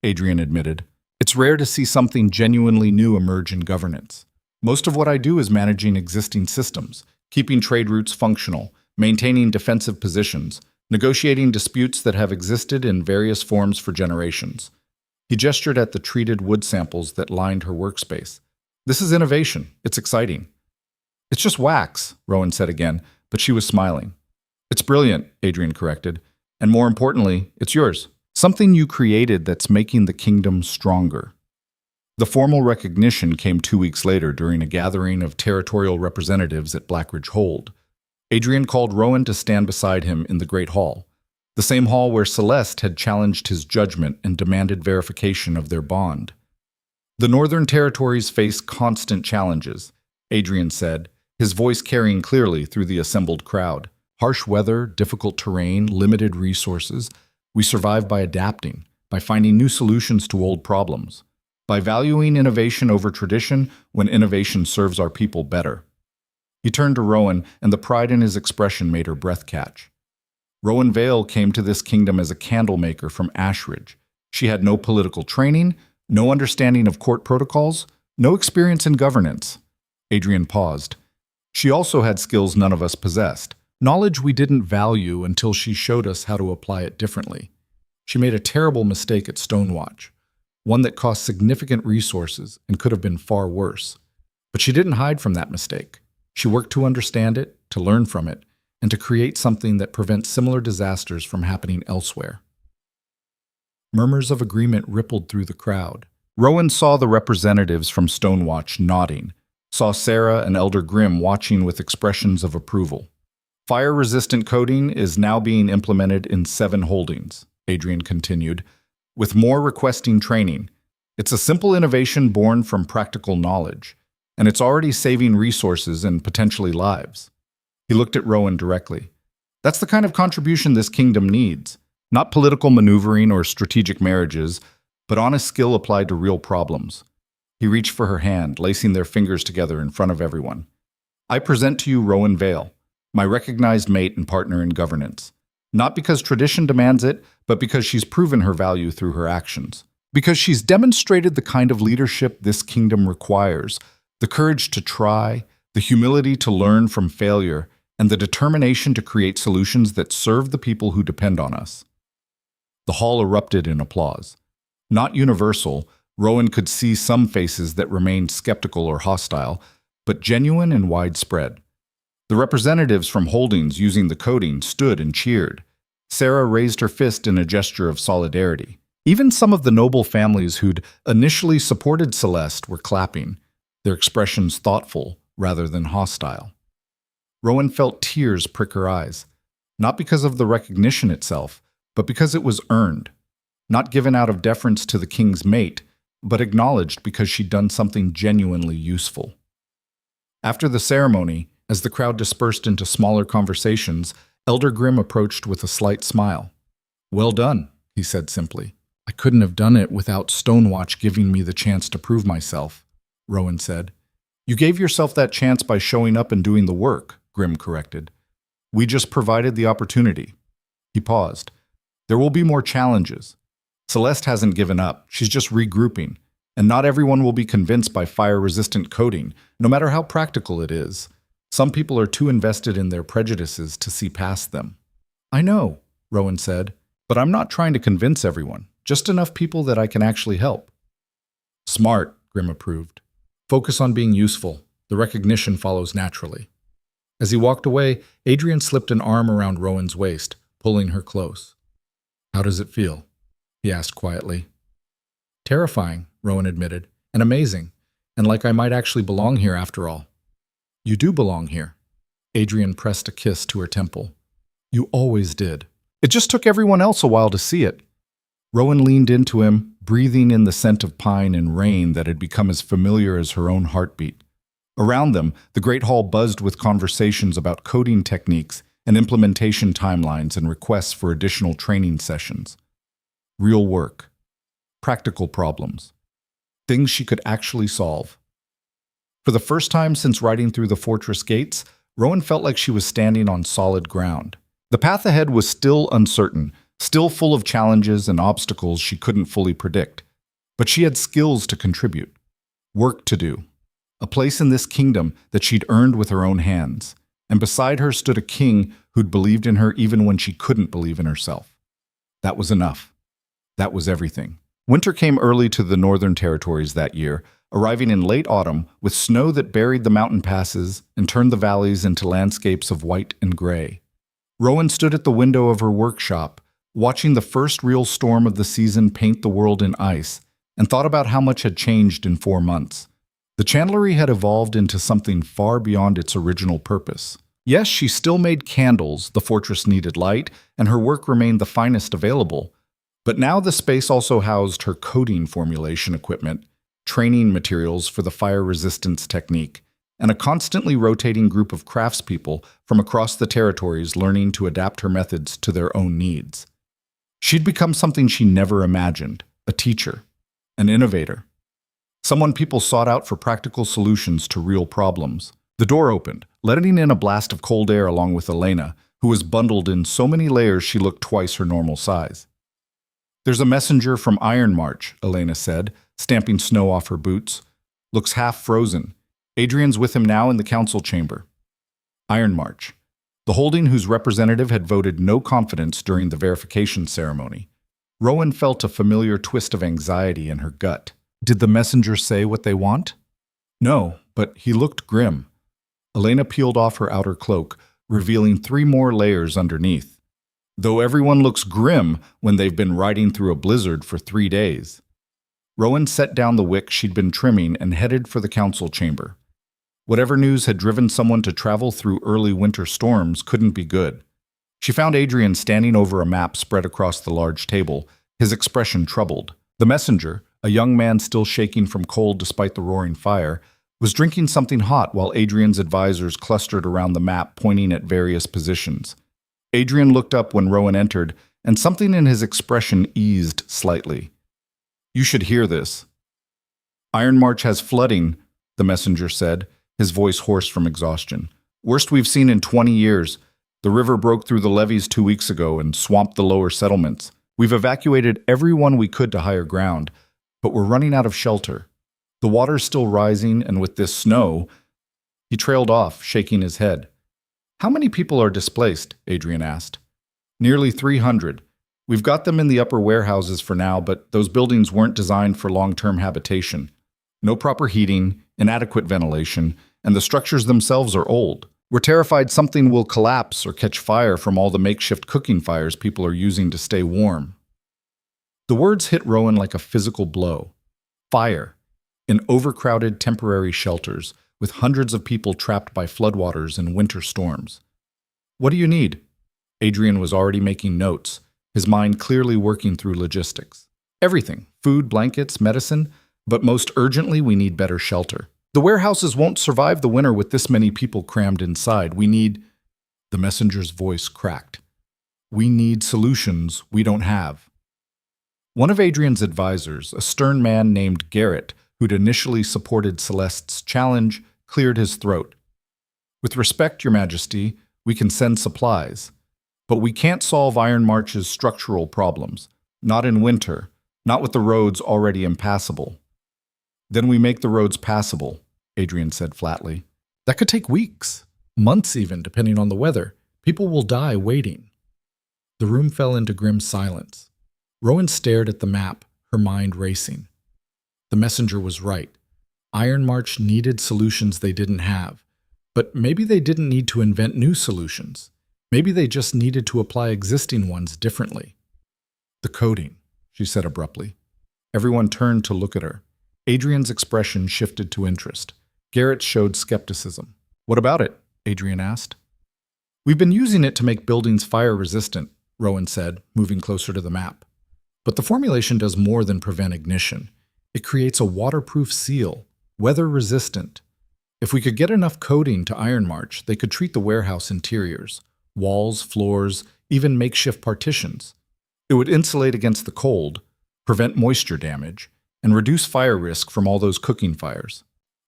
Adrian admitted. "It's rare to see something genuinely new emerge in governance. Most of what I do is managing existing systems, keeping trade routes functional, maintaining defensive positions, negotiating disputes that have existed in various forms for generations." He gestured at the treated wood samples that lined her workspace. "This is innovation. It's exciting." "It's just wax," Rowan said again, but she was smiling. "It's brilliant," Adrian corrected. "And more importantly, it's yours. Something you created that's making the kingdom stronger." The formal recognition came 2 weeks later during a gathering of territorial representatives at Blackridge Hold. Adrian called Rowan to stand beside him in the Great Hall, the same hall where Celeste had challenged his judgment and demanded verification of their bond. The Northern Territories face constant challenges, Adrian said, his voice carrying clearly through the assembled crowd. Harsh weather, difficult terrain, limited resources. We survive by adapting, by finding new solutions to old problems, by valuing innovation over tradition when innovation serves our people better. He turned to Rowan, and the pride in his expression made her breath catch. Rowan Vale came to this kingdom as a candlemaker from Ashridge. She had no political training, no understanding of court protocols, no experience in governance. Adrian paused. She also had skills none of us possessed, knowledge we didn't value until she showed us how to apply it differently. She made a terrible mistake at Stonewatch, one that cost significant resources and could have been far worse. But she didn't hide from that mistake. She worked to understand it, to learn from it, and to create something that prevents similar disasters from happening elsewhere. Murmurs of agreement rippled through the crowd. Rowan saw the representatives from Stonewatch nodding, saw Sarah and Elder Grimm watching with expressions of approval. Fire-resistant coating is now being implemented in 7 holdings, Adrian continued, with more requesting training. It's a simple innovation born from practical knowledge, and it's already saving resources and potentially lives. He looked at Rowan directly. That's the kind of contribution this kingdom needs. Not political maneuvering or strategic marriages, but honest skill applied to real problems. He reached for her hand, lacing their fingers together in front of everyone. I present to you Rowan Vale, my recognized mate and partner in governance. Not because tradition demands it, but because she's proven her value through her actions. Because she's demonstrated the kind of leadership this kingdom requires, the courage to try, the humility to learn from failure, and the determination to create solutions that serve the people who depend on us. The hall erupted in applause. Not universal, Rowan could see some faces that remained skeptical or hostile, but genuine and widespread. The representatives from holdings using the coding stood and cheered. Sarah raised her fist in a gesture of solidarity. Even some of the noble families who'd initially supported Celeste were clapping, their expressions thoughtful rather than hostile. Rowan felt tears prick her eyes, not because of the recognition itself, but because it was earned, not given out of deference to the king's mate, but acknowledged because she'd done something genuinely useful. After the ceremony, as the crowd dispersed into smaller conversations, Elder Grimm approached with a slight smile. "Well done," he said simply. "I couldn't have done it without Stonewatch giving me the chance to prove myself," Rowan said. "You gave yourself that chance by showing up and doing the work," Grimm corrected. "We just provided the opportunity." He paused. "There will be more challenges. Celeste hasn't given up. She's just regrouping. And not everyone will be convinced by fire-resistant coating, no matter how practical it is. Some people are too invested in their prejudices to see past them." "I know," Rowan said, "but I'm not trying to convince everyone. Just enough people that I can actually help." "Smart," Grimm approved. "Focus on being useful. The recognition follows naturally." As he walked away, Adrian slipped an arm around Rowan's waist, pulling her close. "How does it feel?" he asked quietly. "Terrifying," Rowan admitted, "and amazing, and like I might actually belong here after all." "You do belong here." Adrian pressed a kiss to her temple. "You always did. It just took everyone else a while to see it." Rowan leaned into him, breathing in the scent of pine and rain that had become as familiar as her own heartbeat. Around them, the Great Hall buzzed with conversations about coding techniques and implementation timelines and requests for additional training sessions. Real work. Practical problems. Things she could actually solve. For the first time since riding through the fortress gates, Rowan felt like she was standing on solid ground. The path ahead was still uncertain, still full of challenges and obstacles she couldn't fully predict. But she had skills to contribute, work to do, a place in this kingdom that she'd earned with her own hands. And beside her stood a king who'd believed in her even when she couldn't believe in herself. That was enough. That was everything. Winter came early to the Northern Territories that year, arriving in late autumn with snow that buried the mountain passes and turned the valleys into landscapes of white and gray. Rowan stood at the window of her workshop, watching the first real storm of the season paint the world in ice, and thought about how much had changed in 4 months. The chandlery had evolved into something far beyond its original purpose. Yes, she still made candles, the fortress needed light, and her work remained the finest available. But now the space also housed her coating formulation equipment, training materials for the fire resistance technique, and a constantly rotating group of craftspeople from across the territories learning to adapt her methods to their own needs. She'd become something she never imagined, a teacher, an innovator, someone people sought out for practical solutions to real problems. The door opened, letting in a blast of cold air along with Elena, who was bundled in so many layers she looked twice her normal size. "There's a messenger from Iron March," Elena said, stamping snow off her boots. "Looks half frozen. Adrian's with him now in the council chamber." Iron March, the holding whose representative had voted no confidence during the verification ceremony. Rowan felt a familiar twist of anxiety in her gut. Did the messenger say what they want? No, but he looked grim. Elena peeled off her outer cloak, revealing 3 more layers underneath. Though everyone looks grim when they've been riding through a blizzard for 3 days. Rowan set down the wick she'd been trimming and headed for the council chamber. Whatever news had driven someone to travel through early winter storms couldn't be good. She found Adrian standing over a map spread across the large table, his expression troubled. The messenger, a young man still shaking from cold despite the roaring fire, was drinking something hot while Adrian's advisors clustered around the map pointing at various positions. Adrian looked up when Rowan entered, and something in his expression eased slightly. "You should hear this." "Iron March has flooding," the messenger said, his voice hoarse from exhaustion. "Worst we've seen in 20 years. The river broke through the levees 2 weeks ago and swamped the lower settlements. We've evacuated everyone we could to higher ground, but we're running out of shelter. The water's still rising, and with this snow—" He trailed off, shaking his head. "How many people are displaced?" Adrian asked. "Nearly 300. We've got them in the upper warehouses for now, but those buildings weren't designed for long-term habitation. No proper heating, inadequate ventilation, and the structures themselves are old. We're terrified something will collapse or catch fire from all the makeshift cooking fires people are using to stay warm." The words hit Rowan like a physical blow. Fire. In overcrowded temporary shelters, with hundreds of people trapped by floodwaters and winter storms. "What do you need?" Adrian was already making notes, his mind clearly working through logistics. "Everything. Food, blankets, medicine. But most urgently, we need better shelter. The warehouses won't survive the winter with this many people crammed inside. We need—" The messenger's voice cracked. "We need solutions we don't have." One of Adrian's advisors, a stern man named Garrett, who'd initially supported Celeste's challenge, cleared his throat. "With respect, Your Majesty, we can send supplies. But we can't solve Iron March's structural problems. Not in winter. Not with the roads already impassable." "Then we make the roads passable," Adrian said flatly. "That could take weeks, months even, depending on the weather. People will die waiting." The room fell into grim silence. Rowan stared at the map, her mind racing. The messenger was right. Iron March needed solutions they didn't have. But maybe they didn't need to invent new solutions. Maybe they just needed to apply existing ones differently. "The coding," she said abruptly. Everyone turned to look at her. Adrian's expression shifted to interest. Garrett showed skepticism. "What about it?" Adrian asked. "We've been using it to make buildings fire-resistant," Rowan said, moving closer to the map. "But the formulation does more than prevent ignition. It creates a waterproof seal, weather-resistant. If we could get enough coating to Iron March, they could treat the warehouse interiors, walls, floors, even makeshift partitions. It would insulate against the cold, prevent moisture damage, and reduce fire risk from all those cooking fires."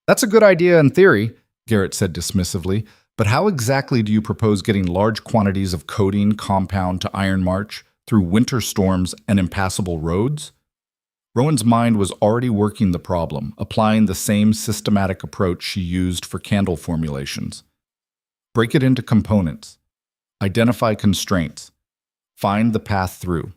"That's a good idea in theory," Garrett said dismissively, "but how exactly do you propose getting large quantities of coating compound to Iron March through winter storms and impassable roads?" Rowan's mind was already working the problem, applying the same systematic approach she used for candle formulations. Break it into components. Identify constraints. Find the path through.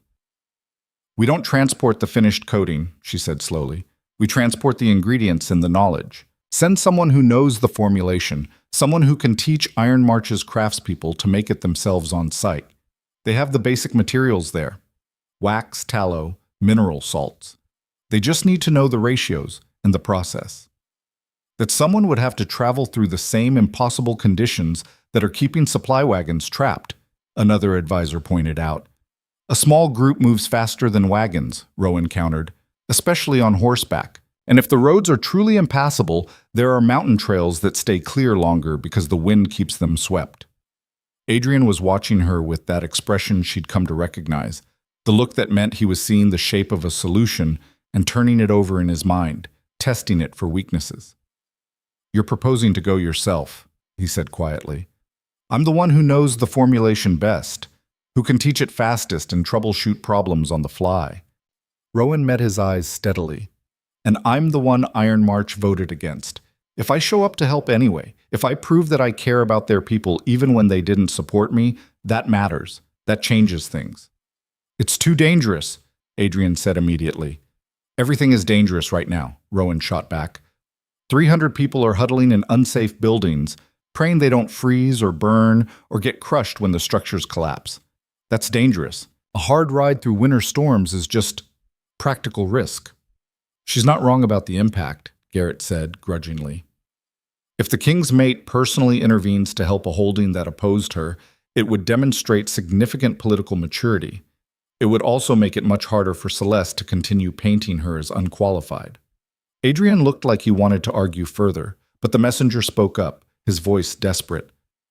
"We don't transport the finished coating," she said slowly. "We transport the ingredients and the knowledge. Send someone who knows the formulation, someone who can teach Iron March's craftspeople to make it themselves on site. They have the basic materials there. Wax, tallow, mineral salts. They just need to know the ratios and the process." That someone would have to travel through the same impossible conditions that are keeping supply wagons trapped, another advisor pointed out. A small group moves faster than wagons, Rowan countered, especially on horseback. And if the roads are truly impassable, there are mountain trails that stay clear longer because the wind keeps them swept. Adrian was watching her with that expression she'd come to recognize, the look that meant he was seeing the shape of a solution and turning it over in his mind, testing it for weaknesses. "You're proposing to go yourself," he said quietly. "I'm the one who knows the formulation best, who can teach it fastest and troubleshoot problems on the fly." Rowan met his eyes steadily. "And I'm the one Iron March voted against. If I show up to help anyway, if I prove that I care about their people even when they didn't support me, that matters. That changes things." "It's too dangerous," Adrian said immediately. "Everything is dangerous right now," Rowan shot back. 300 people are huddling in unsafe buildings, praying they don't freeze or burn or get crushed when the structures collapse. That's dangerous. A hard ride through winter storms is just practical risk. "She's not wrong about the impact," Garrett said grudgingly. "If the king's mate personally intervenes to help a holding that opposed her, it would demonstrate significant political maturity. It would also make it much harder for Celeste to continue painting her as unqualified." Adrian looked like he wanted to argue further, but the messenger spoke up, his voice desperate.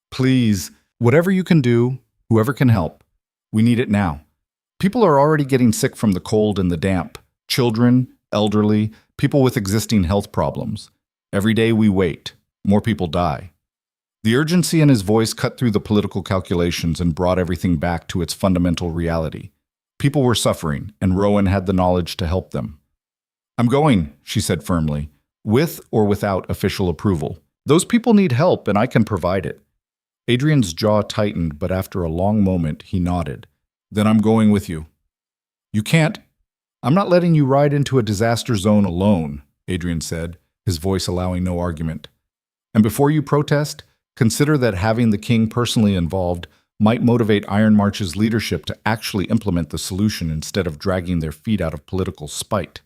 "Please, whatever you can do, whoever can help. We need it now. People are already getting sick from the cold and the damp. Children, elderly, people with existing health problems. Every day we wait, more people die." The urgency in his voice cut through the political calculations and brought everything back to its fundamental reality. People were suffering, and Rowan had the knowledge to help them. "I'm going," she said firmly, "with or without official approval. Those people need help, and I can provide it." Adrian's jaw tightened, but after a long moment, he nodded. "Then I'm going with you." "You can't. I'm not letting you ride into a disaster zone alone," Adrian said, his voice allowing no argument. "And before you protest, consider that having the king personally involved might motivate Iron March's leadership to actually implement the solution instead of dragging their feet out of political spite."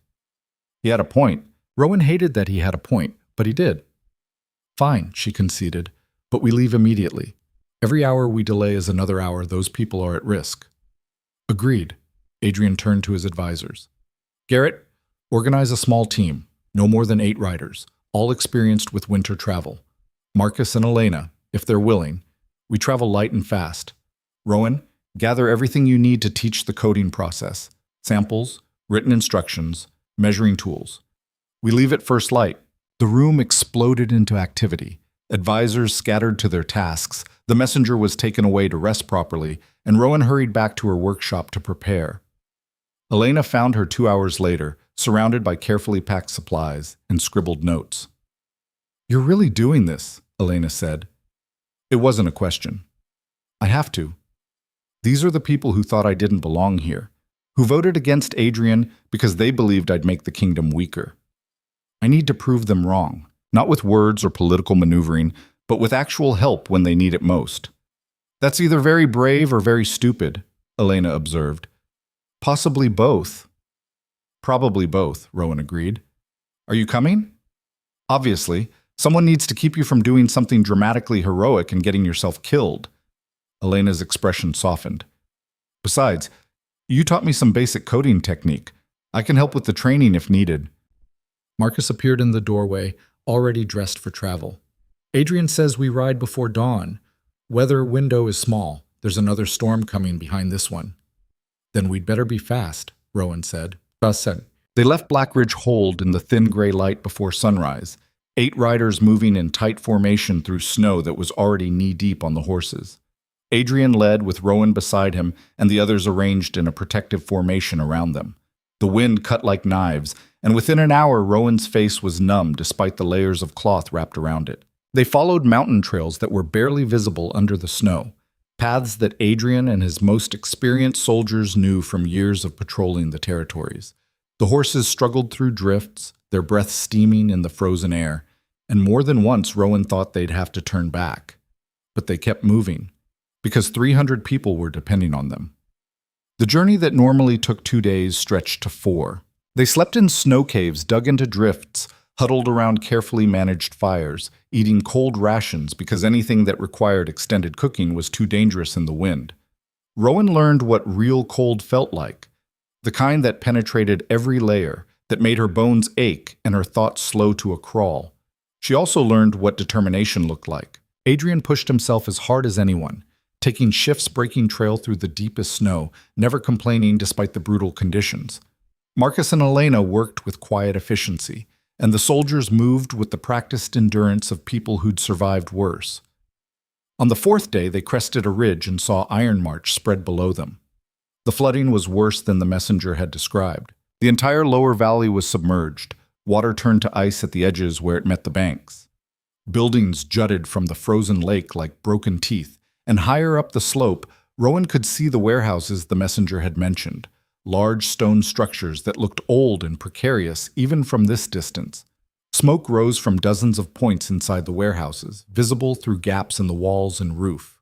He had a point. Rowan hated that he had a point, but he did. "Fine," she conceded, "but we leave immediately. Every hour we delay is another hour those people are at risk." "Agreed." Adrian turned to his advisors. "Garrett, organize a small team, no more than 8 riders, all experienced with winter travel. Marcus and Elena, if they're willing. We travel light and fast. Rowan, gather everything you need to teach the coding process. Samples, written instructions, measuring tools. We leave at first light." The room exploded into activity. Advisors scattered to their tasks, the messenger was taken away to rest properly, and Rowan hurried back to her workshop to prepare. Elena found her 2 hours later, surrounded by carefully packed supplies and scribbled notes. "You're really doing this," Elena said. It wasn't a question. "I have to. These are the people who thought I didn't belong here, who voted against Adrian because they believed I'd make the kingdom weaker. I need to prove them wrong, not with words or political maneuvering, but with actual help when they need it most." "That's either very brave or very stupid," Elena observed. "Possibly both." "Probably both," Rowan agreed. "Are you coming?" "Obviously. Someone needs to keep you from doing something dramatically heroic and getting yourself killed." Elena's expression softened. "Besides, you taught me some basic coding technique. I can help with the training if needed." Marcus appeared in the doorway, already dressed for travel. "Adrian says we ride before dawn. Weather window is small. There's another storm coming behind this one." "Then we'd better be fast," Rowan said. They left Blackridge Hold in the thin gray light before sunrise, 8 riders moving in tight formation through snow that was already knee-deep on the horses. Adrian led with Rowan beside him and the others arranged in a protective formation around them. The wind cut like knives, and within an hour Rowan's face was numb despite the layers of cloth wrapped around it. They followed mountain trails that were barely visible under the snow, paths that Adrian and his most experienced soldiers knew from years of patrolling the territories. The horses struggled through drifts, their breath steaming in the frozen air, and more than once Rowan thought they'd have to turn back. But they kept moving, because 300 people were depending on them. The journey that normally took 2 days stretched to 4. They slept in snow caves dug into drifts, huddled around carefully managed fires, eating cold rations because anything that required extended cooking was too dangerous in the wind. Rowan learned what real cold felt like, the kind that penetrated every layer, that made her bones ache and her thoughts slow to a crawl. She also learned what determination looked like. Adrian pushed himself as hard as anyone, taking shifts breaking trail through the deepest snow, never complaining despite the brutal conditions. Marcus and Elena worked with quiet efficiency, and the soldiers moved with the practiced endurance of people who'd survived worse. On the fourth day, they crested a ridge and saw Iron March spread below them. The flooding was worse than the messenger had described. The entire lower valley was submerged, water turned to ice at the edges where it met the banks. Buildings jutted from the frozen lake like broken teeth, and higher up the slope, Rowan could see the warehouses the messenger had mentioned, large stone structures that looked old and precarious even from this distance. Smoke rose from dozens of points inside the warehouses, visible through gaps in the walls and roof.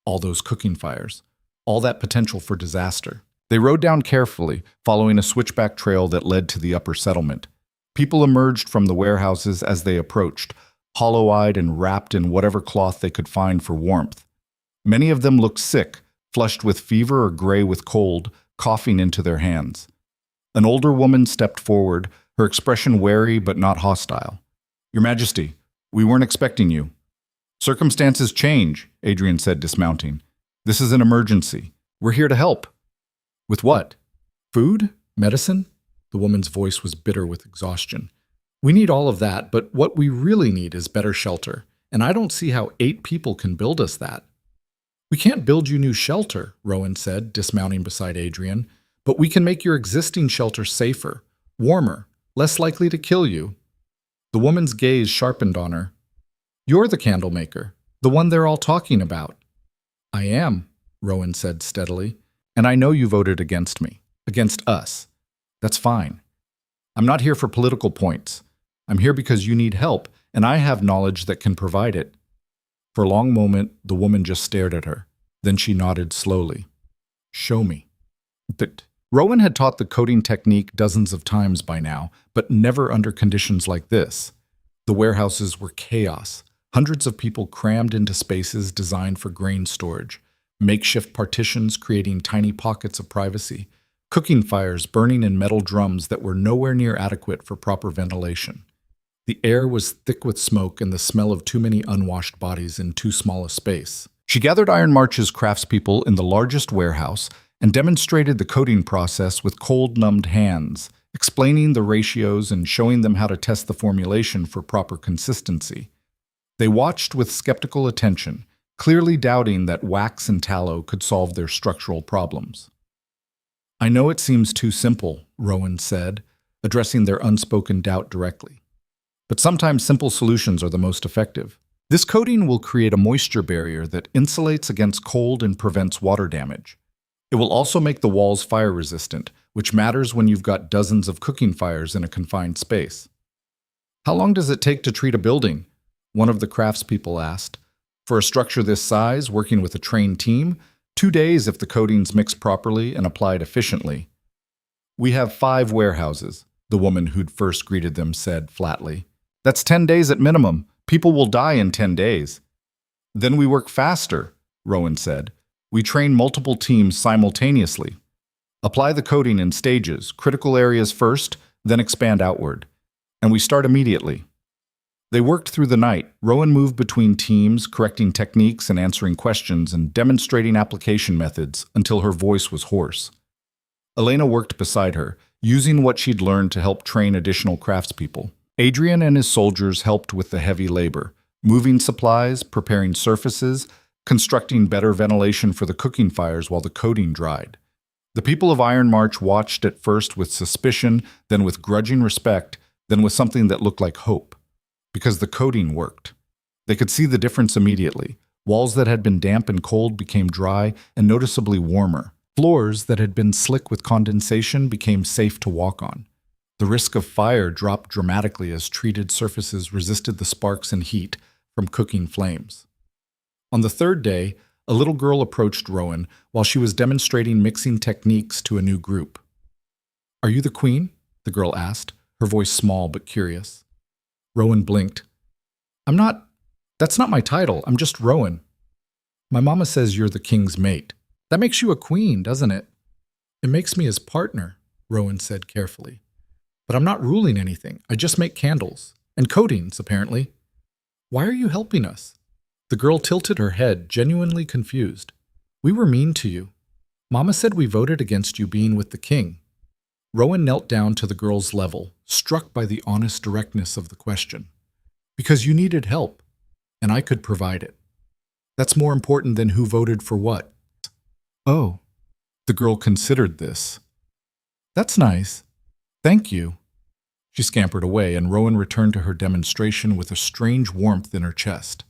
All those cooking fires, all that potential for disaster. They rode down carefully, following a switchback trail that led to the upper settlement. People emerged from the warehouses as they approached, hollow-eyed and wrapped in whatever cloth they could find for warmth. Many of them looked sick, flushed with fever or gray with cold, coughing into their hands. An older woman stepped forward, her expression wary but not hostile. "Your Majesty, we weren't expecting you." "Circumstances change," Adrian said, dismounting. "This is an emergency. We're here to help." "With what? Food? Medicine?" The woman's voice was bitter with exhaustion. "We need all of that, but what we really need is better shelter, and I don't see how 8 people can build us that." "We can't build you new shelter," Rowan said, dismounting beside Adrian, "but we can make your existing shelter safer, warmer, less likely to kill you." The woman's gaze sharpened on her. "You're the candlemaker, the one they're all talking about." "I am," Rowan said steadily, "and I know you voted against me, against us. That's fine. I'm not here for political points. I'm here because you need help, and I have knowledge that can provide it." For a long moment, the woman just stared at her. Then she nodded slowly. "Show me." Rowan had taught the coding technique dozens of times by now, but never under conditions like this. The warehouses were chaos. Hundreds of people crammed into spaces designed for grain storage, makeshift partitions creating tiny pockets of privacy, cooking fires burning in metal drums that were nowhere near adequate for proper ventilation. The air was thick with smoke and the smell of too many unwashed bodies in too small a space. She gathered Iron March's craftspeople in the largest warehouse and demonstrated the coding process with cold-numbed hands, explaining the ratios and showing them how to test the formulation for proper consistency. They watched with skeptical attention, clearly doubting that wax and tallow could solve their structural problems. "I know it seems too simple," Rowan said, addressing their unspoken doubt directly. "But sometimes simple solutions are the most effective. This coating will create a moisture barrier that insulates against cold and prevents water damage. It will also make the walls fire-resistant, which matters when you've got dozens of cooking fires in a confined space." "How long does it take to treat a building?" one of the craftspeople asked. "For a structure this size, working with a trained team, 2 days if the coating's mixed properly and applied efficiently." "We have 5 warehouses," the woman who'd first greeted them said flatly. "That's 10 days at minimum. People will die in 10 days. "Then we work faster," Rowan said. "We train multiple teams simultaneously. Apply the coating in stages, critical areas first, then expand outward. And we start immediately." They worked through the night. Rowan moved between teams, correcting techniques and answering questions and demonstrating application methods until her voice was hoarse. Elena worked beside her, using what she'd learned to help train additional craftspeople. Adrian and his soldiers helped with the heavy labor, moving supplies, preparing surfaces, constructing better ventilation for the cooking fires while the coating dried. The people of Iron March watched at first with suspicion, then with grudging respect, then with something that looked like hope. Because the coating worked. They could see the difference immediately. Walls that had been damp and cold became dry and noticeably warmer. Floors that had been slick with condensation became safe to walk on. The risk of fire dropped dramatically as treated surfaces resisted the sparks and heat from cooking flames. On the third day, a little girl approached Rowan while she was demonstrating mixing techniques to a new group. "Are you the queen?" the girl asked, her voice small but curious. Rowan blinked. That's not my title. I'm just Rowan. My mama says you're the king's mate. That makes you a queen, doesn't it? It makes me his partner, Rowan said carefully. But I'm not ruling anything. I just make candles. And coatings, apparently. Why are you helping us? The girl tilted her head, genuinely confused. We were mean to you. Mama said we voted against you being with the king. Rowan knelt down to the girl's level, struck by the honest directness of the question. Because you needed help, and I could provide it. That's more important than who voted for what. Oh, the girl considered this. That's nice. Thank you. She scampered away, and Rowan returned to her demonstration with a strange warmth in her chest.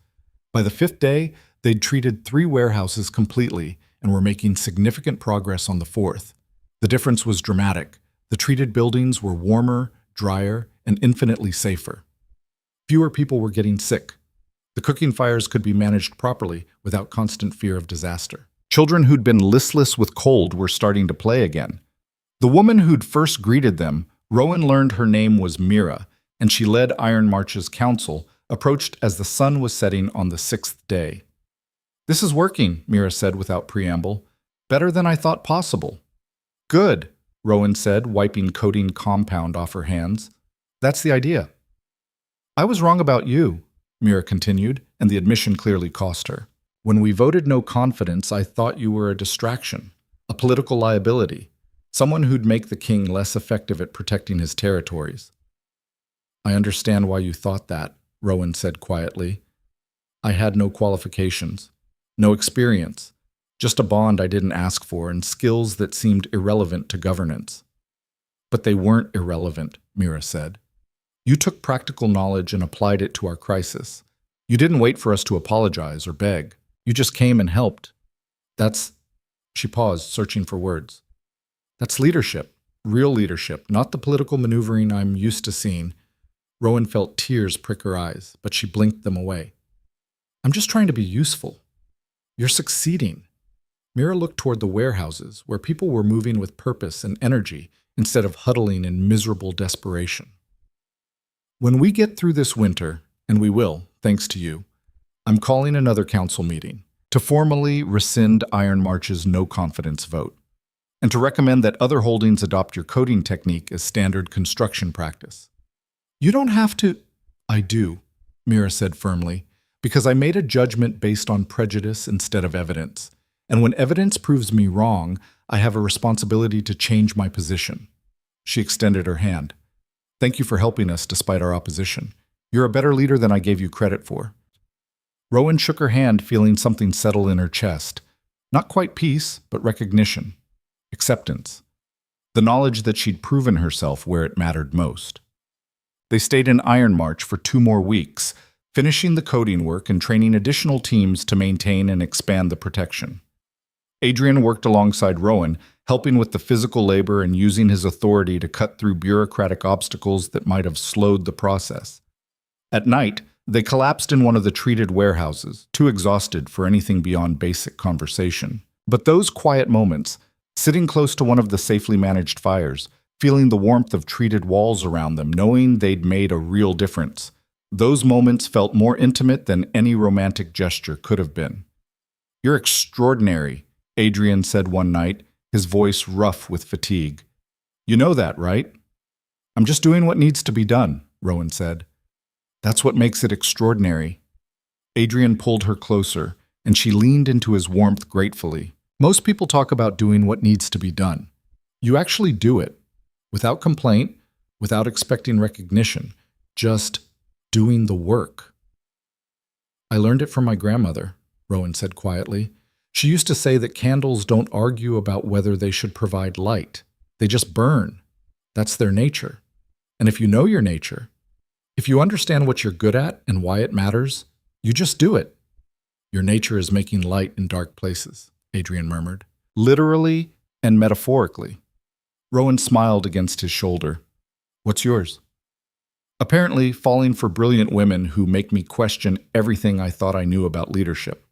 By the 5th day, they'd treated 3 warehouses completely and were making significant progress on the 4th. The difference was dramatic. The treated buildings were warmer, drier, and infinitely safer. Fewer people were getting sick. The cooking fires could be managed properly without constant fear of disaster. Children who'd been listless with cold were starting to play again. The woman who'd first greeted them, Rowan learned her name was Mira, and she led Iron March's council, approached as the sun was setting on the 6th day. This is working, Mira said without preamble. Better than I thought possible. Good, Rowan said, wiping coating compound off her hands. That's the idea. I was wrong about you, Mira continued, and the admission clearly cost her. When we voted no confidence, I thought you were a distraction, a political liability, someone who'd make the king less effective at protecting his territories. I understand why you thought that, Rowan said quietly. I had no qualifications, no experience, just a bond I didn't ask for and skills that seemed irrelevant to governance. But they weren't irrelevant, Mira said. You took practical knowledge and applied it to our crisis. You didn't wait for us to apologize or beg. You just came and helped. She paused, searching for words. That's leadership, real leadership, not the political maneuvering I'm used to seeing. Rowan felt tears prick her eyes, but she blinked them away. I'm just trying to be useful. You're succeeding. Mira looked toward the warehouses, where people were moving with purpose and energy instead of huddling in miserable desperation. When we get through this winter, and we will, thanks to you, I'm calling another council meeting to formally rescind Iron March's no-confidence vote, and to recommend that other holdings adopt your coding technique as standard construction practice. You don't have to. I do, Mira said firmly, because I made a judgment based on prejudice instead of evidence, and when evidence proves me wrong, I have a responsibility to change my position. She extended her hand. Thank you for helping us despite our opposition. You're a better leader than I gave you credit for. Rowan shook her hand, feeling something settle in her chest. Not quite peace, but recognition. Acceptance. The knowledge that she'd proven herself where it mattered most. They stayed in Iron March for 2 more weeks, finishing the coding work and training additional teams to maintain and expand the protection. Adrian worked alongside Rowan, helping with the physical labor and using his authority to cut through bureaucratic obstacles that might have slowed the process. At night, they collapsed in one of the treated warehouses, too exhausted for anything beyond basic conversation. But those quiet moments, sitting close to one of the safely managed fires, feeling the warmth of treated walls around them, knowing they'd made a real difference, those moments felt more intimate than any romantic gesture could have been. You're extraordinary, Adrian said one night, his voice rough with fatigue. You know that, right? I'm just doing what needs to be done, Rowan said. That's what makes it extraordinary. Adrian pulled her closer, and she leaned into his warmth gratefully. Most people talk about doing what needs to be done. You actually do it, without complaint, without expecting recognition, just doing the work. I learned it from my grandmother, Rowan said quietly. She used to say that candles don't argue about whether they should provide light. They just burn. That's their nature. And if you know your nature, if you understand what you're good at and why it matters, you just do it. Your nature is making light in dark places, Adrian murmured, literally and metaphorically. Rowan smiled against his shoulder. What's yours? Apparently, falling for brilliant women who make me question everything I thought I knew about leadership.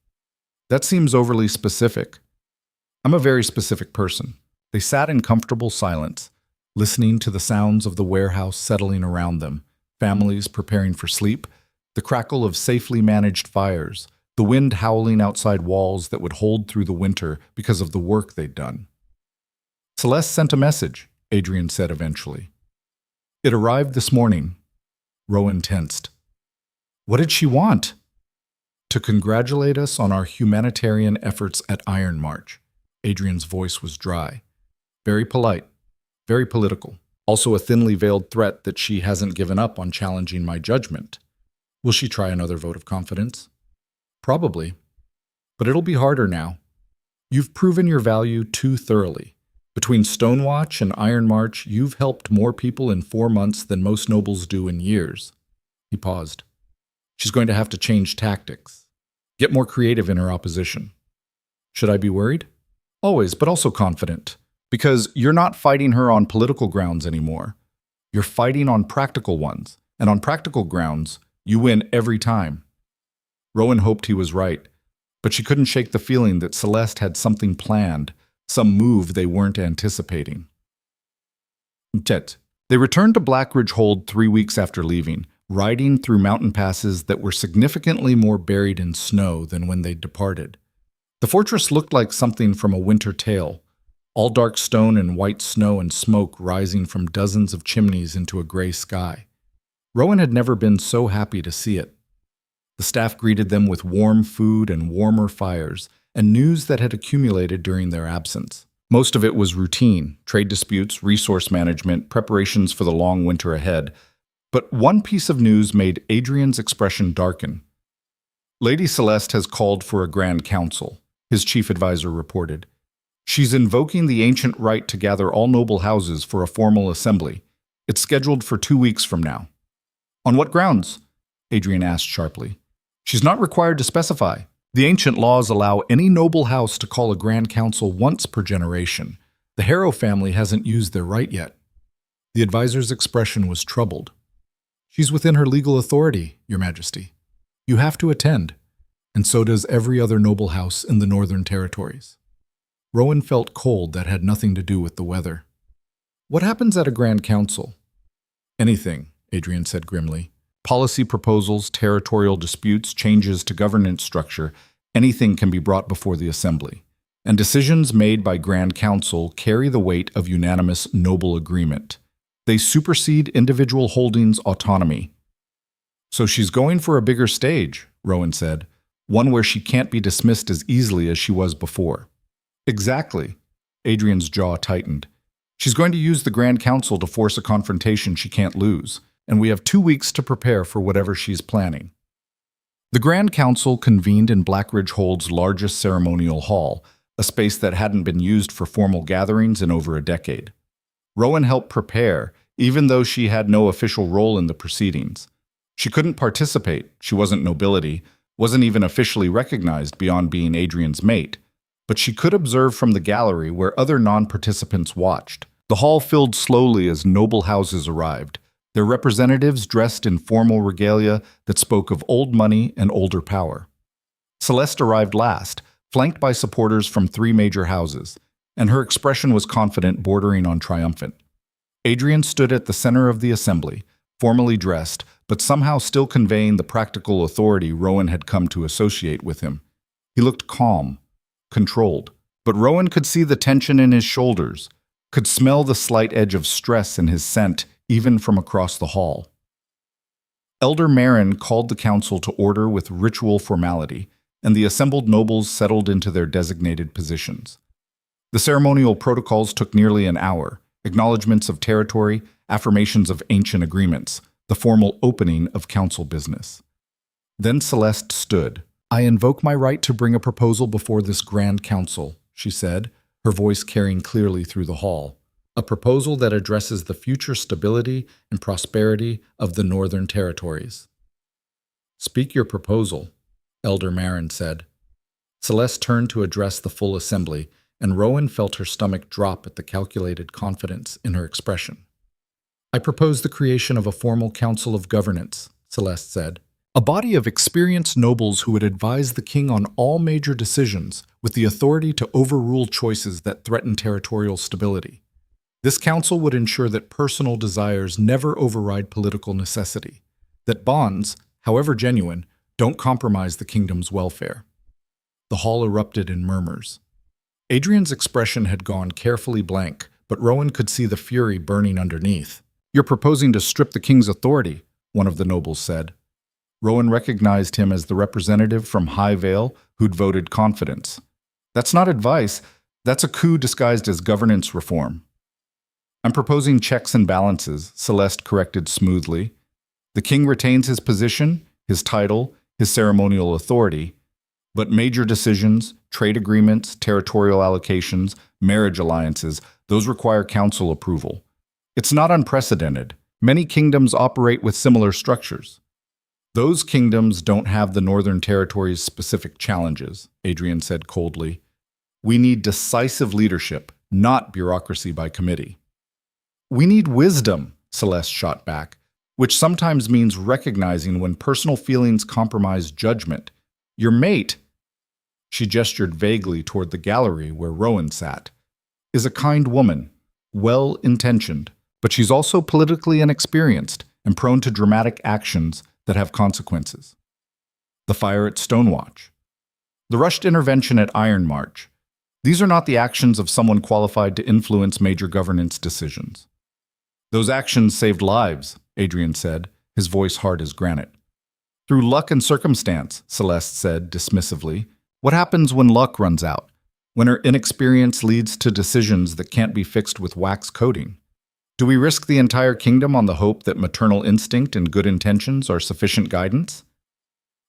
That seems overly specific. I'm a very specific person. They sat in comfortable silence, listening to the sounds of the warehouse settling around them, families preparing for sleep, the crackle of safely managed fires, the wind howling outside walls that would hold through the winter because of the work they'd done. "Celeste sent a message," Adrian said eventually. "It arrived this morning." Rowan tensed. "What did she want?" "To congratulate us on our humanitarian efforts at Iron March." Adrian's voice was dry. Very polite, very political. Also a thinly veiled threat that she hasn't given up on challenging my judgment. Will she try another vote of confidence? Probably. But it'll be harder now. You've proven your value too thoroughly. Between Stonewatch and Iron March, you've helped more people in 4 months than most nobles do in years. He paused. She's going to have to change tactics. Get more creative in her opposition. Should I be worried? Always, but also confident. Because you're not fighting her on political grounds anymore. You're fighting on practical ones. And on practical grounds, you win every time. Rowan hoped he was right, but she couldn't shake the feeling that Celeste had something planned, some move they weren't anticipating. They returned to Blackridge Hold 3 weeks after leaving, riding through mountain passes that were significantly more buried in snow than when they'd departed. The fortress looked like something from a winter tale, all dark stone and white snow and smoke rising from dozens of chimneys into a gray sky. Rowan had never been so happy to see it. The staff greeted them with warm food and warmer fires, and news that had accumulated during their absence. Most of it was routine, trade disputes, resource management, preparations for the long winter ahead. But one piece of news made Adrian's expression darken. "Lady Celeste has called for a grand council," his chief advisor reported. "She's invoking the ancient right to gather all noble houses for a formal assembly. It's scheduled for 2 weeks from now." "On what grounds?" Adrian asked sharply. "She's not required to specify. The ancient laws allow any noble house to call a grand council once per generation. The Harrow family hasn't used their right yet." The advisor's expression was troubled. "She's within her legal authority, Your Majesty. You have to attend, and so does every other noble house in the Northern Territories." Rowan felt cold that had nothing to do with the weather. "What happens at a grand council?" "Anything," Adrian said grimly. "Policy proposals, territorial disputes, changes to governance structure, anything can be brought before the assembly. And decisions made by Grand Council carry the weight of unanimous noble agreement. They supersede individual holdings' autonomy." "So she's going for a bigger stage," Rowan said, "one where she can't be dismissed as easily as she was before." "Exactly." Adrian's jaw tightened. "She's going to use the Grand Council to force a confrontation she can't lose, and we have 2 weeks to prepare for whatever she's planning." The Grand Council convened in Blackridge Hold's largest ceremonial hall, a space that hadn't been used for formal gatherings in over a decade. Rowan helped prepare, even though she had no official role in the proceedings. She couldn't participate, she wasn't nobility, wasn't even officially recognized beyond being Adrian's mate, but she could observe from the gallery where other non-participants watched. The hall filled slowly as noble houses arrived, their representatives dressed in formal regalia that spoke of old money and older power. Celeste arrived last, flanked by supporters from 3 major houses, and her expression was confident, bordering on triumphant. Adrian stood at the center of the assembly, formally dressed, but somehow still conveying the practical authority Rowan had come to associate with him. He looked calm, controlled, but Rowan could see the tension in his shoulders, could smell the slight edge of stress in his scent, even from across the hall. Elder Marin called the council to order with ritual formality, and the assembled nobles settled into their designated positions. The ceremonial protocols took nearly an hour, acknowledgments of territory, affirmations of ancient agreements, the formal opening of council business. Then Celeste stood. "I invoke my right to bring a proposal before this Grand Council," she said, her voice carrying clearly through the hall. "A proposal that addresses the future stability and prosperity of the Northern Territories." "Speak your proposal," Elder Marin said. Celeste turned to address the full assembly, and Rowan felt her stomach drop at the calculated confidence in her expression. "I propose the creation of a formal council of governance," Celeste said. "A body of experienced nobles who would advise the king on all major decisions, with the authority to overrule choices that threaten territorial stability. This council would ensure that personal desires never override political necessity, that bonds, however genuine, don't compromise the kingdom's welfare. The hall erupted in murmurs. Adrian's expression had gone carefully blank, but Rowan could see the fury burning underneath. "You're proposing to strip the king's authority," one of the nobles said. Rowan recognized him as the representative from High Vale who'd voted confidence. "That's not advice, that's a coup disguised as governance reform." "I'm proposing checks and balances," Celeste corrected smoothly. "The king retains his position, his title, his ceremonial authority, but major decisions, trade agreements, territorial allocations, marriage alliances, those require council approval. It's not unprecedented. Many kingdoms operate with similar structures." "Those kingdoms don't have the Northern Territory's specific challenges," Adrian said coldly. "We need decisive leadership, not bureaucracy by committee." "We need wisdom," Celeste shot back, "which sometimes means recognizing when personal feelings compromise judgment. Your mate," she gestured vaguely toward the gallery where Rowan sat, "is a kind woman, well-intentioned, but she's also politically inexperienced and prone to dramatic actions that have consequences. The fire at Stonewatch, the rushed intervention at Iron March. These are not the actions of someone qualified to influence major governance decisions." "Those actions saved lives," Adrian said, his voice hard as granite. "Through luck and circumstance," Celeste said dismissively. "What happens when luck runs out? When our inexperience leads to decisions that can't be fixed with wax coating? Do we risk the entire kingdom on the hope that maternal instinct and good intentions are sufficient guidance?"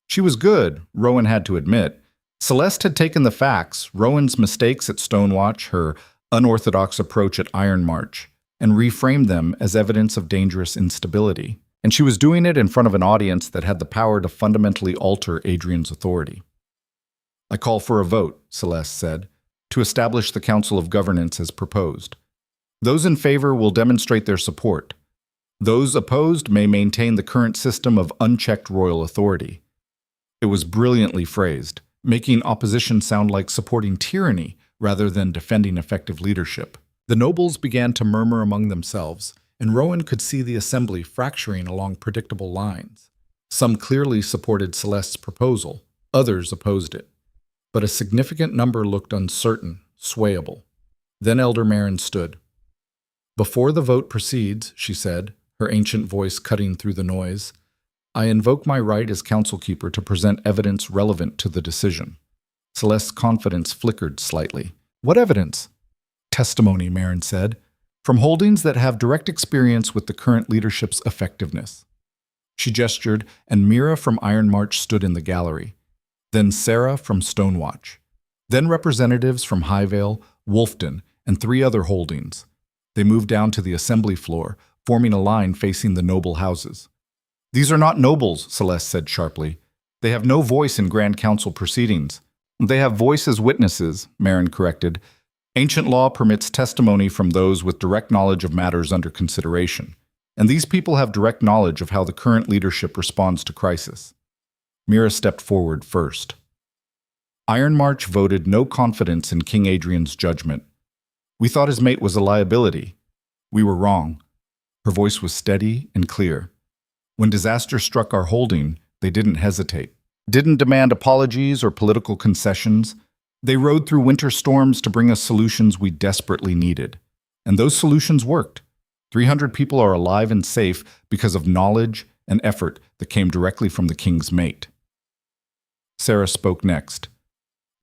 She was good, Rowan had to admit. Celeste had taken the facts, Rowan's mistakes at Stonewatch, her unorthodox approach at Iron March, and reframed them as evidence of dangerous instability. And she was doing it in front of an audience that had the power to fundamentally alter Adrian's authority. "I call for a vote," Celeste said, "to establish the Council of Governance as proposed. Those in favor will demonstrate their support. Those opposed may maintain the current system of unchecked royal authority." It was brilliantly phrased, making opposition sound like supporting tyranny rather than defending effective leadership. The nobles began to murmur among themselves, and Rowan could see the assembly fracturing along predictable lines. Some clearly supported Celeste's proposal, others opposed it. But a significant number looked uncertain, swayable. Then Elder Marin stood. "Before the vote proceeds," she said, her ancient voice cutting through the noise, "I invoke my right as council keeper to present evidence relevant to the decision." Celeste's confidence flickered slightly. "What evidence?" "Testimony," Marin said, "from holdings that have direct experience with the current leadership's effectiveness." She gestured, and Mira from Iron March stood in the gallery. Then Sarah from Stonewatch. Then representatives from Highvale, Wolfton, and 3 other holdings. They moved down to the assembly floor, forming a line facing the noble houses. "These are not nobles," Celeste said sharply. "They have no voice in Grand Council proceedings." "They have voice as witnesses," Marin corrected. "Ancient law permits testimony from those with direct knowledge of matters under consideration, and these people have direct knowledge of how the current leadership responds to crisis." Mira stepped forward first. "Iron March voted no confidence in King Adrian's judgment. We thought his mate was a liability. We were wrong." Her voice was steady and clear. "When disaster struck our holding, they didn't hesitate. Didn't demand apologies or political concessions. They rode through winter storms to bring us solutions we desperately needed. And those solutions worked. 300 people are alive and safe because of knowledge and effort that came directly from the king's mate." Sarah spoke next.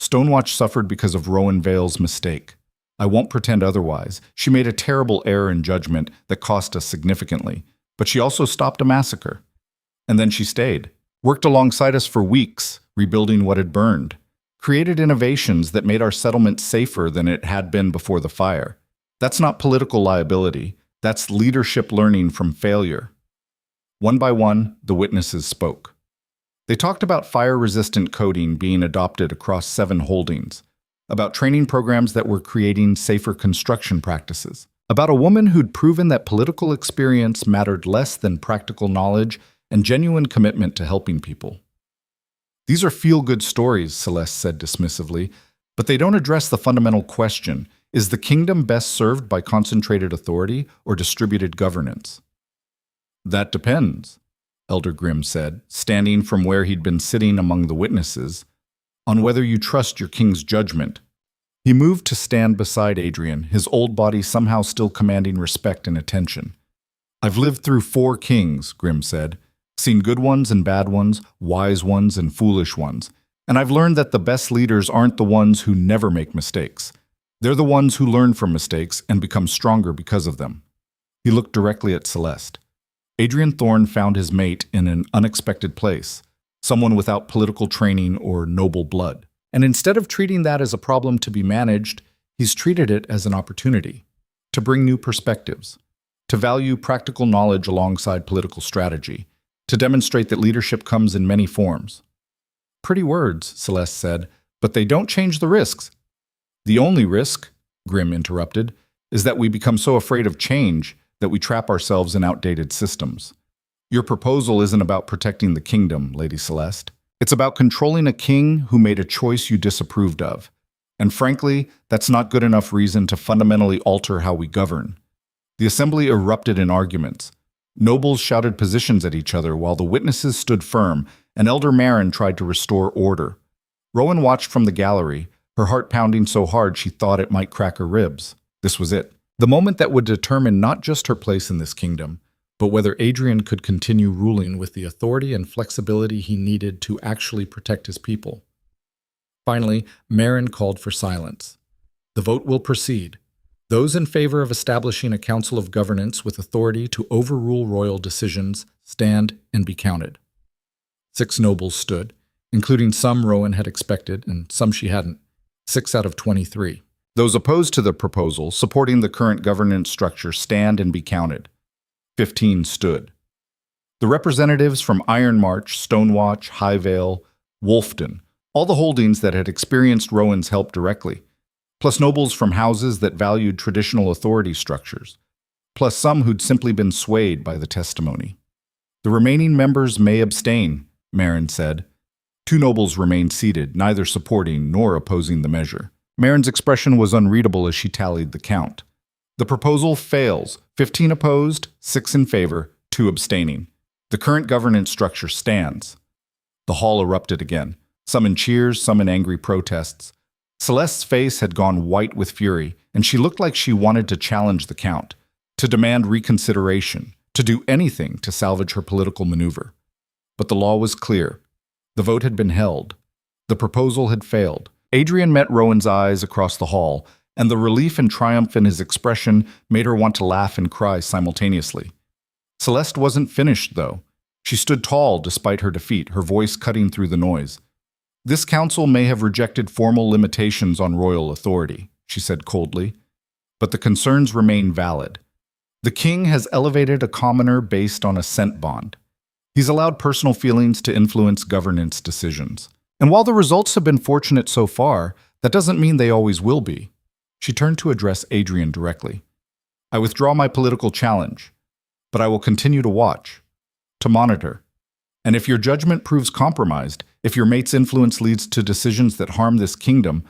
"Stonewatch suffered because of Rowan Vale's mistake. I won't pretend otherwise. She made a terrible error in judgment that cost us significantly, but she also stopped a massacre. And then she stayed, worked alongside us for weeks, rebuilding what had burned, created innovations that made our settlement safer than it had been before the fire. That's not political liability. That's leadership learning from failure." One by one, the witnesses spoke. They talked about fire-resistant coating being adopted across 7 holdings, about training programs that were creating safer construction practices, about a woman who'd proven that political experience mattered less than practical knowledge and genuine commitment to helping people. "These are feel-good stories," Celeste said dismissively, "but they don't address the fundamental question. Is the kingdom best served by concentrated authority or distributed governance? That depends, Elder Grimm said, standing from where he'd been sitting among the witnesses, on whether you trust your king's judgment. He moved to stand beside Adrian, his old body somehow still commanding respect and attention. I've lived through 4 kings, Grimm said, seen good ones and bad ones, wise ones and foolish ones, and I've learned that the best leaders aren't the ones who never make mistakes. They're the ones who learn from mistakes and become stronger because of them. He looked directly at Celeste. Adrian Thorne found his mate in an unexpected place, someone without political training or noble blood. And instead of treating that as a problem to be managed, he's treated it as an opportunity to bring new perspectives, to value practical knowledge alongside political strategy, to demonstrate that leadership comes in many forms. Pretty words, Celeste said, but they don't change the risks. The only risk, Grimm interrupted, is that we become so afraid of change that we trap ourselves in outdated systems. Your proposal isn't about protecting the kingdom, Lady Celeste. It's about controlling a king who made a choice you disapproved of. And frankly, that's not good enough reason to fundamentally alter how we govern. The assembly erupted in arguments. Nobles shouted positions at each other while the witnesses stood firm, and Elder Marin tried to restore order. Rowan watched from the gallery, her heart pounding so hard she thought it might crack her ribs. This was it. The moment that would determine not just her place in this kingdom, but whether Adrian could continue ruling with the authority and flexibility he needed to actually protect his people. Finally, Marin called for silence. The vote will proceed. Those in favor of establishing a council of governance with authority to overrule royal decisions stand and be counted. 6 nobles stood, including some Rowan had expected and some she hadn't, 6 out of 23. Those opposed to the proposal, supporting the current governance structure, stand and be counted. 15 stood. The representatives from Iron March, Stonewatch, High Vale, Wolfton, all the holdings that had experienced Rowan's help directly, plus nobles from houses that valued traditional authority structures, plus some who'd simply been swayed by the testimony. The remaining members may abstain, Marin said. 2 nobles remained seated, neither supporting nor opposing the measure. Marin's expression was unreadable as she tallied the count. The proposal fails. 15 opposed, 6 in favor, 2 abstaining. The current governance structure stands. The hall erupted again, some in cheers, some in angry protests. Celeste's face had gone white with fury, and she looked like she wanted to challenge the count, to demand reconsideration, to do anything to salvage her political maneuver. But the law was clear. The vote had been held. The proposal had failed. Adrian met Rowan's eyes across the hall, and the relief and triumph in his expression made her want to laugh and cry simultaneously. Celeste wasn't finished, though. She stood tall despite her defeat, her voice cutting through the noise. This council may have rejected formal limitations on royal authority, she said coldly, but the concerns remain valid. The king has elevated a commoner based on a scent bond. He's allowed personal feelings to influence governance decisions. And while the results have been fortunate so far, that doesn't mean they always will be. She turned to address Adrian directly. I withdraw my political challenge, but I will continue to watch, to monitor. And if your judgment proves compromised, if your mate's influence leads to decisions that harm this kingdom,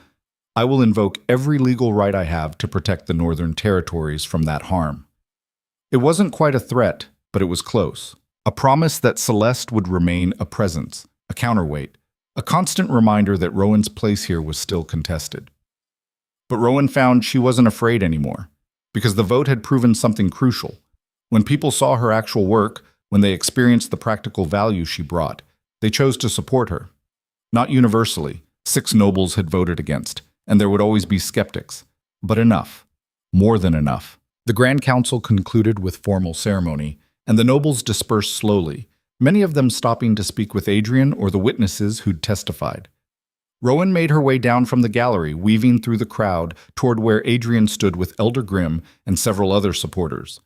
I will invoke every legal right I have to protect the Northern Territories from that harm. It wasn't quite a threat, but it was close. A promise that Celeste would remain a presence, a counterweight, a constant reminder that Rowan's place here was still contested. But Rowan found she wasn't afraid anymore, because the vote had proven something crucial. When people saw her actual work, when they experienced the practical value she brought, they chose to support her. Not universally. 6 nobles had voted against, and there would always be skeptics. But enough. More than enough. The Grand Council concluded with formal ceremony, and the nobles dispersed slowly, many of them stopping to speak with Adrian or the witnesses who'd testified. Rowan made her way down from the gallery, weaving through the crowd toward where Adrian stood with Elder Grimm and several other supporters.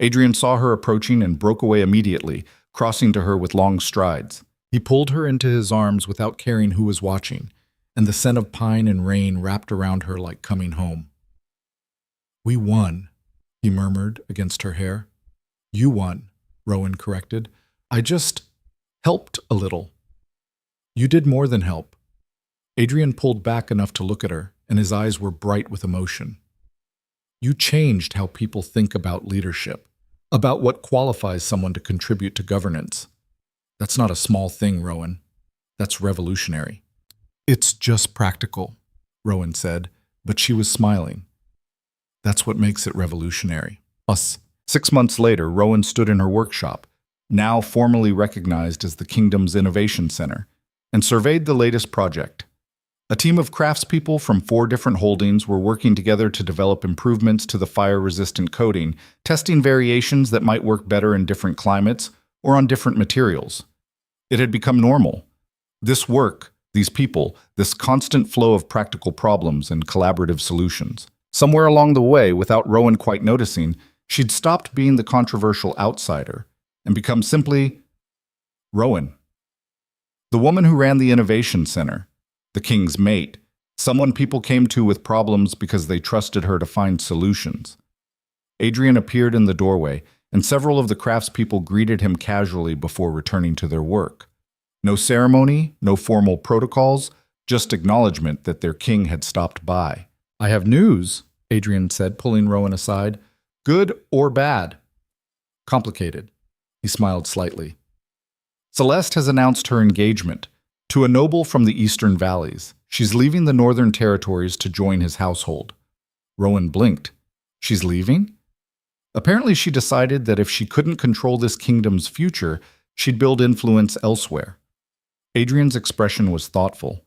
Adrian saw her approaching and broke away immediately, crossing to her with long strides. He pulled her into his arms without caring who was watching, and the scent of pine and rain wrapped around her like coming home. "We won," he murmured against her hair. "You won," Rowan corrected. "I just helped a little." "You did more than help." Adrian pulled back enough to look at her, and his eyes were bright with emotion. You changed how people think about leadership, about what qualifies someone to contribute to governance. That's not a small thing, Rowan. That's revolutionary. It's just practical, Rowan said, but she was smiling. That's what makes it revolutionary. Us. 6 months later, Rowan stood in her workshop, now formally recognized as the kingdom's innovation center, and surveyed the latest project. A team of craftspeople from 4 different holdings were working together to develop improvements to the fire-resistant coating, testing variations that might work better in different climates or on different materials. It had become normal. This work, these people, this constant flow of practical problems and collaborative solutions. Somewhere along the way, without Rowan quite noticing, she'd stopped being the controversial outsider and become simply Rowan. The woman who ran the Innovation Center, the king's mate, someone people came to with problems because they trusted her to find solutions. Adrian appeared in the doorway, and several of the craftspeople greeted him casually before returning to their work. No ceremony, no formal protocols, just acknowledgement that their king had stopped by. "I have news," Adrian said, pulling Rowan aside. "Good or bad?" "Complicated." He smiled slightly. "Celeste has announced her engagement to a noble from the Eastern Valleys. She's leaving the Northern Territories to join his household." Rowan blinked. "She's leaving?" Apparently she decided that if she couldn't control this kingdom's future, she'd build influence elsewhere. Adrian's expression was thoughtful.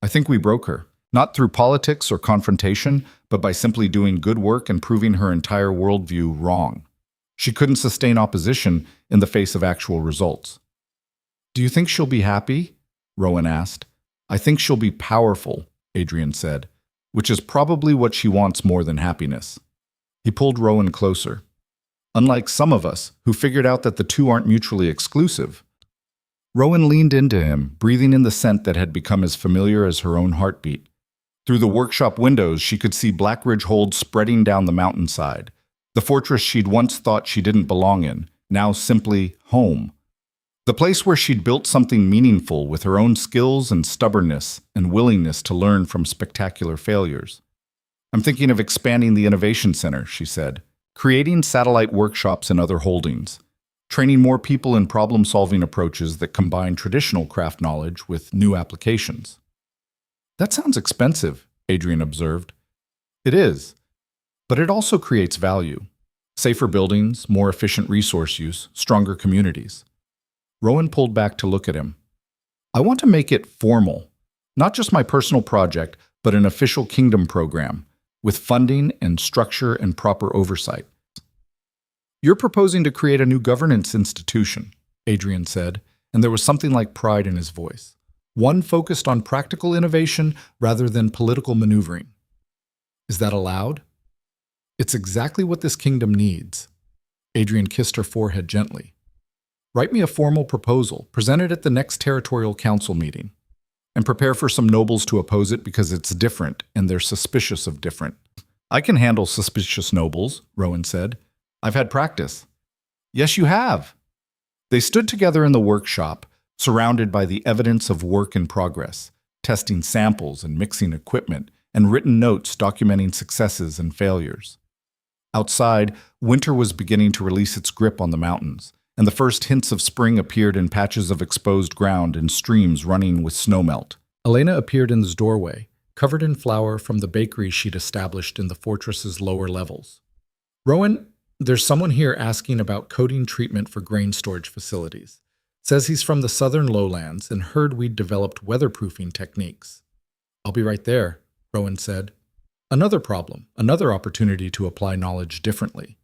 "I think we broke her. Not through politics or confrontation, but by simply doing good work and proving her entire worldview wrong. She couldn't sustain opposition in the face of actual results." "Do you think she'll be happy?" Rowan asked. "I think she'll be powerful," Adrian said, "which is probably what she wants more than happiness." He pulled Rowan closer. "Unlike some of us, who figured out that the two aren't mutually exclusive." Rowan leaned into him, breathing in the scent that had become as familiar as her own heartbeat. Through the workshop windows, she could see Black Ridge Hold spreading down the mountainside. The fortress she'd once thought she didn't belong in, now simply home. The place where she'd built something meaningful with her own skills and stubbornness and willingness to learn from spectacular failures. "I'm thinking of expanding the Innovation Center," she said, "creating satellite workshops in other holdings, training more people in problem-solving approaches that combine traditional craft knowledge with new applications." "That sounds expensive," Adrian observed. "It is, but it also creates value. Safer buildings, more efficient resource use, stronger communities." Rowan pulled back to look at him. "I want to make it formal, not just my personal project, but an official kingdom program, with funding and structure and proper oversight." "You're proposing to create a new governance institution," Adrian said, and there was something like pride in his voice. "One focused on practical innovation rather than political maneuvering. Is that allowed?" "It's exactly what this kingdom needs." Adrian kissed her forehead gently. "Write me a formal proposal, present it at the next territorial council meeting, and prepare for some nobles to oppose it because it's different and they're suspicious of different." "I can handle suspicious nobles," Rowan said. "I've had practice." "Yes, you have." They stood together in the workshop, surrounded by the evidence of work in progress, testing samples and mixing equipment, and written notes documenting successes and failures. Outside, winter was beginning to release its grip on the mountains, and the first hints of spring appeared in patches of exposed ground and streams running with snowmelt. Elena appeared in the doorway, covered in flour from the bakery she'd established in the fortress's lower levels. "Rowan, there's someone here asking about coating treatment for grain storage facilities. Says he's from the southern lowlands and heard we'd developed weatherproofing techniques." "I'll be right there," Rowan said. Another problem, another opportunity to apply knowledge differently.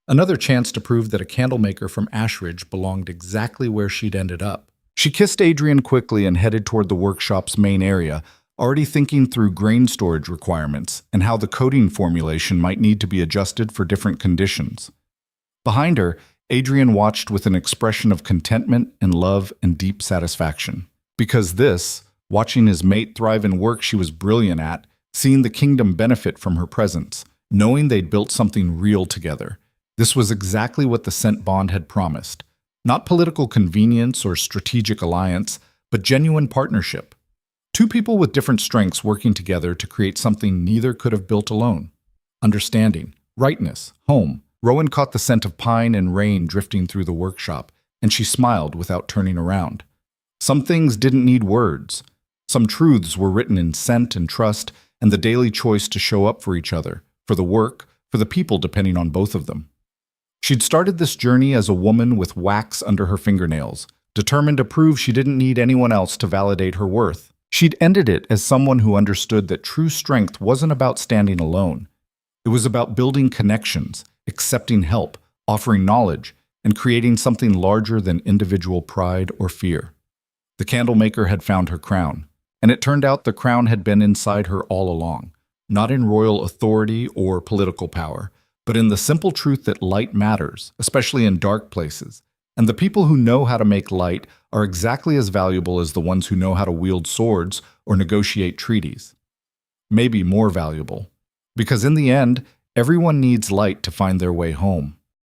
Another chance to prove that a candlemaker from Ashridge belonged exactly where she'd ended up. She kissed Adrian quickly and headed toward the workshop's main area, already thinking through grain storage requirements and how the coating formulation might need to be adjusted for different conditions. Behind her, Adrian watched with an expression of contentment and love and deep satisfaction. Because this, watching his mate thrive in work she was brilliant at, seeing the kingdom benefit from her presence, knowing they'd built something real together. This was exactly what the scent bond had promised. Not political convenience or strategic alliance, but genuine partnership. Two people with different strengths working together to create something neither could have built alone. Understanding, Rightness, home. Rowan caught the scent of pine and rain drifting through the workshop, and she smiled without turning around. Some things didn't need words. Some truths were written in scent and trust, and the daily choice to show up for each other, for the work, for the people depending on both of them. She'd started this journey as a woman with wax under her fingernails, determined to prove she didn't need anyone else to validate her worth. She'd ended it as someone who understood that true strength wasn't about standing alone. It was about building connections, accepting help, offering knowledge, and creating something larger than individual pride or fear. The candlemaker had found her crown, and it turned out the crown had been inside her all along, not in royal authority or political power, but in the simple truth that light matters, especially in dark places, and the people who know how to make light are exactly as valuable as the ones who know how to wield swords or negotiate treaties. Maybe more valuable, because in the end, everyone needs light to find their way home.